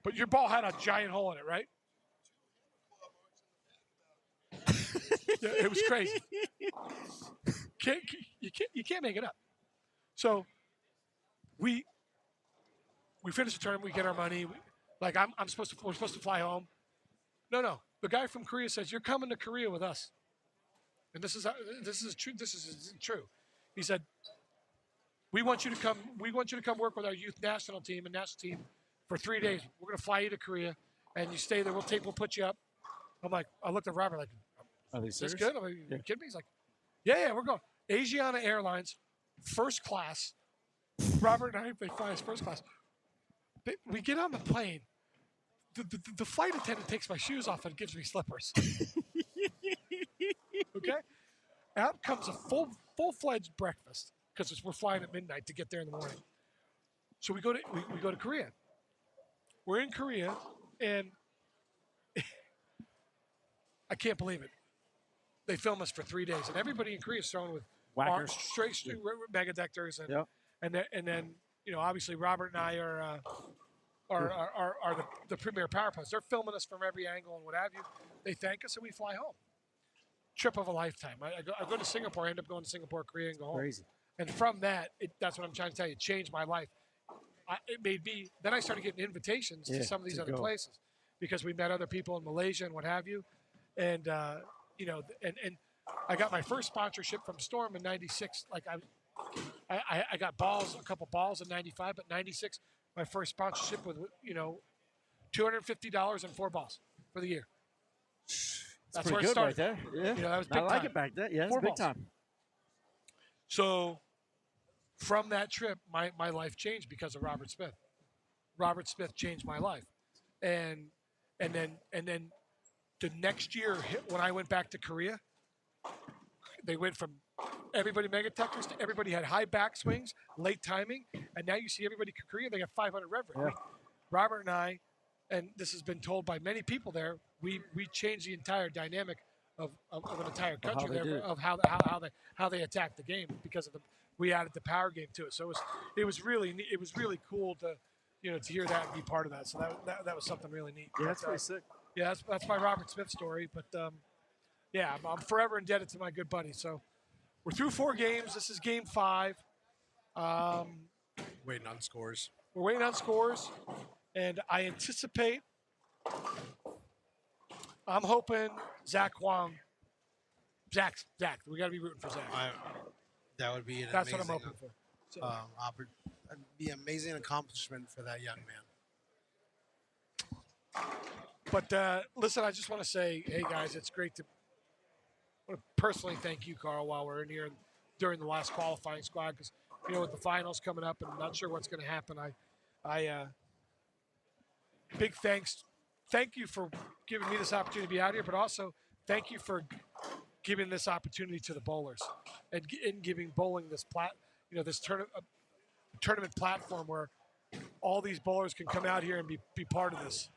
But your ball had a giant hole in it, right? Yeah, it was crazy. You can't make it up. So we finish the tournament. We get our money. We're supposed to fly home. No. The guy from Korea says you're coming to Korea with us. And this is true. This is true. He said, "We want you to come. We want you to come work with our youth national team and national team for 3 days. We're going to fly you to Korea, and you stay there. We'll put you up." I'm like, I looked at Robert like, "Is this good?" I'm like, "You kidding me?" He's like, "Yeah, we're going." Asiana Airlines, first class. Robert and I, they fly us first class. We get on the plane. The flight attendant takes my shoes off and gives me slippers. Okay? Out comes a full-fledged breakfast because we're flying at midnight to get there in the morning. So we go to Korea. We're in Korea, and I can't believe it. They film us for 3 days, and everybody in Korea is thrown with Whackers. straight megadectors, and then obviously Robert and I are the premier power players. They're filming us from every angle and what have you. They thank us, and we fly home. Trip of a lifetime. I go to Singapore. I end up going to Singapore, Korea, and go home. Crazy. And from that, that's what I'm trying to tell you. It changed my life. It made me. Then I started getting invitations to some of these other places because we met other people in Malaysia and what have you. And and I got my first sponsorship from Storm in '96. Like I got a couple balls in '95, but '96 my first sponsorship with $250 and 4 balls for the year. That's where it started. Right there. Yeah, that was big I like time. it back there. Yeah, 4 it's big balls. time. So from that trip, my life changed because of Robert Smith. Robert Smith changed my life, and then the next year when I went back to Korea, they went from everybody megatechers to everybody had high backswings, late timing, and now you see everybody in Korea, they got 500 rev rate. Yeah. Robert and I, and this has been told by many people there, we changed the entire dynamic of an entire country of how they attack the game because of we added the power game to it. So it was really cool to hear that and be part of that. So that was something really neat. Yeah, that's pretty sick. Yeah, that's my Robert Smith story. But I'm forever indebted to my good buddy. So we're through 4 games. This is game 5. Waiting on scores. We're waiting on scores, and I anticipate. I'm hoping Zach Huang. Zach, we got to be rooting for Zach. That would be an That's what I'm amazing, hoping for. So, that'd be an amazing accomplishment for that young man. but listen, I just want to say, hey guys, it's great to I want to personally thank you, Carl, while we're in here during the last qualifying squad, because with the finals coming up and I'm not sure what's going to happen. Big thank you for giving me this opportunity to be out here, but also thank you for giving this opportunity to the bowlers and giving bowling this this tournament platform where all these bowlers can come out here and be part of this.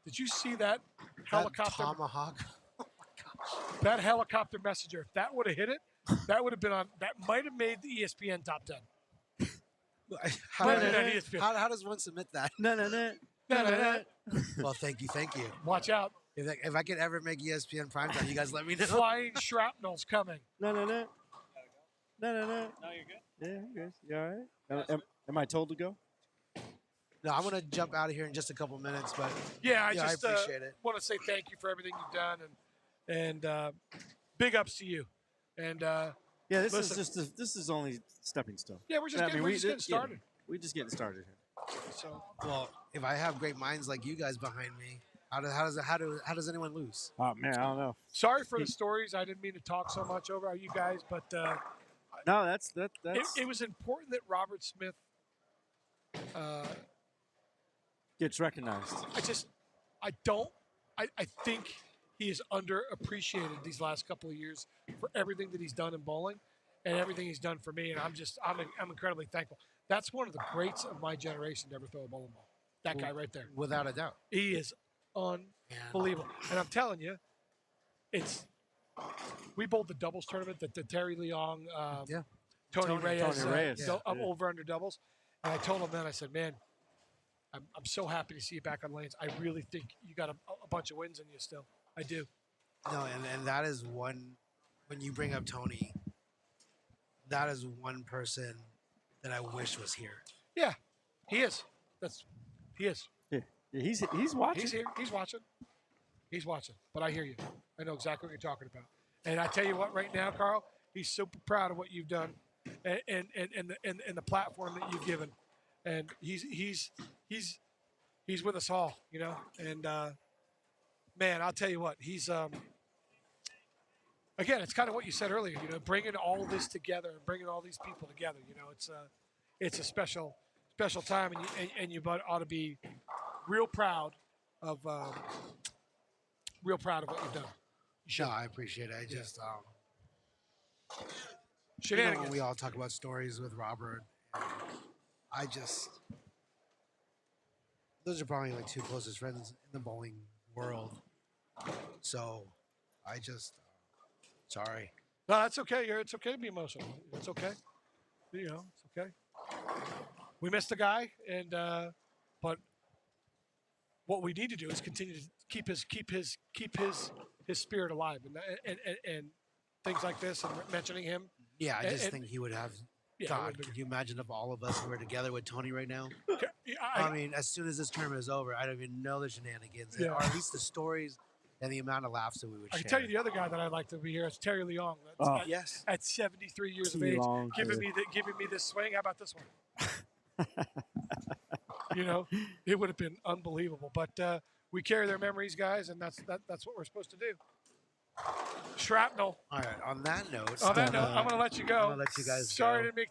Did you see that helicopter? That tomahawk. That helicopter messenger, if that would have hit it, that would have been on. That might have made the ESPN top 10. How does one submit that? No. Well, thank you. Watch out. If I could ever make ESPN primetime, you guys let me know. Flying shrapnel's coming. No. No, you're good. Yeah, I'm good. You all right? Am I told to go? No, I'm gonna jump out of here in just a couple minutes, but Yeah, I I just appreciate it. want to say thank you for everything you've done, and big ups to you. And Yeah, this listen, is just this is only stepping stone. yeah, we're just getting started. We're just getting started here. So Well, if I have great minds like you guys behind me, how does anyone lose? Oh man, I don't know. sorry for the stories. I didn't mean to talk so much over you guys, but No, that's it was important that Robert Smith. gets recognized. I think he is underappreciated these last couple of years for everything that he's done in bowling and everything he's done for me. And I'm incredibly thankful. That's one of the greats of my generation to ever throw a bowling ball. That guy right there. Without a doubt. He is unbelievable. And I'm telling you, we bowled the doubles tournament that the Terry Leong, Tony Reyes, over under doubles. And I told him then, I said, man, I'm so happy to see you back on lanes. I really think you got a bunch of wins in you still. I do. No, and that is one. When you bring up Tony, that is one person that I wish was here. Yeah, he is. He is. Yeah, he's watching. He's here. He's watching. He's watching. But I hear you. I know exactly what you're talking about. And I tell you what, right now, Carl, he's super proud of what you've done, and the platform that you've given. And he's with us all, And man, I'll tell you what, he's again, it's kind of what you said earlier, bringing all this together and bringing all these people together. It's a special time, and you ought to be real proud of what you've done. No, I appreciate it. I just Shenanigans. when we all talk about stories with Robert, those are probably like two closest friends in the bowling world. So sorry. No, that's okay. It's okay to be emotional. It's okay. It's okay. We missed a guy, and but what we need to do is continue to keep his spirit alive, and things like this, and mentioning him. Yeah, I just think he would have. Yeah, God, can you imagine if all of us were together with Tony right now? I mean, as soon as this tournament is over, I don't even know the shenanigans, or at least the stories and the amount of laughs that we would I share. can tell you the other guy that I'd like to be here is Terry Leong. Yes. At 73 years of age, giving me this swing. How about this one? It would have been unbelievable. But we carry their memories, guys, and that's what we're supposed to do. Shrapnel. All right. On that note, I'm going to let you go. I'm gonna let you guys Sorry go. to make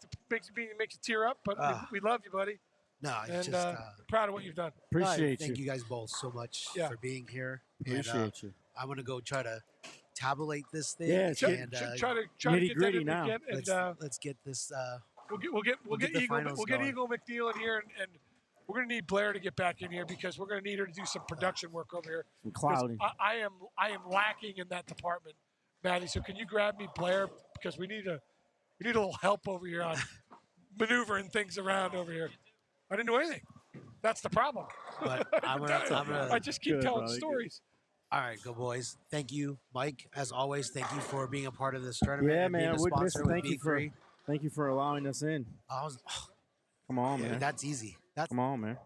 you tear up, but we love you, buddy. No, it's And just proud of what you've done. Appreciate thank you. you guys both so much Yeah. for being here. Appreciate you. I'm gonna go try to tabulate this thing. Yeah, it's and Try to get that nitty-gritty in now. again, and let's get this. we'll get the Eagle finals going. Eagle McNeil in here, and we're gonna need Blair to get back in here because we're gonna need her to do some production work over here. Some 'Cause cloudy. I am lacking in that department, Maddie. So can you grab me Blair because we need a little help over here on maneuvering things around over here. I didn't do anything. That's the problem. But I'm gonna I just keep Good, telling buddy, stories. All right, go boys. Thank you, Mike. As always, thank you for being a part of this tournament. Yeah, and being man. a Wouldn't miss sponsor it. with Thank you for allowing us in. Come on, man. That's easy. Come on, man.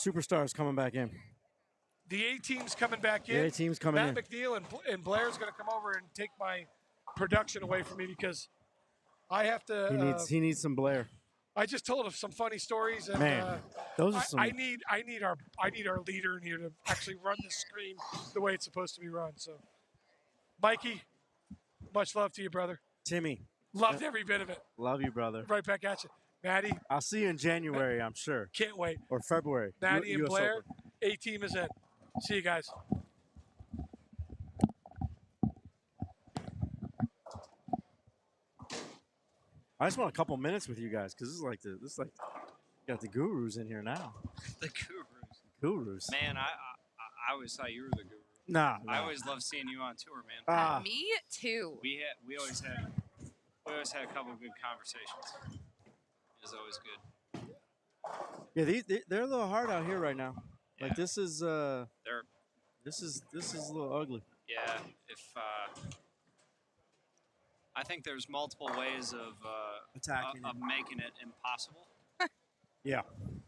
superstars coming back in. The A team's coming back The in. A team's coming Matt in. McNeil and Blair's going to come over and take my production away from me because I have to. He needs some Blair. I just told him some funny stories, and Man, those are some. I need our leader in here to actually run the screen the way it's supposed to be run. So, Mikey, much love to you, brother. Timmy, Loved every bit of it. love you, brother. Right back at you, Maddie. I'll see you in January, I'm sure, Can't wait. or February. Maddie and US Blair. Open. A team is in. See you guys. I just want a couple minutes with you guys because this is like got the gurus in here now. The gurus. Gurus. Man, I always thought you were the guru. Nah. I always loved seeing you on tour, man. Ah, Me too. We always had a couple of good conversations. It was always good. yeah, they're a little hard out here right now. Like Yeah. this is They're this is a little ugly. yeah. If I think there's multiple ways of Attacking of making it impossible. Yeah.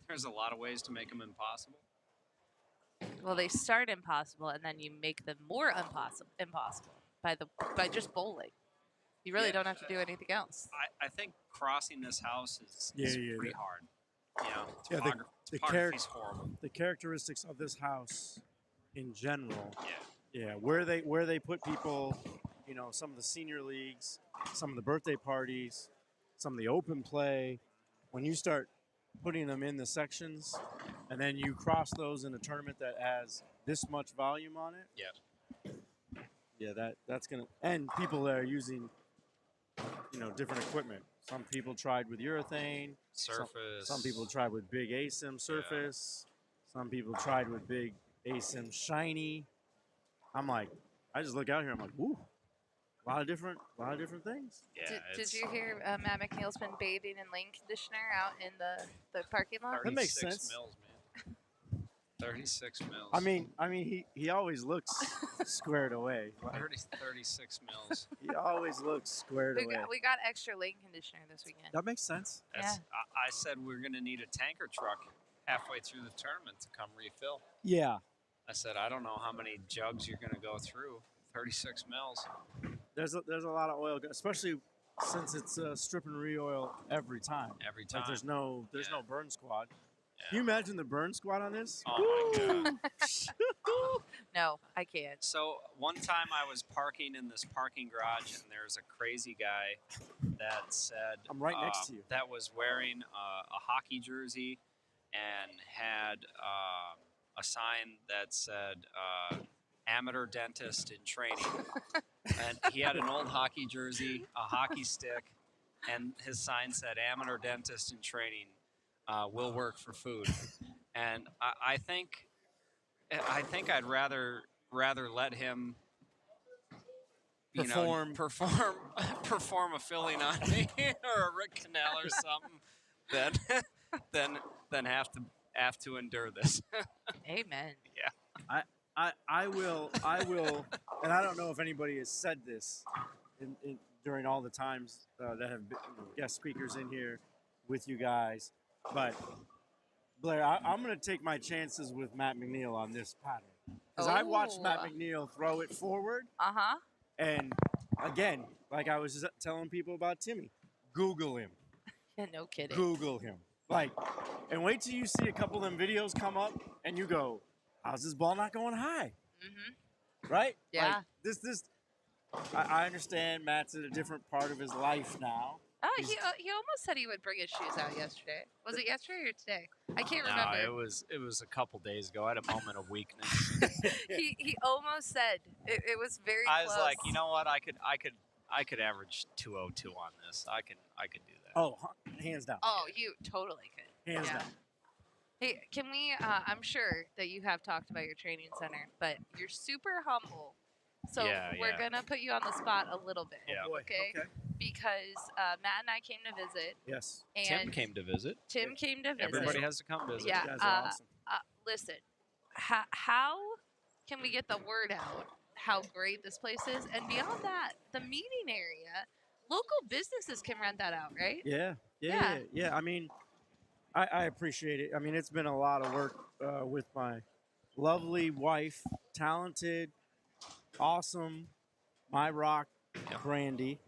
There's a lot of ways to make them impossible. Well, they start impossible, and then you make them more impossible by just bowling. You really Yeah. don't have to do anything else. I think crossing this house is Yeah. pretty hard. You know, Yeah, the topography's horrible. The characteristics of this house, in general. Yeah. Yeah, where they put people, you know, some of the senior leagues, some of the birthday parties, some of the open play. When you start putting them in the sections, and then you cross those in a tournament that has this much volume on it. Yeah, that's gonna, and people that are using, you know, different equipment. Some people tried with urethane. Surface. Some people tried with big ASIM surface. Some people tried with big ASIM shiny. I'm like, I just look out here. I'm like, woo, a lot of different things. Yeah. Did you hear Matt McNeil's been bathing in lane conditioner out in the parking lot? That makes 36 sense. Mils, man. 36 mils. I mean, he always looks squared away. Like, 36 mils. he always looks squared away. We got extra lane conditioner this weekend. That makes sense. That's, I said we're going to need a tanker truck halfway through the tournament to come refill. Yeah, I said, I don't know how many jugs you're going to go through. 36 mils. there's a lot of oil, especially since it's strip and re-oil every time. Every time. Like there's no burn squad. Yeah. Can you imagine the burn squad on this? Oh, my God. No, I can't. So one time I was parking in this parking garage, and there's a crazy guy that said, I'm right next to you. that was wearing a hockey jersey and had a sign that said amateur dentist in training. And he had an old hockey jersey, a hockey stick, and his sign said amateur dentist in training will work for food. And I think I'd rather let him perform a filling on me or a root canal or something than have to endure this. Amen. I will, and I don't know if anybody has said this during all the times that have been guest speakers in here with you guys, but Blair, I'm going to take my chances with Matt McNeil on this pattern because I watched Matt McNeil throw it forward, and again, like I was just telling people about Timmy, Google him. Yeah, no kidding. Google him, and wait till you see a couple of them videos come up, and you go, how's this ball not going high? Mm-hmm. Right? Yeah. Like, this. I understand Matt's in a different part of his life now. Oh, he almost said he would bring his shoes out yesterday. Was it yesterday or today? I can't remember. No, it was a couple days ago. I had a moment of weakness. he almost said it was very. I was close. like, you know what? I could average 202 on this. I could do that. Oh, hands down. Oh, you totally could. Hands yeah. down. Hey, can we? I'm sure that you have talked about your training center, but you're super humble. So we're gonna put you on the spot a little bit. Yeah. Okay. Because Matt and I came to visit. Yes. And Tim came to visit. Tim came to visit. Everybody has to come visit. Yeah. You guys are awesome. Listen, how can we get the word out how great this place is? And beyond that, the meeting area, local businesses can rent that out, right? Yeah. I mean, I appreciate it. I mean, it's been a lot of work with my lovely wife, talented, awesome, my rock, Brandy,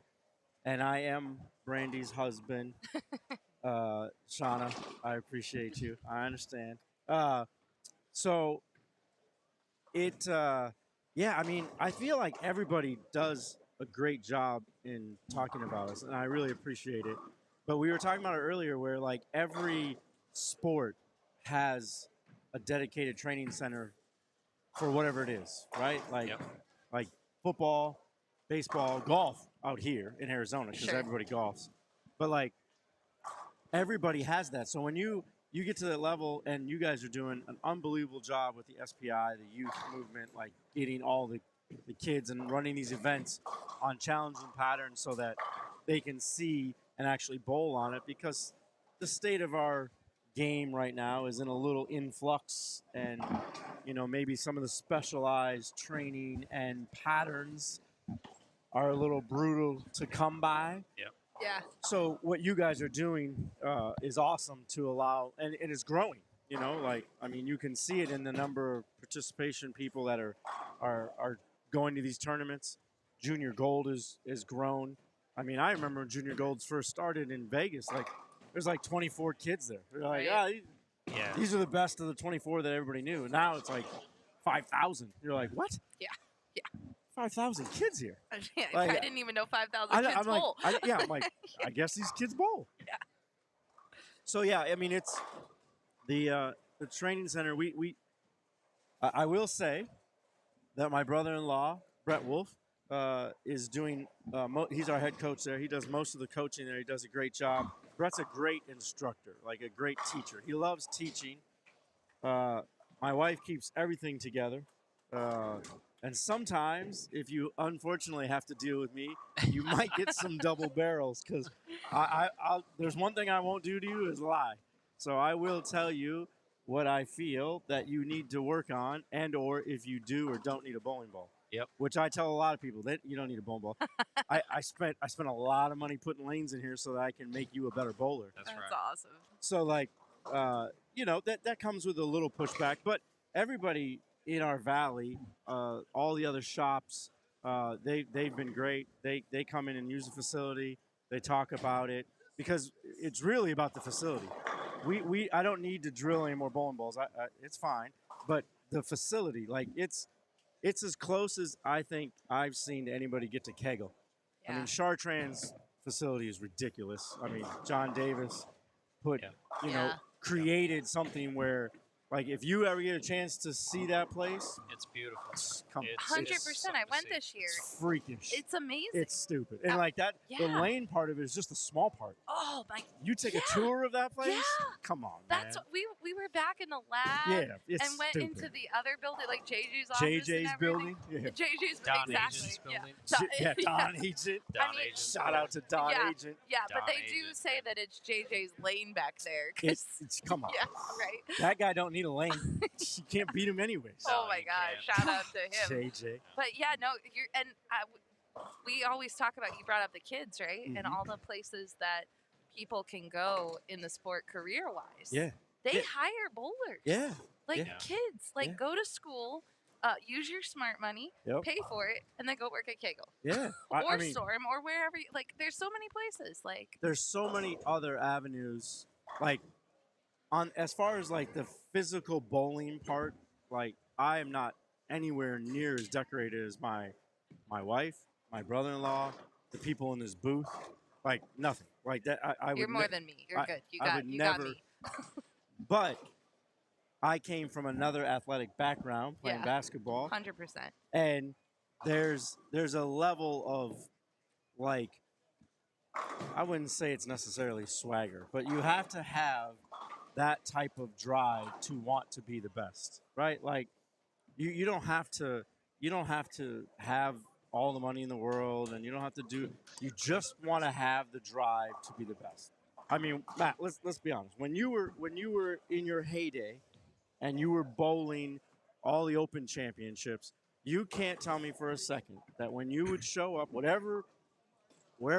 and I am Brandy's husband. Shauna, I appreciate you. I understand. So it, yeah, I mean, I feel like everybody does a great job in talking about us, and I really appreciate it. But we were talking about it earlier where, like, every sport has a dedicated training center for whatever it is, right? Like football, baseball, golf out here in Arizona because Sure. everybody golfs. But, like, everybody has that. So when you get to that level, and you guys are doing an unbelievable job with the SPI, the youth movement, like getting all the kids and running these events on challenging patterns so that they can see and actually bowl on it, because the state of our game right now is in a little influx, and maybe some of the specialized training and patterns are a little brutal to come by. Yeah. So what you guys are doing is awesome to allow, and it's growing. I mean, you can see it in the number of participation people that are going to these tournaments. Junior Gold is grown. I mean, I remember when Junior Golds first started in Vegas. Like, there's like 24 kids there. They're like, Right. these are the best of the 24 that everybody knew. And now it's like 5,000. You're like, what? Yeah. 5,000 kids here. Yeah, Like, I didn't even know 5,000 I'm kids like, bowl. I'm like, I guess these kids bowl. Yeah. So yeah, I mean, it's the training center. I will say that my brother-in-law Brett Wolf is doing. He's our head coach there. He does most of the coaching there. He does a great job. Brett's a great instructor, like a great teacher. He loves teaching. My wife keeps everything together. And sometimes, if you unfortunately have to deal with me, you might get some double barrels, because there's one thing I won't do to you is lie. So I will tell you what I feel that you need to work on, and or if you do or don't need a bowling ball. Yep. Which I tell a lot of people that you don't need a bowling ball. I spent a lot of money putting lanes in here so that I can make you a better bowler. That's That's right. awesome. So like, that comes with a little pushback, but everybody in our valley, all the other shops, they've been great. They come in and use the facility. They talk about it, because it's really about the facility. I don't need to drill any more bowling balls. It's fine, but the facility, like, it's as close as I think I've seen anybody get to Kegel. I Yeah. mean, Chartrand's facility is ridiculous. I mean, John Davis Yeah. created something where, like, if you ever get a chance to see that place, It's beautiful. come It's- 100%. I something to went see. this year. it's freakish. It's amazing. It's stupid. And like that, the Yeah. lane part of it is just a small part. Oh my! You take Yeah. a tour of that place? Yeah. Come on, That's man. what we were back in the lab. Yeah, it's and went stupid. into the other building, like JJ's office. JJ's and everything. building? Yeah. JJ's Don exactly. Agent's Yeah. building. Yeah, Don Agent. I mean, Shout out to Don Yeah. Agent. Yeah, but Don they do Agent, say yeah. that it's JJ's lane back there. 'cause- It's come on. yeah, right. That guy don't need a lane. You can't beat him anyways. No, Oh my you gosh! can't. Shout out to him. JJ. But yeah, no, we always talk about, you brought up the kids, right? And Mhm. all the places that people can go in the sport career wise. Yeah. They Yeah. hire bowlers. Yeah. Like Yeah. kids, like Yeah. go to school, use your smart money, Yep. pay for it, and then go work at Kegel Yeah. or I mean, Storm or wherever. Like, there's so many places. Like, there's so many other avenues, like, as far as like the physical bowling part, like, I am not anywhere near as decorated as my wife, my brother-in-law, the people in this booth. Like, nothing like that. I you're would more ne- than me. You're I- good. You I got would you got never- me. But I came from another athletic background, playing Yeah. basketball, 100%. and there's a level of, like, I wouldn't say it's necessarily swagger, but you have to have that type of drive to want to be the best, right? Like, you don't have to have all the money in the world, and you don't have to you just want to have the drive to be the best. I mean, Matt, let's be honest. When you were in your heyday and you were bowling all the open championships, you can't tell me for a second that when you would show up, wherever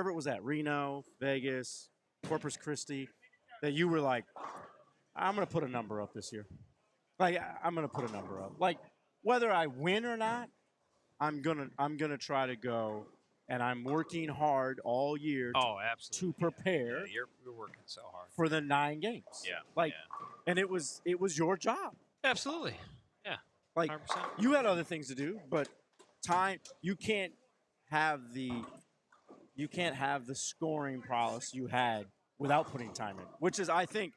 it was at, Reno, Vegas, Corpus Christi, that you were like, I'm going to put a number up this year. Like I'm going to put a number up. Like whether I win or not, I'm gonna try to go, and I'm working hard all year absolutely. to prepare. Yeah, you're working so hard for the 9 games. Yeah, and it was your job. Absolutely. Yeah. Like 100%. you had other things to do, but time you can't have the scoring prowess you had without putting time in, which is I think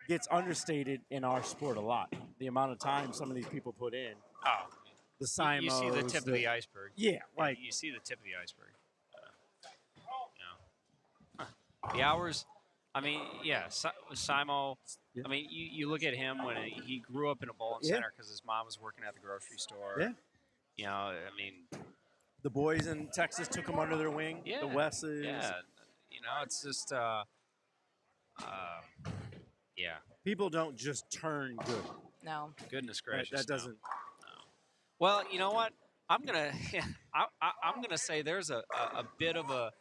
gets understated in our sport a lot. The amount of time some of these people put in. Oh. The Simons. You see the tip of the iceberg. Yeah, like you see the tip of the iceberg. The hours. I mean, yeah, Simo. Yeah. I mean, you look at him when he grew up in a bowling center because his mom was working at the grocery store. Yeah. You know, I mean, the boys in Texas took him under their wing. Yeah. The Wesses. Yeah. You know, it's just. Yeah. People don't just turn good. No. Goodness gracious. That doesn't. No. Well, you know what? I'm gonna say there's a bit of a.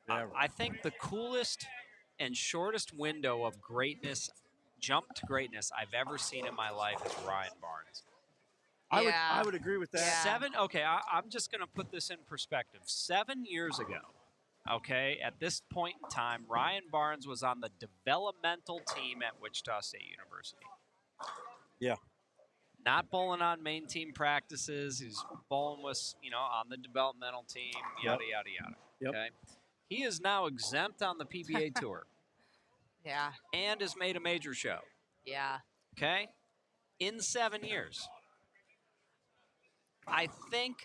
I think the coolest and shortest window of greatness, jump to greatness I've ever seen in my life is Ryan Barnes. I would agree with that. I'm just going to put this in perspective. 7 years ago, okay, at this point in time, Ryan Barnes was on the developmental team at Wichita State University. Yeah. Not bowling on main team practices. He's bowling with, on the developmental team, yada, yada, yada. Yep. Okay. He is now exempt on the PBA tour. Yeah. And has made a major show. Yeah. Okay. In 7 years. I think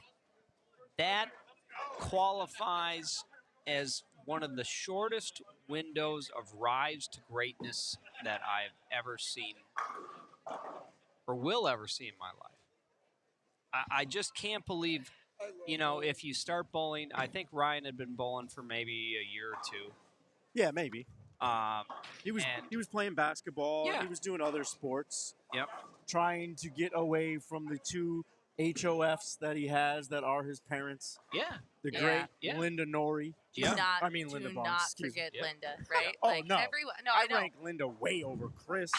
that qualifies as one of the shortest windows of rise to greatness that I've ever seen or will ever see in my life. I just can't believe, if you start bowling, I think Ryan had been bowling for maybe a year or two. Yeah, maybe. He was playing basketball. Yeah. And he was doing other sports. Yep. Trying to get away from the 2 HOFs that he has that are his parents. Yeah. The great Yeah. Linda Norrie. Do not Linda Barnes. not excuse me. forget Linda, right? Oh, like no. everyone. No, I know. rank Linda way over Chris.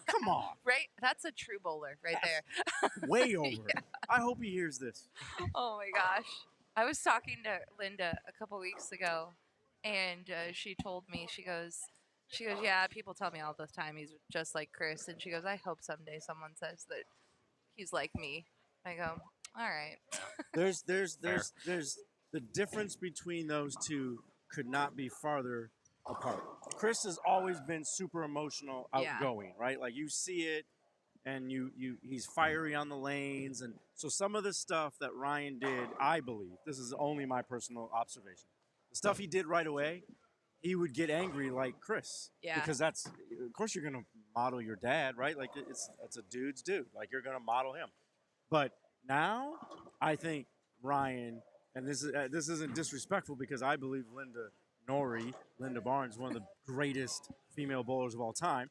Come on. Right? That's a true bowler right there. Way over. I hope he hears this. Oh my gosh. I was talking to Linda a couple weeks ago, and she told me, she goes, yeah, people tell me all the time he's just like Chris, and she goes, I hope someday someone says that he's like me. I go, all right. There's the difference between those two could not be farther apart. Chris has always been super emotional, outgoing, right? Like you see it, and he's fiery on the lanes, and so some of the stuff that Ryan did, I believe, this is only my personal observation, the stuff he did right away, he would get angry like Chris. Yeah. Because of course you're gonna model your dad, right? Like it's a dude's dude. Like you're gonna model him. But now I think Ryan, and this isn't disrespectful because I believe Linda Barnes, one of the greatest female bowlers of all time.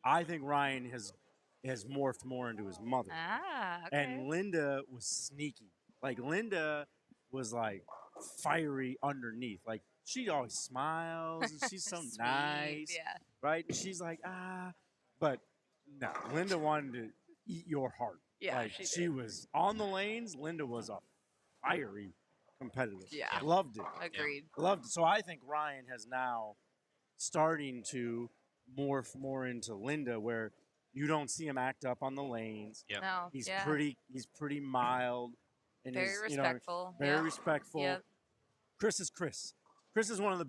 I think Ryan has morphed more into his mother. Ah, okay. And Linda was sneaky. Like Linda was like fiery underneath. Like she always smiles and she's so Sweet, nice. yeah. Right? And she's like, but no, Linda wanted to eat your heart. Yeah, like she did. was on the lanes. Linda was a fiery competitor. Yeah. Loved it. Agreed. Loved it. So I think Ryan has now starting to morph more into Linda, where you don't see him act up on the lanes. Yep. No, He's yeah. pretty mild and Very is, respectful. very Yep. respectful. Yep. Chris is Chris. Chris is one of the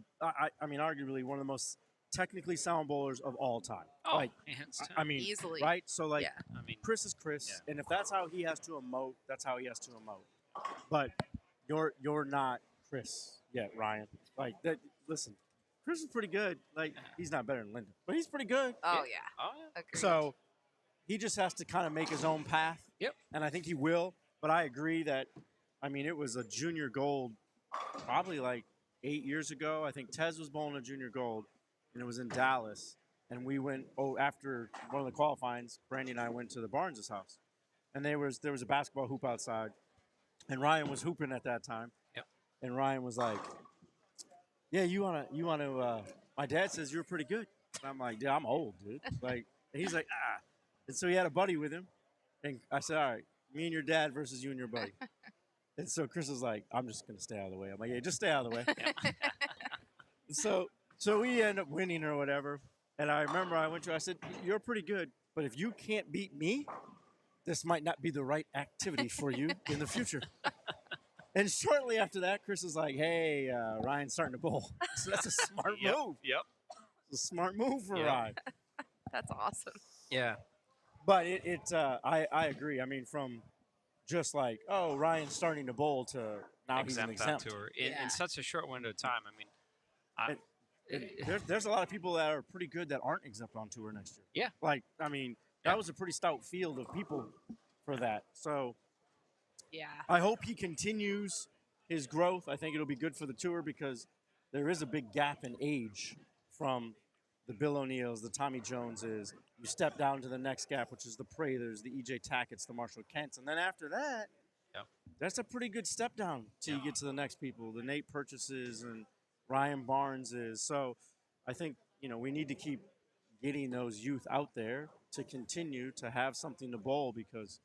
I mean arguably one of the most technically sound bowlers of all time. Oh, like hands down. I mean, Easily. right? So like Yeah. I mean, Chris is Chris, and if that's how he has to emote, that's how he has to emote. But you're not Chris yet, Ryan. Like that. Listen, Chris is pretty good. Like he's not better than Linda, but he's pretty good. Oh, yeah. oh yeah. Agreed. So he just has to kind of make his own path. Yep. And I think he will. But I agree that, I mean, it was a junior gold probably like 8 years ago. I think Tez was bowling a junior gold, and it was in Dallas. And we went, after one of the qualifyings, Brandy and I went to the Barnes' house. And there was a basketball hoop outside. And Ryan was hooping at that time. Yep. And Ryan was like, yeah, you wanna, my dad says you're pretty good. And I'm like, dude, I'm old, dude. Like, and he's like, ah. And so he had a buddy with him. And I said, all right, me and your dad versus you and your buddy. And so Chris was like, I'm just going to stay out of the way. I'm like, yeah, just stay out of the way. So we end up winning or whatever. And I remember I said, you're pretty good, but if you can't beat me, this might not be the right activity for you in the future. And shortly after that, Chris was like, hey, Ryan's starting to bowl. So that's a smart move. Yep. It's a smart move for Yep. Ryan. That's awesome. Yeah. But I agree. I mean, from just like, oh, Ryan's starting to bowl to now he's an exempt on exempt. tour Yeah. in such a short window of time. I mean, There's a lot of people that are pretty good that aren't exempt on tour next year. Yeah. Like, I mean, that was a pretty stout field of people for that. So Yeah. I hope he continues his growth. I think it'll be good for the tour because there is a big gap in age from the Bill O'Neills, the Tommy Joneses. You step down to the next gap, which is the Prathers, the E.J. Tackett's, the Marshall Kents. And then after that, Yep. that's a pretty good step down till you get to the next people, the Nate Purchases and Ryan Barnes is. So I think, we need to keep getting those youth out there to continue to have something to bowl because,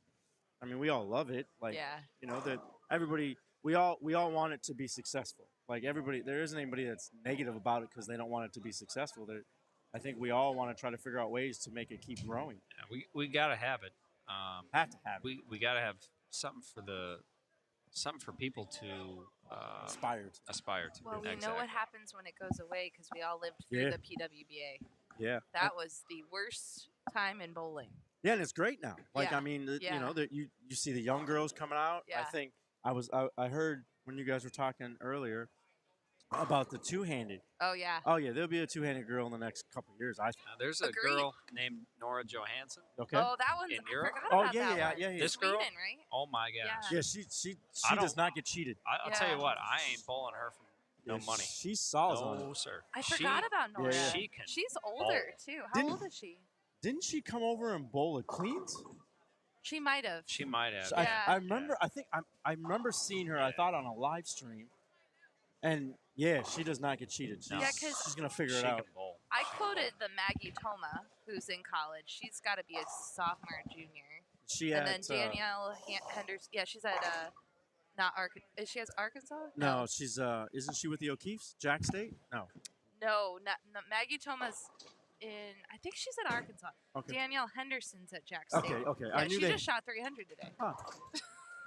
I mean, we all love it. Like, Yeah. that everybody, we all want it to be successful. Like everybody, there isn't anybody that's negative about it because they don't want it to be successful. I think we all want to try to figure out ways to make it keep growing. yeah, we got to have it. Have to have it. We got to have something for people to Aspire to. aspire to. Well, we know Exactly. what happens when it goes away because we all lived through Yeah. the PWBA. Yeah. That was the worst time in bowling. Yeah, and it's great now. Like, Yeah. I mean, Yeah. that you see the young girls coming out. I Yeah. think I heard when you guys were talking earlier about the two-handed. Oh yeah. Oh yeah, there'll be a two-handed girl in the next couple of years. I think. There's a Agreed. girl named Nora Johansson. Okay. Oh, that one's. In I Europe? forgot Oh, about yeah, that yeah, one. yeah, yeah. This girl? Sweden, right? Oh my gosh! Yeah, she I does don't- not get cheated. I'll tell you Yeah. what, I ain't bowling her for no Yeah, money. She's solid on No it. sir. I She- forgot about Nora. yeah. She can. She's older bowl. too. How Didn't- old is she? Didn't she come over and bowl at Queens? She might have. She might have. Yeah. I remember. I think I remember seeing her. I thought on a live stream, and yeah, she does not get cheated. She's, No. Yeah, 'cause she's gonna figure She it out. can bowl. I quoted the Maggie Toma, who's in college. She's got to be a sophomore, junior. She And at, then Danielle Henderson. Yeah, she's at not Arkansas. Is she at Arkansas? no, she's isn't she with the O'Keefes? Jack State? No. No, Maggie Toma's in. I think she's at Arkansas. Okay. Danielle Henderson's at Jack State. Okay. Yeah, I knew she they. just shot 300 today. Oh.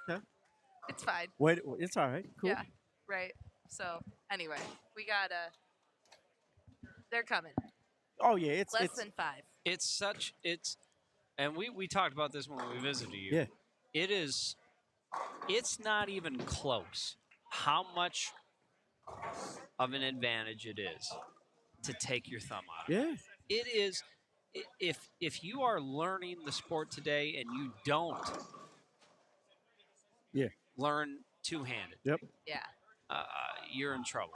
Okay. It's fine. Wait, it's all right. Cool. Yeah. Right. So anyway, we got they're coming. Oh yeah, it's Less than 5. And we talked about this when we visited you. Yeah. It's not even close how much of an advantage it is to take your thumb out of it. yeah. It is if you are learning the sport today and you don't Yeah. learn two-handed, Yep. Yeah. you're in trouble.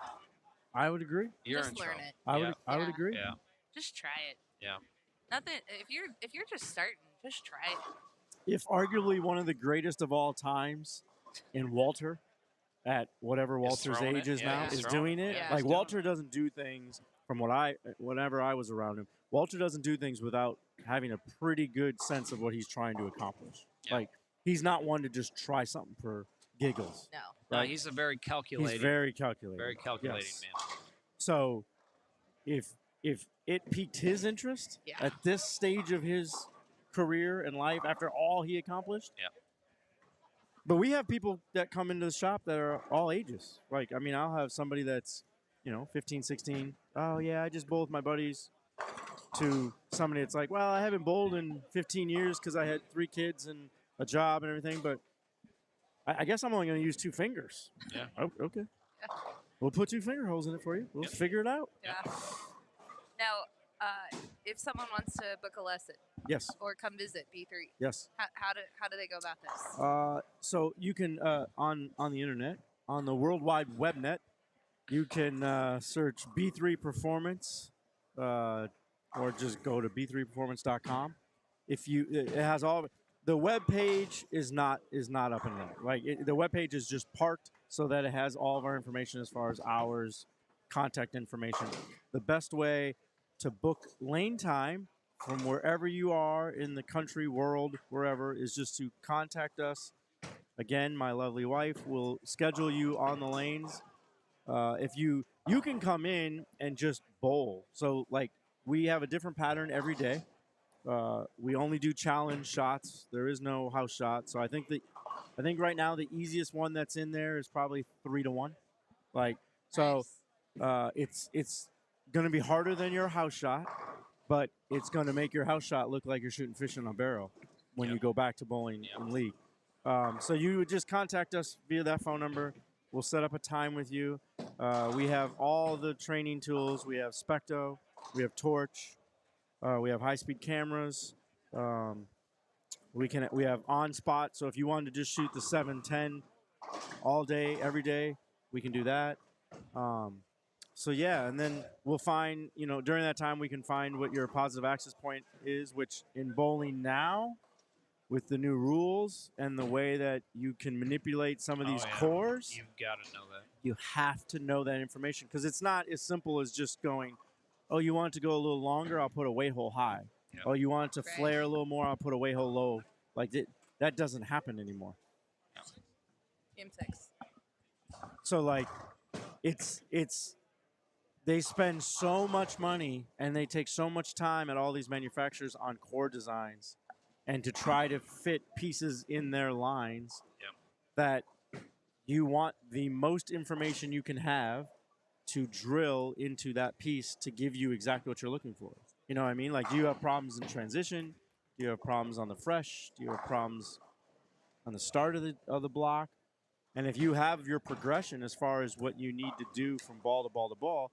I would agree. You're Just in learn trouble. it. I Yeah. would. I would Yeah. agree. Yeah. Just try it. Yeah. Nothing. If you're just starting, just try it. If arguably one of the greatest of all times in Walter, at whatever Walter's throwing age it. is Yeah, now, he's is throwing doing it. it. Yeah. Like He's doing Walter doesn't do things from whenever I was around him. Walter doesn't do things without having a pretty good sense of what he's trying to accomplish. Yeah. Like he's not one to just try something for giggles. No. No, Right. he's a very calculating, He's very calculated. very calculating Yes. man. So, if it piqued his interest Yeah. at this stage of his career and life after all he accomplished. Yep. But we have people that come into the shop that are all ages. Like, I mean, I'll have somebody that's, 15, 16. Oh, yeah, I just bowled with my buddies. To somebody that's like, well, I haven't bowled in 15 years because I had 3 kids and a job and everything. But I guess I'm only going to use 2 fingers. Yeah. Oh, okay. We'll put 2 finger holes in it for you. We'll figure it out. Yeah. Now, if someone wants to book a lesson Yes. or come visit B3, Yes. how do they go about this? So you can on the internet, on the World Wide Web net, you can search B3 Performance, or just go to b3performance.com. It has all the web page is not up and running. Like the web page is just parked so that it has all of our information as far as hours, contact information. The best way to book lane time from wherever you are in the country, world, wherever, is just to contact us. Again, my lovely wife will schedule you on the lanes. If you can come in and just bowl. So like we have a different pattern every day. We only do challenge shots. There is no house shot. So I think right now the easiest one that's in there is probably 3-1. Like so, it's going to be harder than your house shot, but it's going to make your house shot look like you're shooting fish in a barrel when you go back to bowling in league. So you would just contact us via that phone number. We'll set up a time with you. We have all the training tools. We have Specto. We have Torch. We have high-speed cameras. We have on-spot. So if you wanted to just shoot the 7-10 all day, every day, we can do that. So yeah, and then we'll find, during that time we can find what your positive access point is, which in bowling now, with the new rules and the way that you can manipulate some of these cores, You've got to know that. you have to know that information because it's not as simple as just going, oh, you want it to go a little longer, I'll put a weight hole high. Yep. Oh, you want it to flare a little more, I'll put a weight hole low. Like that doesn't happen anymore. Game 6. So like it's they spend so much money and they take so much time at all these manufacturers on core designs and to try to fit pieces in their lines that you want the most information you can have to drill into that piece to give you exactly what you're looking for. You know what I mean? Like, do you have problems in transition? Do you have problems on the fresh? Do you have problems on the start of the block? And if you have your progression as far as what you need to do from ball to ball to ball,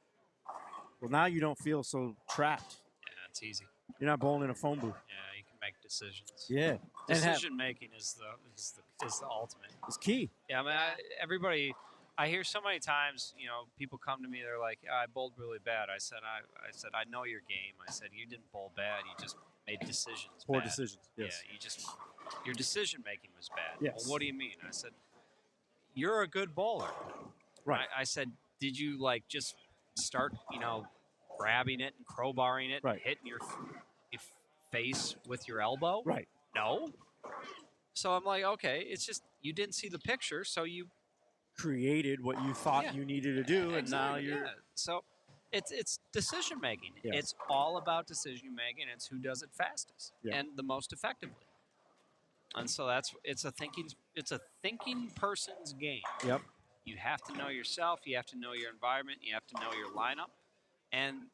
well, now you don't feel so trapped. Yeah, it's easy. You're not bowling in a phone booth. Yeah, you can make decisions. Yeah. Decision making is the ultimate. It's key. Yeah, I mean, I hear so many times, people come to me, they're like, I bowled really bad. I said, I know your game. I said, you didn't bowl bad. You just made decisions. Poor bad. decisions. Yes. Yeah, your decision making was bad. Yes. Well, what do you mean? I said, you're a good bowler. Right. I said, did you just start, grabbing it and crowbarring it, and hitting your face with your elbow? Right. No. So I'm like, okay, it's just you didn't see the picture, so you created what you thought you needed to do, and now you're. So it's decision making. Yes. It's all about decision making. It's who does it fastest and the most effectively. And so it's a thinking person's game. Yep. You have to know yourself. You have to know your environment. You have to know your lineup. And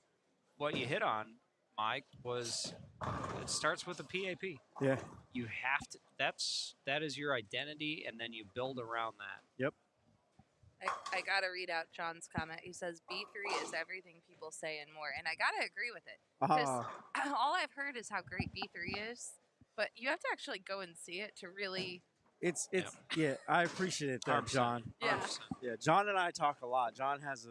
what you hit on, Mike, was it starts with a PAP. Yeah. You have to. That is your identity, and then you build around that. Yep. I gotta read out John's comment. He says B3 is everything people say and more, and I gotta agree with it. Because all I've heard is how great B3 is, but you have to actually go and see it to really. It's I appreciate that, John. Yeah. Yeah, John and I talk a lot. John has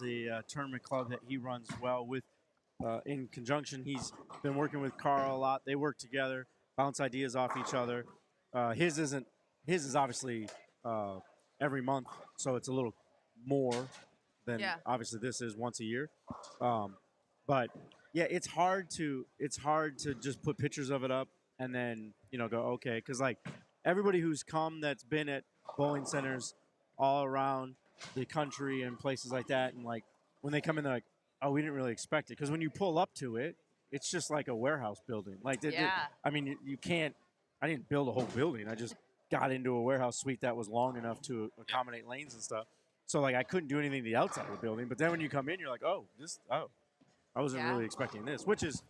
a tournament club that he runs well with. In conjunction, he's been working with Carl a lot. They work together, bounce ideas off each other. His is obviously every month, so it's a little more than obviously this is once a year. But yeah, it's hard to just put pictures of it up and then go okay, because like everybody who's come that's been at bowling centers all around the country and places like that, and like when they come in, they're like, oh, we didn't really expect it, because when you pull up to it, it's just like a warehouse building. Like, I mean, you can't. I didn't build a whole building. I just got into a warehouse suite that was long enough to accommodate lanes and stuff. So like I couldn't do anything to the outside of the building. But then when you come in, you're like, I wasn't really expecting this, which is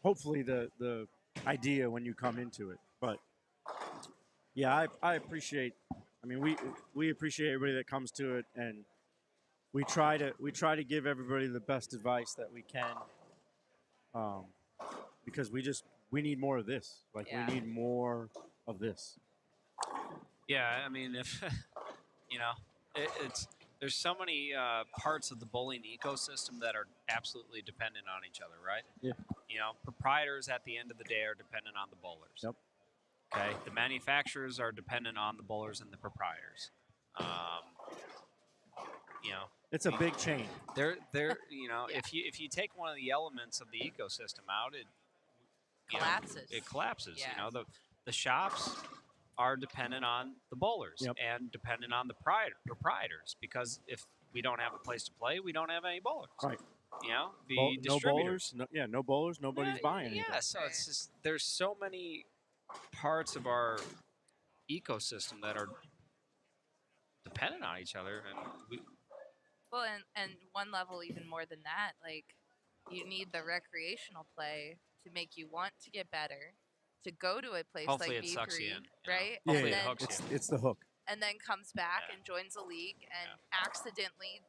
hopefully the idea when you come into it. But yeah, I appreciate. I mean, we appreciate everybody that comes to it, and we try to give everybody the best advice that we can, because we need more of this. Like we need more of this. Yeah, I mean, if there's so many parts of the bowling ecosystem that are absolutely dependent on each other, right? Yeah. Proprietors at the end of the day are dependent on the bowlers. Yep. Okay. The manufacturers are dependent on the bowlers and the proprietors. It's a big chain. They're you know, if you take one of the elements of the ecosystem out, Collapses. It collapses. Yeah. You know, the shops are dependent on the bowlers and dependent on the proprietors, because if we don't have a place to play, we don't have any bowlers. Right. You know, the No distributors. bowlers. No bowlers. Nobody's buying anything. Yeah, so it's just there's so many parts of our ecosystem that are dependent on each other, and Well, and one level even more than that, like you need the recreational play to make you want to get better, to go to a place hopefully like it V3, sucks you in, you know? right? Yeah, Hopefully and it then, hooks you. It's the hook. and then comes back Yeah. and joins a league and accidentally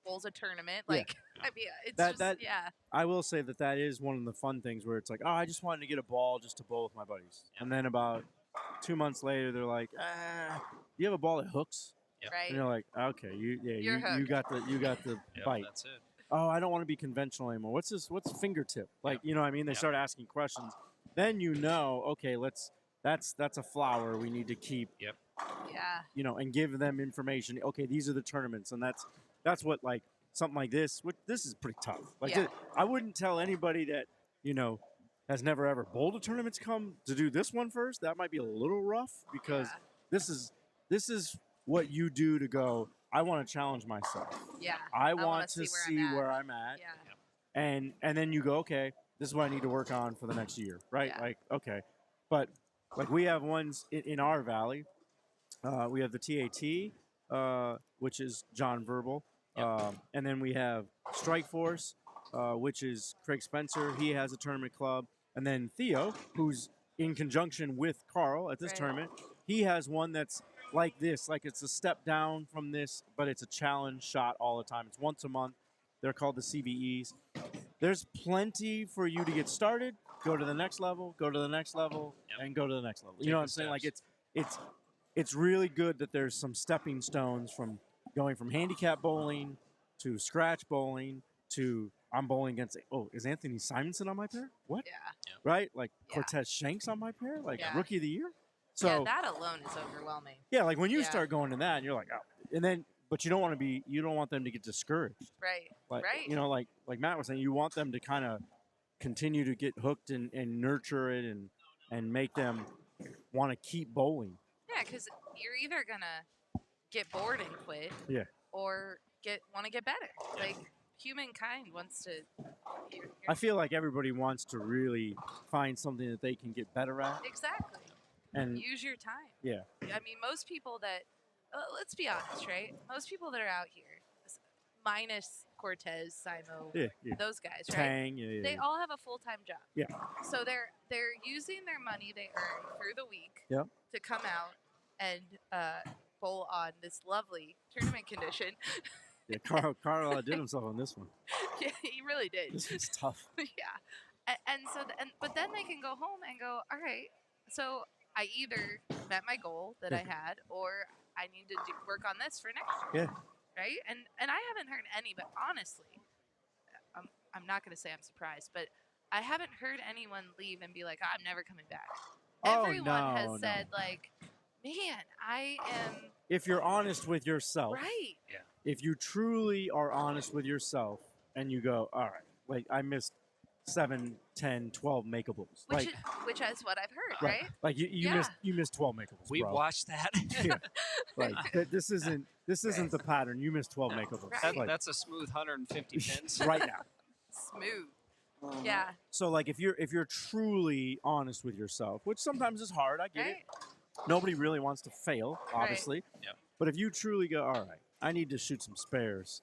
bowls a tournament. Yeah. Like, I mean, it's That- just, that- yeah. I will say that is one of the fun things where it's like, oh, I just wanted to get a ball just to bowl with my buddies. Yeah. And then about 2 months later, they're like, you have a ball that hooks? Right. And you're like, okay, you You're got the Yep, bite. that's it. Oh, I don't want to be conventional anymore. What's fingertip? Like, you know what I mean? They Yep. start asking questions. Then you know, okay, that's a flower we need to keep, Yeah. you know, and give them information. Okay, these are the tournaments, and that's what, like, something like this. This is pretty tough. Like, Yeah. I wouldn't tell anybody that, you know, has never ever bowled a tournament to come to do this one first. That might be a little rough because Yeah. this is what you do to go, I want to challenge myself. Yeah. I wanna want to see where I'm at. Yeah. And then you go, okay, this is what I need to work on for the next year, right? Yeah. Like, okay. But, like, we have ones in our valley. We have the TAT, which is John Verbal. And then we have Strike Force, which is Craig Spencer. He has a tournament club. And then Theo, who's in conjunction with Carl at this Right. tournament, he has one that's like this. Like, it's a step down from this, but it's a challenge shot all the time. It's once a month. They're called the CBEs. There's plenty for you to get started, go to the next level, go to the next level, and go to the next level. You know what I'm saying? Like, it's really good that there's some stepping stones from going from handicap bowling to scratch bowling to I'm bowling against, is Anthony Simonson on my pair? What? Yeah. Right? Like Yeah. Cortez Shanks on my pair? Like Yeah. rookie of the year? So Yeah, that alone is overwhelming. yeah, like when you Yeah. start going to that and you're like, oh, and then, but you don't want them to get discouraged. Right. Like, Right. you know, like Matt was saying, you want them to kind of continue to get hooked and nurture it and make them want to keep bowling. Yeah, because you're either gonna get bored and quit, Yeah. or want to get better. Like humankind wants to. I feel like everybody wants to really find something that they can get better at. Exactly. And Use your time. yeah, I mean, most people that, let's be honest, right? Most people that are out here, minus Cortez, Simo, yeah. those guys, right? Tang, yeah. They all have a full-time job. Yeah. So they're using their money they earn through the week Yep. to come out and bowl on this lovely tournament condition. Yeah, Carl did himself on this one. Yeah, he really did. This was tough. Yeah. And so, but then they can go home and go, all right, so I either met my goal that I had, or I need to work on this for next year. Yeah. Right? And I haven't heard any, but honestly, I'm not going to say I'm surprised, but I haven't heard anyone leave and be like, I'm never coming back. Oh, Everyone has no. said, like, man, I am If you're honest with yourself, right. if you truly are honest with yourself and you go, all right, like I missed 7, 10, 12 makeables. Which, Like, which is what I've heard, right? Like you Yeah. missed 12 makeables. We bro. watched that. Yeah. Like this isn't the pattern. You missed 12 makeables. Right. Like, That's a smooth 150 pins. right now. Smooth. Yeah. So like if you're truly honest with yourself, which sometimes is hard, I get Right. it. Nobody really wants to fail, obviously. Yep. But if you truly go, all right, I need to shoot some spares,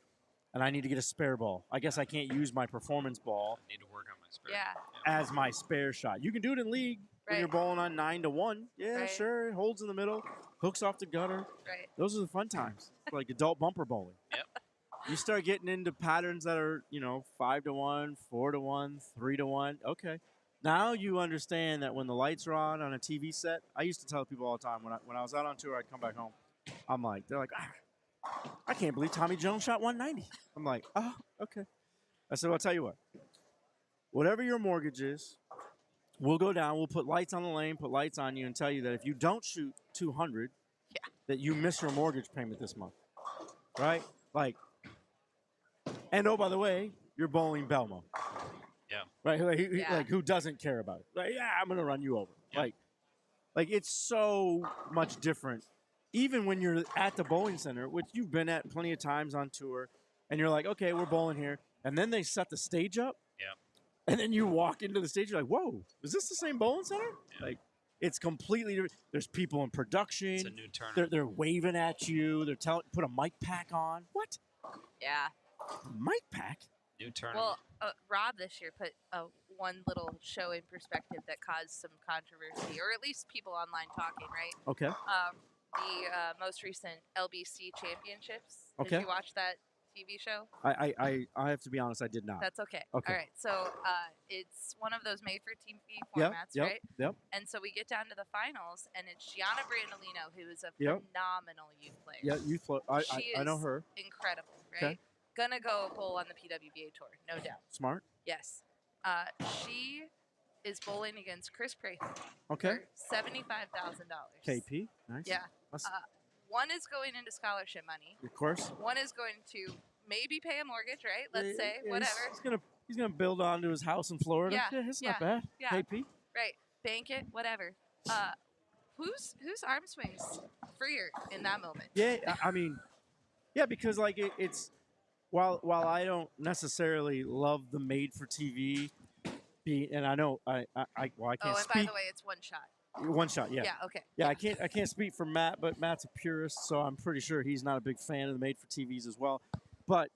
and I need to get a spare ball. I guess I can't use my performance ball Need to work on my spare. Yeah. as my spare shot. You can do it in league when you're Right. bowling on 9-1. Yeah, Right. sure. It holds in the middle, hooks off the gutter. Right. Those are the fun times, like adult bumper bowling. Yep. You start getting into patterns that are, 5-1, 4-1, 3-1. Okay. Now you understand that when the lights are on a TV set, I used to tell people all the time when I was out on tour, I'd come back home. I'm like, they're like, I can't believe Tommy Jones shot 190. I'm like, oh, okay. I said, well, I'll tell you what. Whatever your mortgage is, we'll go down, we'll put lights on the lane, put lights on you, and tell you that if you don't shoot 200, that you miss your mortgage payment this month. Right? Like, And oh, by the way, you're bowling Belmo. Yeah. Right. Like, Yeah. like who doesn't care about it? Like, yeah, I'm gonna run you over. Yeah. Like it's so much different. Even when you're at the bowling center, which you've been at plenty of times on tour, and you're like, okay, we're bowling here, and then they set the stage up. Yeah. And then you walk into the stage, you're like, whoa, is this the same bowling center? Yeah. Like, it's completely different. There's people in production. It's a new tournament. They're waving at you. They're telling, put a mic pack on. What? Yeah. Mic pack? New tournament. Well, Rob this year put one little show in perspective that caused some controversy, or at least people online talking, right? Okay. The most recent LBC championships. Okay. Did you watch that TV show? I have to be honest, I did not. That's okay. Okay. All right. So it's one of those made-for-TV Yep, formats, yep, right? yep. And so we get down to the finals, and it's Gianna Brandolino, who is a Yep. phenomenal youth player. Yeah, you float. She I know is her. Incredible, right? Okay. Gonna go bowl on the PWBA tour, no doubt. Smart. Yes. She is bowling against Chris Prather Okay. for $75,000. KP. Nice. Yeah. That's- One is going into scholarship money. of course. One is going to maybe pay a mortgage, right? Let's Yeah, say, yeah, whatever. He's gonna build onto his house in Florida. Yeah, it's yeah, not bad. yeah. KP. Right. Bank it, whatever. Whose arm swings freer in that moment? Yeah, I mean, yeah, because like it's while I don't necessarily love the made for TV, and I know I can't Oh, and speak by the way, it's one shot. one shot. Yeah. Yeah, okay. Yeah, I can't speak for Matt, but Matt's a purist, so I'm pretty sure he's not a big fan of the made for TVs as well. But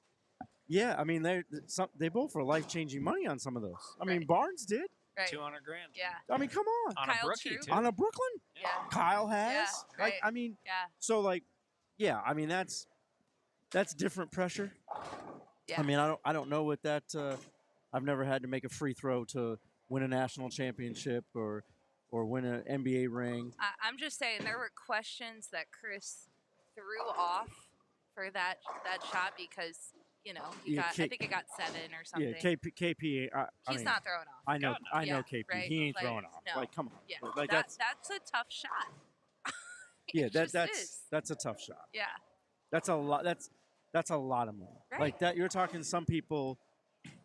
yeah, I mean they both were life changing money on some of those. I mean Right. Barnes did. Right. $200,000 Yeah. I mean, come on. on Kyle a brookie True. too. On a Brooklyn, Yeah. Kyle has. Yeah, Like right. I mean, Yeah. so like, yeah, I mean that's different pressure. Yeah. I mean, I don't know what that. I've never had to make a free throw to win a national championship or win an NBA ring. I'm just saying there were questions that Chris threw off for that shot because he Yeah, got K- I think it got 7 or something. Yeah, KP. I He's mean, not throwing off. I know. God, no. I know Yeah, KP. right? He ain't Like, throwing off. no. Like, come on. Yeah, Like that's a tough shot. yeah. It That just that's is. that's a tough shot. Yeah. That's a lot. That's a lot of money. Right. Like that. You're talking some people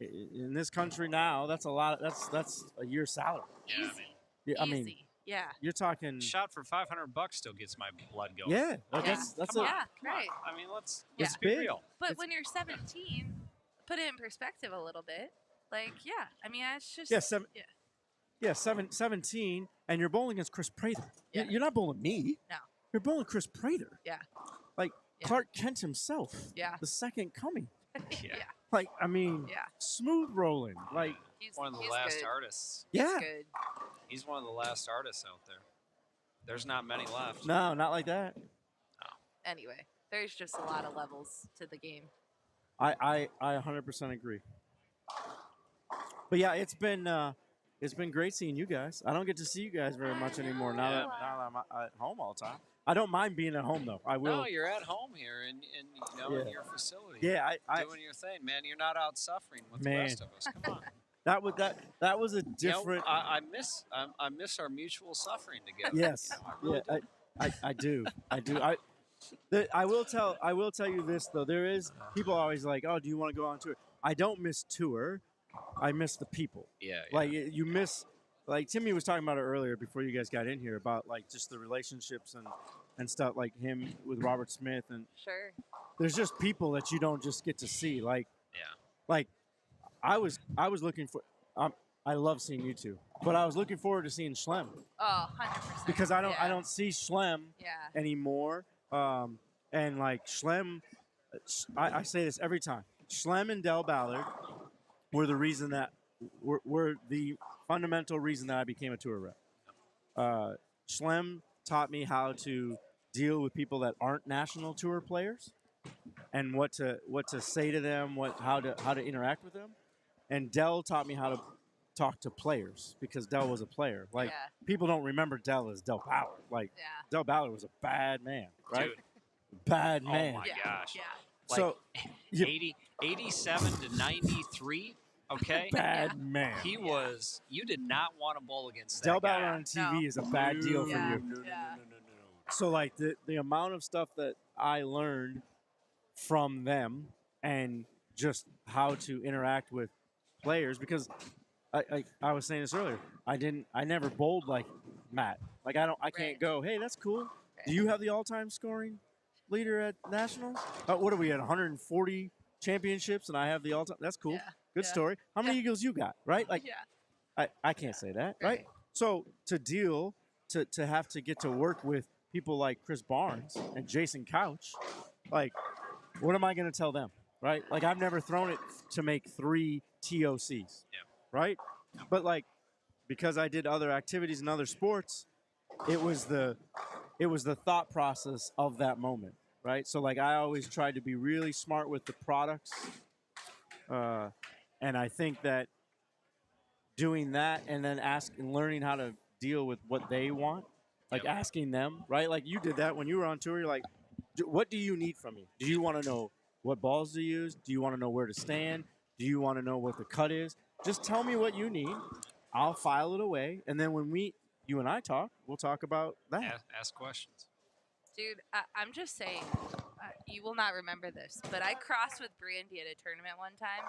in this country now. That's a lot. That's a year's salary. Yeah, I Easy. mean, Yeah, I mean, Easy. Yeah. you're talking. shot for $500 still gets my blood going. Yeah, like Yeah. that's Come a on, Yeah, come on. right. I mean, let's It's be big. real. But It's- when you're 17, put it in perspective a little bit. Like, yeah. I mean, it's just Yeah, seven- yeah. Yeah, 17, and you're bowling against Chris Prather. Yeah. You're not bowling me. No. You're bowling Chris Prather. Yeah. Like Yeah. Clark Kent himself. Yeah. The second coming. Yeah. Yeah. Like, I mean, Yeah. smooth rolling. Like, He's One of the he's last good. artists. yeah. He's good. He's one of the last artists out there. There's not many left. No, not like that. Anyway, there's just a lot of levels to the game. I 100% agree. But yeah, it's been great seeing you guys. I don't get to see you guys very much anymore now that I'm at home all the time. I don't mind being at home though. I will. No, you're at home here in Yeah. in your facility. Yeah, I doing your thing, man. You're not out suffering with the Man. rest of us. Come on. that was a different. I miss our mutual suffering together. Yes. I really Yeah, I do. I will tell you this though. There is people are always like, "Oh, do you want to go on tour?" I don't miss tour. I miss the people. Yeah. Like you miss, like Timmy was talking about it earlier before you guys got in here about like just the relationships and stuff like him with Robert Smith, and Sure. there's just people that you don't just get to see. Like Yeah. like I was looking for. I love seeing you two, but I was looking forward to seeing Schlem Oh, 100%. because I Yeah. don't see Schlem Yeah. anymore. And like Schlem, I say this every time. Schlem and Del Ballard were the reason that were the fundamental reason that I became a tour rep. Schlem taught me how to deal with people that aren't national tour players and what to say to them, how to interact with them. And Del taught me how to talk to players because Del was a player. Like Yeah. people don't remember Del as Del Ballard. Like Yeah. Del Ballard was a bad man, right? Dude. Bad Oh man. my Yeah. gosh. Yeah. So you- 87 to 93. Okay. bad man. He was. You did not want to bowl against that Del guy. Ballard on TV No. is a bad deal for Yeah. you. Yeah. So like the amount of stuff that I learned from them and just how to interact with players because I was saying this earlier. I never bowled like Matt. Like I can't Right. go. Hey, that's cool. Do you have the all-time scoring leader at nationals? What are we at? 140 championships, and I have the all-time. That's cool. Yeah. Good Yeah. story. How many Yeah. Eagles you got? Right? Like Yeah. I can't say that. Right? Right. So to have to get to work with people like Chris Barnes and Jason Couch, like what am I going to tell them? Right? Like I've never thrown it to make 3 TOCs. Yeah. Right? But like because I did other activities and other sports, it was the thought process of that moment, right? So like I always tried to be really smart with the products, and I think that doing that and then learning how to deal with what they want, like Yep. asking them, right? Like you did that when you were on tour. You're like, what do you need from me? Do you want to know what balls to use? Do you want to know where to stand? Do you want to know what the cut is? Just tell me what you need. I'll file it away, and then when you and I talk, we'll talk about that. Ask questions. Dude, I'm just saying, you will not remember this, but I crossed with Brandy at a tournament one time.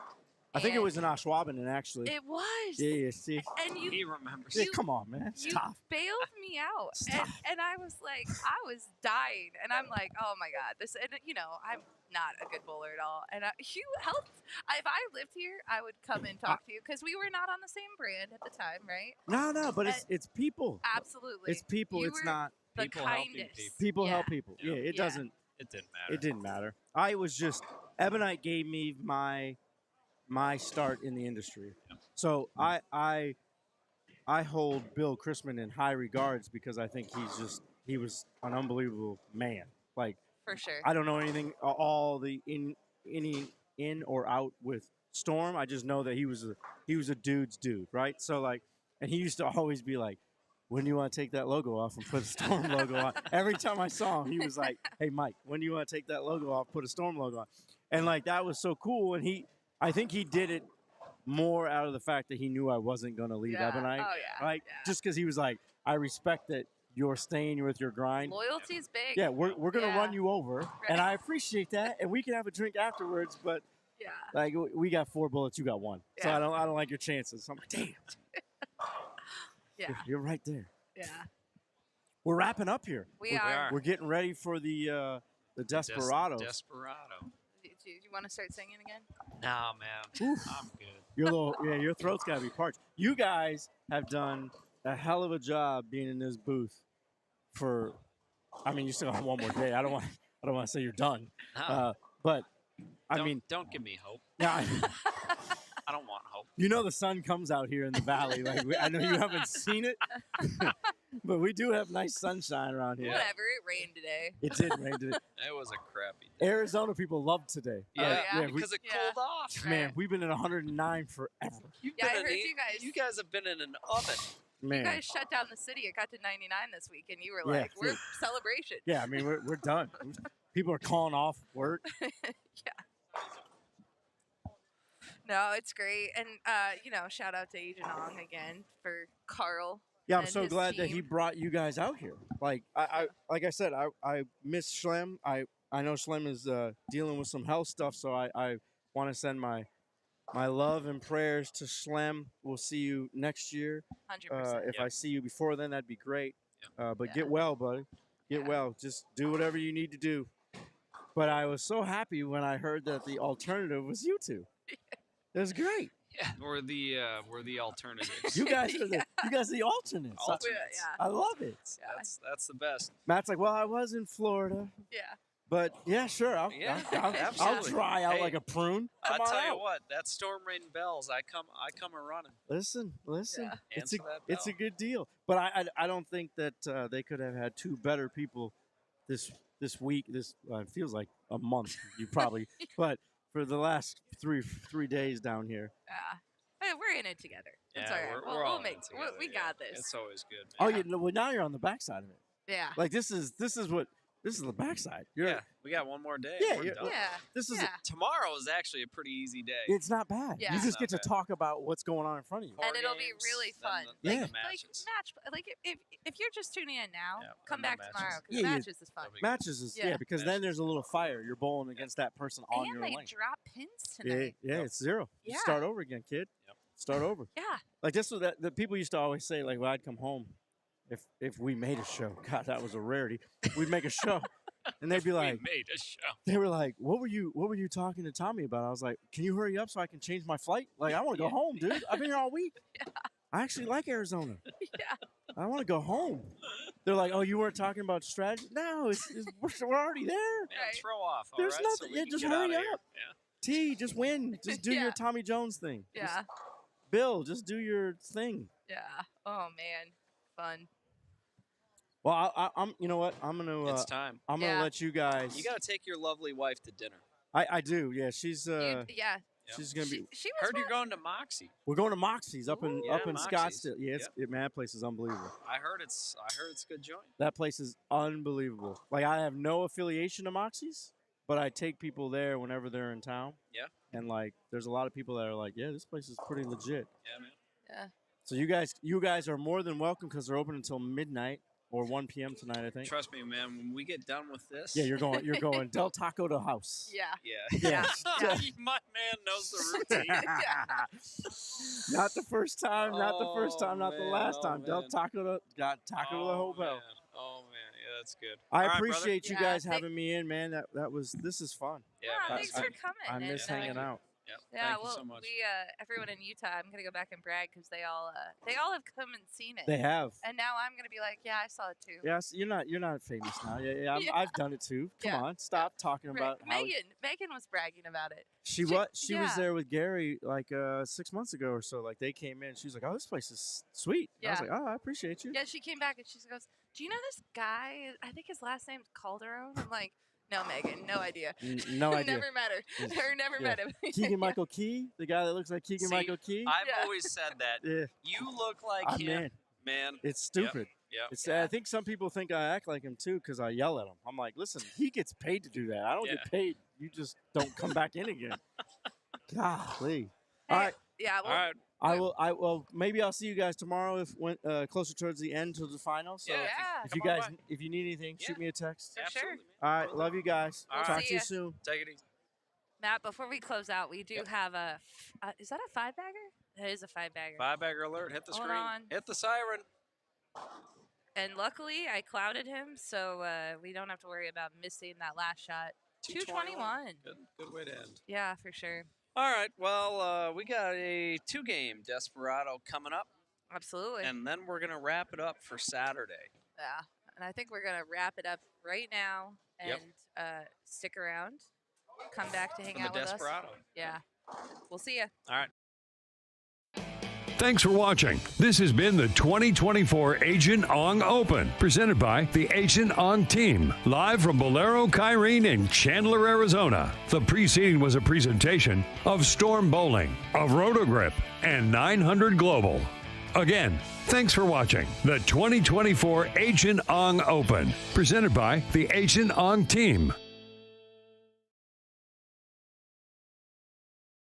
I think it and was in Ashwaubenon, actually. It was. Yeah, see. And you He remembers. Yeah, come on, man. you Stop. bailed me out, Stop. and I was like, I was dying, and I'm like, oh my god, this, and you know, I'm not a good bowler at all, and you helped. If I lived here, I would come and talk to you because we were not on the same brand at the time, right? No, but it's people. Absolutely, It's people. You It's were not the People helping kindest. people. people Yeah. help people. Yeah. Yeah, it Yeah. doesn't. It didn't matter. It didn't matter. I was just Ebonite gave me my start in the industry. So I hold Bill Chrisman in high regards because I think he was an unbelievable man. Like For sure. I don't know anything all the in or out with Storm. I just know that he was a dude's dude, right? So like, and he used to always be like, when do you want to take that logo off and put a Storm logo on? Every time I saw him, he was like, hey, Mike, when do you want to take that logo off, put a Storm logo on? And, like, that was so cool. And I think he did it more out of the fact that he knew I wasn't going to leave Yeah. Ebonite, Oh, yeah. right? Yeah. Just because he was like, I respect that you're staying with your grind. Loyalty's big. Yeah, we're going to Yeah. run you over, and I appreciate that, and we can have a drink afterwards, but, Yeah. like, we got 4 bullets, you got 1. So Yeah. I don't like your chances. I'm like, damn, Yeah. you're right there. Yeah. We're wrapping up here. We are. We're getting ready for the Desperados. Desperado. Do you want to start singing again? Nah, man. I'm good. Your throat's gotta be parched. You guys have done a hell of a job being in this booth for. I mean, you still have one more day. I don't want to say you're done, No, but I don't, mean, don't give me hope. yeah, I don't want hope. you know the sun comes out here in the valley. Like I know you haven't seen it, but we do have nice sunshine around here. Whatever. It rained today. It did rain today. It was a crappy day. Arizona people loved today. Yeah, yeah? we- because it Yeah. cooled off. Man, Right. we've been at 109 forever. You've Yeah, I been in heard the- you guys- have been in an oven. Man, You guys shut down the city. It got to 99 this week, and you were Yeah, like, "We're dude. celebration." yeah, I mean we're done. People are calling off work. No, it's great, and shout out to Agent Ong again for Carl. Yeah, I'm and so his glad that he team. brought you guys out here. Like like I said, I miss Schlem. I know Schlem is dealing with some health stuff, so I want to send my love and prayers to Schlem. We'll see you next year. 100%. If I see you before then, that'd be great. But Yeah. get well, buddy. Get Yeah. well. Just do whatever you need to do. But I was so happy when I heard that the alternative was you two. It was great. Yeah, we're the alternatives. You guys are you guys are the alternates. I- Alternates. Yeah. I love it. That's the best. Matt's like, well, I was in Florida, Yeah. but yeah, sure, I'll absolutely. dry out Hey, like a prune. I'll Come on tell you out. what, that storm ring bells. I come a running. Listen, Yeah. it's a Answer that it's a bell. good deal. But I don't think that they could have had 2 better people this week. This it feels like a month. You probably, but for the last three days down here. Yeah. Hey, we're in it together. It's Yeah, all right. we're all We'll in make. it together, We yeah. got this. It's always good. Oh, Man. well, now you're on the backside of it. Yeah. Like this is what This is the backside. You're, Yeah, we got one more day. Yeah, We're you're- done. Yeah. This is yeah. Tomorrow is actually a pretty easy day. it's not bad. Yeah. You It's just not get to bad. talk about what's going on in front of you. Four And it'll be games, really then fun. the- then Yeah. the matches. Like if you're just tuning in now, Yeah, come then the back tomorrow matches. because Yeah, yeah. matches is fun. That'll be good. Matches is Yeah. because then there's a little fire. You're bowling against that person on And your they lane. drop pins Yeah, tonight. yeah, it's 0. You Yeah. start over again, kid. Yep. Start over. Yeah. Like this was that the people used to always say, like, well, I'd come home if we made a show. God, that was a rarity. We'd make a show. And they'd be like, we made a show. they were like, what were you talking to Tommy about? I was like, can you hurry up so I can change my flight? Like, I want to go home, dude. I've been here all week. I actually like Arizona. Yeah. I want to go home. They're like, oh, you weren't talking about strategy? No, we're already there. Yeah, Right. throw off. All There's right, nothing- So we yeah, can just get hurry outta here. up. Yeah. T, just win. Just do Yeah. your Tommy Jones thing. Just- Yeah. Bill, just do your thing. Yeah. Oh man. Fun. Well, I'm. You know what? I'm gonna. It's time. I'm gonna Yeah. let you guys. You got to take your lovely wife to dinner. I do. Yeah, she's. Yeah. She's gonna be. She was Heard you're one- going to Moxie. We're going to Moxie's up in Ooh. up Yeah, in Moxie's. Scottsdale. Yeah, man, that place is unbelievable. I heard it's a good joint. That place is unbelievable. Like I have no affiliation to Moxie's, but I take people there whenever they're in town. Yeah. And like, there's a lot of people that are like, yeah, this place is pretty legit. Yeah, man. Yeah. So you guys are more than welcome because they're open until midnight or 1 p.m. tonight, I think. Trust me, man. When we get done with this. Yeah, you're going Del Taco to house. Yeah. Yeah. Yeah. My man knows the routine. Not the first time, not the first Oh, time, not the man, last oh, time. Del man. Taco to the hotel. Man. Oh man, yeah, that's good. I All right, appreciate you Yeah, guys thank- having me in, man. This is fun. Yeah, Yeah, man, thanks that's for good. coming. I and, miss thank hanging you. out. Yep. Yeah, Thank well, you so much. we everyone in Utah, I'm gonna go back and brag because they all have come and seen it. They have. And now I'm gonna be like, yeah, I saw it too. Yes, you're not famous now. Yeah, Yeah. I've done it too. Come Yeah. on, stop talking Right. about how Megan was bragging about it. she was there with Gary like 6 months ago or so. Like they came in, she was like, "Oh, this place is sweet." I was Yeah. like, "Oh, I appreciate you." Yeah, she came back and she goes, "Do you know this guy? I think his last name's Calderon." I'm like, "No, Megan, no idea. No idea. Never met her. Yes. Or never Yeah. met him." Keegan Michael Key, the guy that looks like Keegan See, Michael Key. I've Yeah. always said that. Yeah, You look like I'm him, in. man. It's stupid. Yep. It's. Yeah. I think some people think I act like him too because I yell at him. I'm like, listen, he gets paid to do that. I don't Yeah. get paid. You just don't come back in again. Golly. Hey, All right. Yeah. Well, All right. I will. Maybe I'll see you guys tomorrow if when closer towards the end to the final. So Yeah. if Come you on guys by. if you need anything, shoot Yeah. me a text. For sure. Absolutely, man. All right, love you guys. All Talk right. to you See soon. Take it easy. Matt, before we close out, we do have a. Is that a 5-bagger? That is a 5-bagger. 5-bagger alert. Hit the Hold screen. on. Hit the siren. And luckily, I clouded him, so we don't have to worry about missing that last shot. 221. Good way to end. Yeah, for sure. All right. Well, we got a 2-game Desperado coming up, Absolutely. and then we're gonna wrap it up for Saturday. Yeah. And I think we're going to wrap it up right now and Yep. stick around. Come back to hang For the out with us. Desperado. Yeah. We'll see you. All right. Thanks for watching. This has been the 2024 Agent Ong Open, presented by the Agent Ong team, live from Bolero Kyrene in Chandler, Arizona. The preceding was a presentation of Storm Bowling, of Rotogrip, and 900 Global. Again, thanks for watching the 2024 Agent Ong Open, presented by the Agent Ong team.